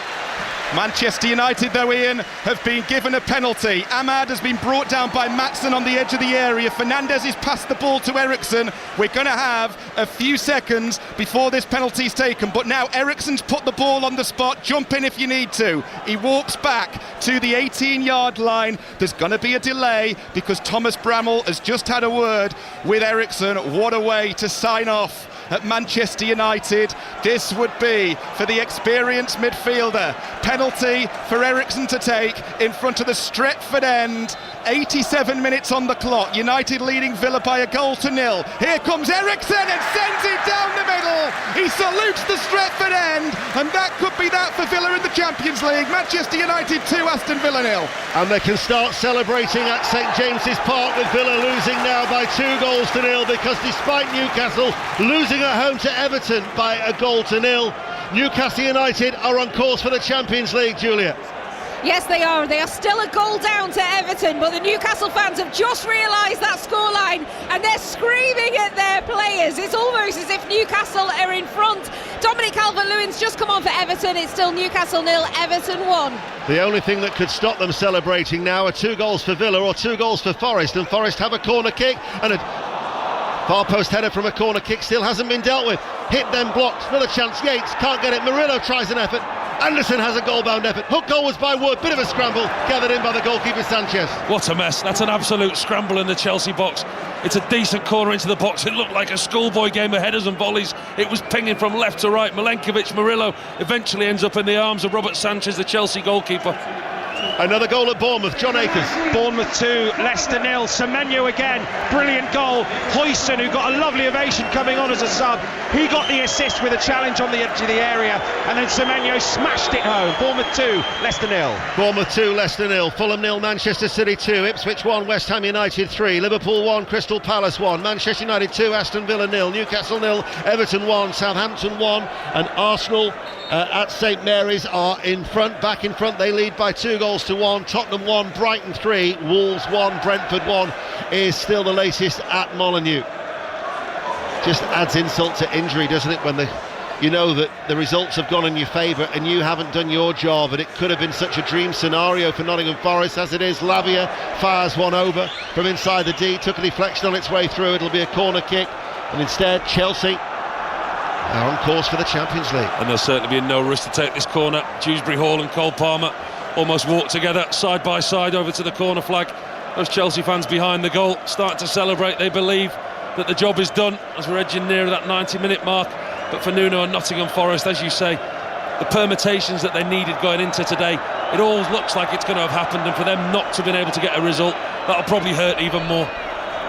Manchester United, though, Ian, have been given a penalty. Ahmad has been brought down by Maatsen on the edge of the area. Fernandes has passed the ball to Eriksen. We're going to have a few seconds before this penalty is taken, but now Eriksen's put the ball on the spot. Jump in if you need to. He walks back to the 18-yard line. There's going to be a delay because Thomas Bramall has just had a word with Eriksen. What a way to sign off at Manchester United. This would be, for the experienced midfielder, penalty for Eriksen to take in front of the Stretford end. 87 minutes on the clock. United leading Villa by 1-0. Here comes Eriksen and sends it down the middle. He salutes the Stretford end, and that could be that for Villa in the Champions League. Manchester United 2, Aston Villa 0. And they can start celebrating at St James's Park with Villa losing now by 2-0 because despite Newcastle losing at home to Everton by 1-0, Newcastle United are on course for the Champions League, Julia. Yes, they are. They are still a goal down to Everton, but the Newcastle fans have just realised that scoreline and they're screaming at their players. It's almost as if Newcastle are in front. Dominic Calvert-Lewin's just come on for Everton. It's still Newcastle 0, Everton 1. The only thing that could stop them celebrating now are 2 goals for Villa or 2 goals for Forest, and Forest have a corner kick and a far post header from a corner kick still hasn't been dealt with. Hit then blocked. Another chance. Yates can't get it. Murillo tries an effort. Anderson has a goal-bound effort. Hook goal was by Wood. Bit of a scramble. Gathered in by the goalkeeper Sanchez. What a mess. That's an absolute scramble in the Chelsea box. It's a decent corner into the box. It looked like a schoolboy game of headers and volleys. It was pinging from left to right. Milenkovic, Murillo eventually ends up in the arms of Robert Sanchez, the Chelsea goalkeeper. Another goal at Bournemouth. John Akers. Bournemouth 2, Leicester 0. Semenyo again, brilliant goal. Hoyson, who got a lovely ovation coming on as a sub, he got the assist with a challenge on the edge of the area, and then Semenyo smashed it home. Bournemouth 2, Leicester 0. Bournemouth 2, Leicester 0. Fulham 0, Manchester City 2. Ipswich 1, West Ham United 3. Liverpool 1, Crystal Palace 1. Manchester United 2, Aston Villa 0. Newcastle 0, Everton 1. Southampton 1. And Arsenal at St Mary's are in front, back in front. They lead by 2-1. Tottenham 1, Brighton 3, Wolves 1, Brentford 1 is still the latest at Molineux. Just adds insult to injury, doesn't it, when you know that the results have gone in your favour and you haven't done your job, and it could have been such a dream scenario for Nottingham Forest. As it is, Lavia fires one over from inside the D, took a deflection on its way through. It'll be a corner kick, and instead Chelsea are on course for the Champions League. And there'll certainly be no risk to take this corner. Dewsbury Hall and Cole Palmer almost walk together side by side over to the corner flag. Those Chelsea fans behind the goal start to celebrate. They believe that the job is done as we're edging near that 90-minute mark. But for Nuno and Nottingham Forest, as you say, the permutations that they needed going into today, it all looks like it's going to have happened, and for them not to have been able to get a result, that'll probably hurt even more.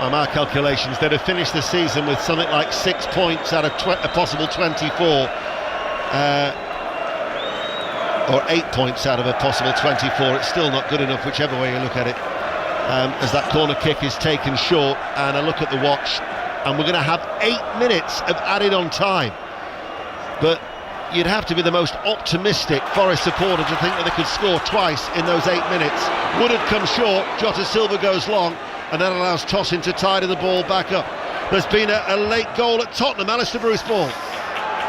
On our calculations, they'd have finished the season with something like 6 points out of a possible 24. Or 8 points out of a possible 24. It's still not good enough, whichever way you look at it, as that corner kick is taken short. And a look at the watch, and we're going to have 8 minutes of added on time. But you'd have to be the most optimistic Forest supporter to think that they could score twice in those 8 minutes. Woodard comes short, Jota Silva goes long, and that allows Tosin to tidy the ball back up. There's been a late goal at Tottenham. Alistair Bruce Ball.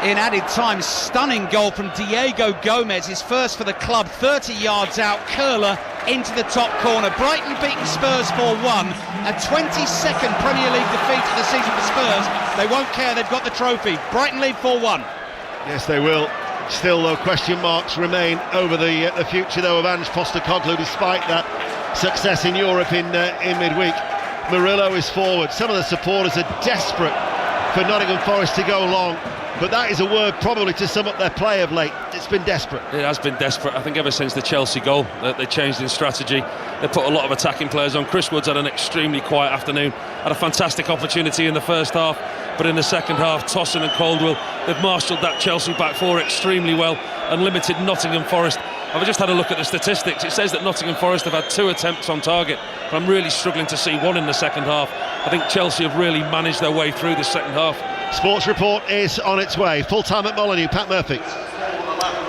In added time, stunning goal from Diego Gomez, his first for the club, 30 yards out, curler into the top corner. Brighton beating Spurs 4-1, a 22nd Premier League defeat of the season for Spurs. They won't care, they've got the trophy. Brighton lead 4-1. Yes, they will. Still, though, question marks remain over the future, though, of Ange Postecoglou, despite that success in Europe in midweek. Murillo is forward. Some of the supporters are desperate for Nottingham Forest to go long, but that is a word probably to sum up their play of late. It's been desperate. It has been desperate. I think ever since the Chelsea goal they changed in strategy. They put a lot of attacking players on. Chris Woods had an extremely quiet afternoon, had a fantastic opportunity in the first half, but in the second half, Tosin and Caldwell, they've marshalled that Chelsea back four extremely well and limited Nottingham Forest. I've just had a look at the statistics. It says that Nottingham Forest have had 2 attempts on target, but I'm really struggling to see one in the second half. I think Chelsea have really managed their way through the second half. Sports Report is on its way. Full time at Molineux. Pat Murphy.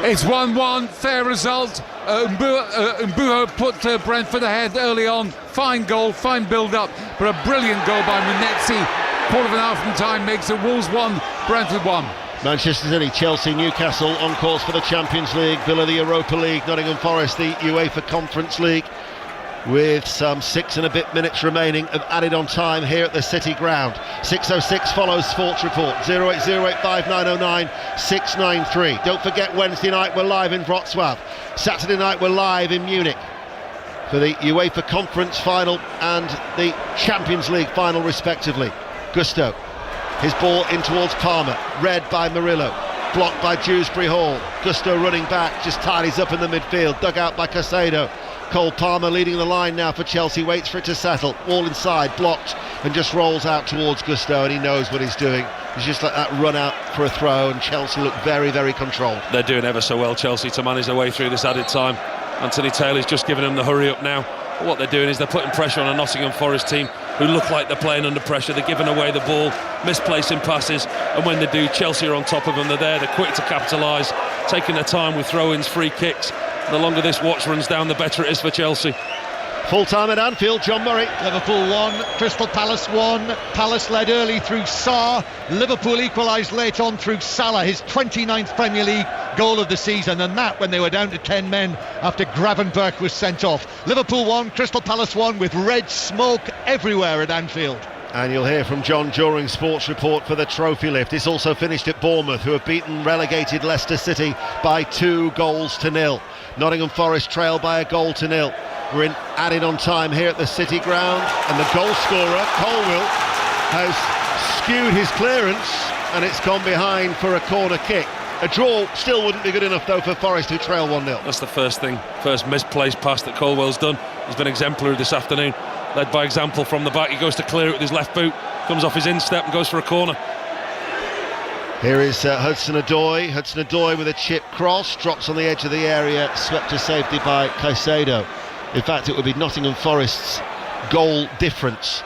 It's 1-1, fair result. Mbuho put Brentford ahead early on. Fine goal, fine build-up, but a brilliant goal by Munetsi. Quarter of an hour from time makes it Wolves 1, Brentford 1. Manchester City, Chelsea, Newcastle on course for the Champions League, Villa the Europa League, Nottingham Forest the UEFA Conference League, with some 6 and a bit minutes remaining of added on time here at the City ground. 6:06 follows Sports Report. 08085909693. Don't forget, Wednesday night we're live in Wrocław. Saturday night we're live in Munich for the UEFA Conference final and the Champions League final respectively. Gusto, his ball in towards Palmer, read by Murillo, blocked by Dewsbury Hall. Gusto running back, just tidies up in the midfield, dug out by Caicedo. Cole Palmer leading the line now for Chelsea, waits for it to settle, all inside, blocked, and just rolls out towards Gusto, and he knows what he's doing. He's just let that run out for a throw, and Chelsea look very, very controlled. They're doing ever so well, Chelsea, to manage their way through this added time. Anthony Taylor's just giving them the hurry up now. But what they're doing is they're putting pressure on a Nottingham Forest team who look like they're playing under pressure. They're giving away the ball, misplacing passes, and when they do, Chelsea are on top of them. They're there, they're quick to capitalise, taking their time with throw-ins, free kicks. The longer this watch runs down, the better it is for Chelsea. Full time at Anfield, John Murray. Liverpool 1, Crystal Palace 1. Palace led early through Sarr. Liverpool equalised late on through Salah, his 29th Premier League goal of the season, and that when they were down to 10 men after Gravenberch was sent off. Liverpool 1, Crystal Palace 1, with red smoke everywhere at Anfield. And you'll hear from John during Sports Report for the trophy lift. It's also finished at Bournemouth, who have beaten relegated Leicester City by 2-0. Nottingham Forest trail by 1-0. We're in added on time here at the City ground, and the goal scorer, Colwill, has skewed his clearance, and it's gone behind for a corner kick. A draw still wouldn't be good enough, though, for Forest, who trail 1-0. That's the first misplaced pass that Colwell's done. He's been exemplary this afternoon, led by example from the back. He goes to clear it with his left boot, comes off his instep and goes for a corner. Here is Hudson-Odoi. Hudson-Odoi with a chip cross, drops on the edge of the area, swept to safety by Caicedo. In fact, it would be Nottingham Forest's goal difference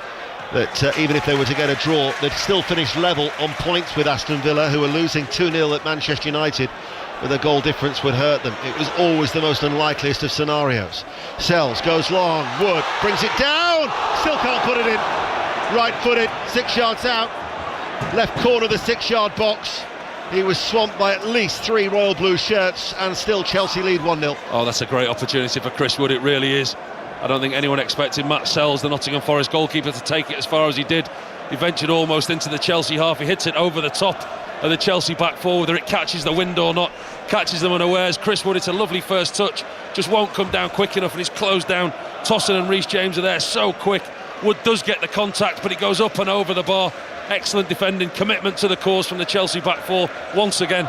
that even if they were to get a draw, they'd still finish level on points with Aston Villa, who are losing 2-0 at Manchester United, but the goal difference would hurt them. It was always the most unlikeliest of scenarios. Sells, goes long, Wood brings it down, still can't put it in. Right-footed, 6 yards out, left corner of the 6-yard box. He was swamped by at least 3 Royal Blue shirts, and still Chelsea lead 1-0. Oh, that's a great opportunity for Chris Wood, it really is. I don't think anyone expected Matt Sells, the Nottingham Forest goalkeeper, to take it as far as he did. He ventured almost into the Chelsea half. He hits it over the top of the Chelsea back four, whether it catches the wind or not, catches them unawares. Chris Wood, it's a lovely first touch, just won't come down quick enough, and he's closed down. Tossin and Reece James are there so quick. Wood does get the contact, but it goes up and over the bar. Excellent defending, commitment to the cause from the Chelsea back four once again.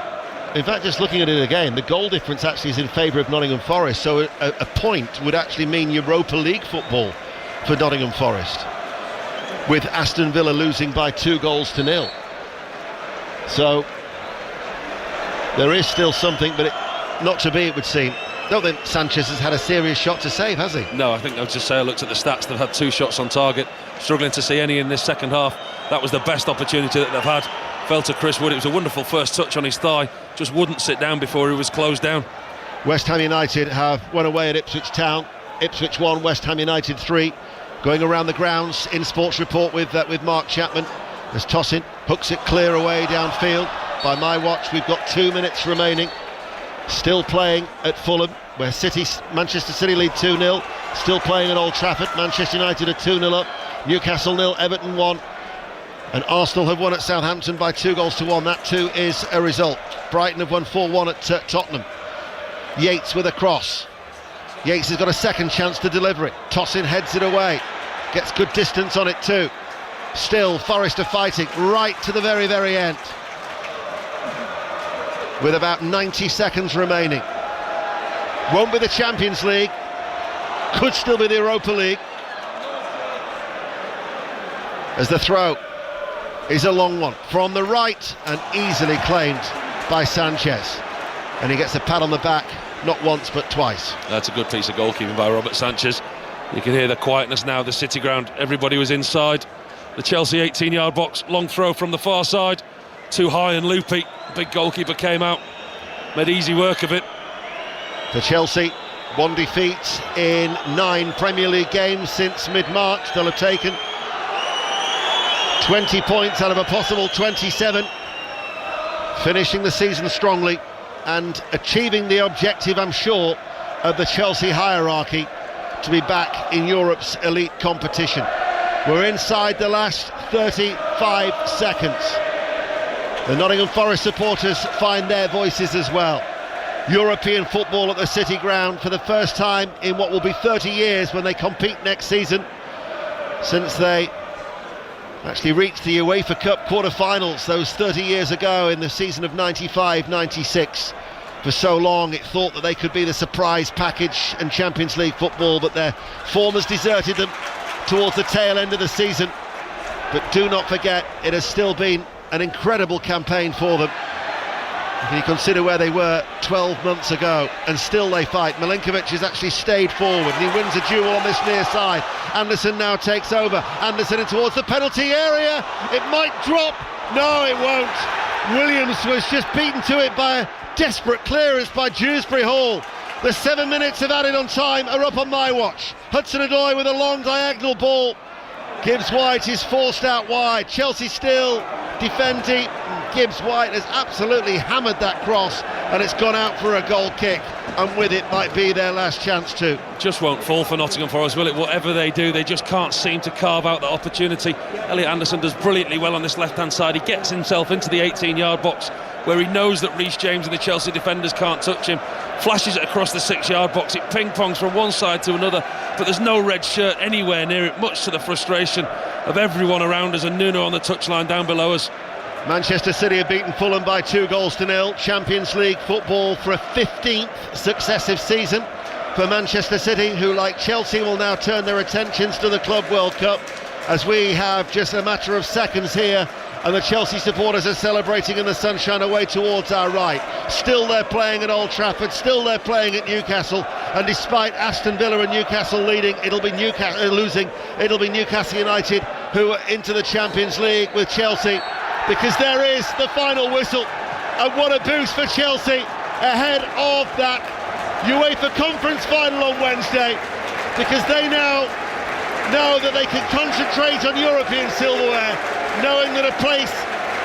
In fact, just looking at it again, the goal difference actually is in favour of Nottingham Forest, so a point would actually mean Europa League football for Nottingham Forest, with Aston Villa losing by 2-0. So there is still something, but not to be, it would seem. Don't think Sanchez has had a serious shot to save, has he? No, I think I would just say I looked at the stats. They've had 2 shots on target, struggling to see any in this second half. That was the best opportunity that they've had. Fell to Chris Wood. It was a wonderful first touch on his thigh, just wouldn't sit down before he was closed down. West Ham United have won away at Ipswich Town. Ipswich 1, West Ham United 3. Going around the grounds in Sports Report with Mark Chapman as Tossin hooks it clear away downfield. By my watch, we've got 2 minutes remaining. Still playing at Fulham, where Manchester City lead 2-0. Still playing at Old Trafford. Manchester United are 2-0 up. Newcastle 0, Everton 1. And Arsenal have won at Southampton by 2-1. That too is a result. Brighton have won 4-1 at Tottenham. Yates with a cross. Yates has got a second chance to deliver it. Tossin heads it away. Gets good distance on it too. Still, Forest are fighting right to the very, very end, with about 90 seconds remaining. Won't be the Champions League, could still be the Europa League, as the throw is a long one from the right and easily claimed by Sanchez, and he gets a pat on the back, not once but twice. That's a good piece of goalkeeping by Robert Sanchez. You can hear the quietness now, the City ground. Everybody was inside the Chelsea 18-yard box. Long throw from the far side, too high and loopy. Big goalkeeper came out, made easy work of it. For Chelsea, 1 defeat in 9 Premier League games since mid-March. They'll have taken 20 points out of a possible 27 finishing the season strongly and achieving the objective, I'm sure, of the Chelsea hierarchy, to be back in Europe's elite competition. We're inside the last 35 seconds. The Nottingham Forest supporters find their voices as well. European football at the City Ground for the first time in what will be 30 years when they compete next season, since they actually reached the UEFA Cup quarter-finals those 30 years ago in the season of 95-96. For so long it thought that they could be the surprise package and Champions League football, but their form has deserted them towards the tail end of the season. But do not forget, it has still been an incredible campaign for them. If you consider where they were 12 months ago, and still they fight. Milinkovic has actually stayed forward and he wins a duel on this near side. Anderson now takes over. Anderson in towards the penalty area. It might drop. No, it won't. Williams was just beaten to it by a desperate clearance by Dewsbury Hall. The 7 minutes of added on time are up on my watch. Hudson-Odoi with a long diagonal ball. Gibbs-White is forced out wide. Chelsea still defend deep. Gibbs-White has absolutely hammered that cross and it's gone out for a goal kick, and with it might be their last chance too. Just won't fall for Nottingham Forest, will it? Whatever they do, they just can't seem to carve out that opportunity. Elliot Anderson does brilliantly well on this left-hand side. He gets himself into the 18-yard box where he knows that Reece James and the Chelsea defenders can't touch him. Flashes it across the 6-yard box. It ping-pongs from one side to another, but there's no red shirt anywhere near it, much to the frustration of everyone around us, and Nuno on the touchline down below us. Manchester City have beaten Fulham by 2-0. Champions League football for a 15th successive season for Manchester City, who, like Chelsea, will now turn their attentions to the Club World Cup, as we have just a matter of seconds here, and the Chelsea supporters are celebrating in the sunshine away towards our right. Still they're playing at Old Trafford, still they're playing at Newcastle, and despite Aston Villa and Newcastle leading, it'll be Newcastle United who are into the Champions League with Chelsea, because there is the final whistle, and what a boost for Chelsea ahead of that UEFA Conference final on Wednesday, because they now know that they can concentrate on European silverware, knowing that a place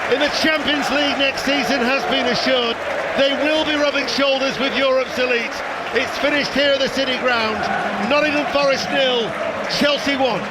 in the Champions League next season has been assured. They will be rubbing shoulders with Europe's elite. It's finished here at the City Ground. Nottingham Forest 0, Chelsea 1.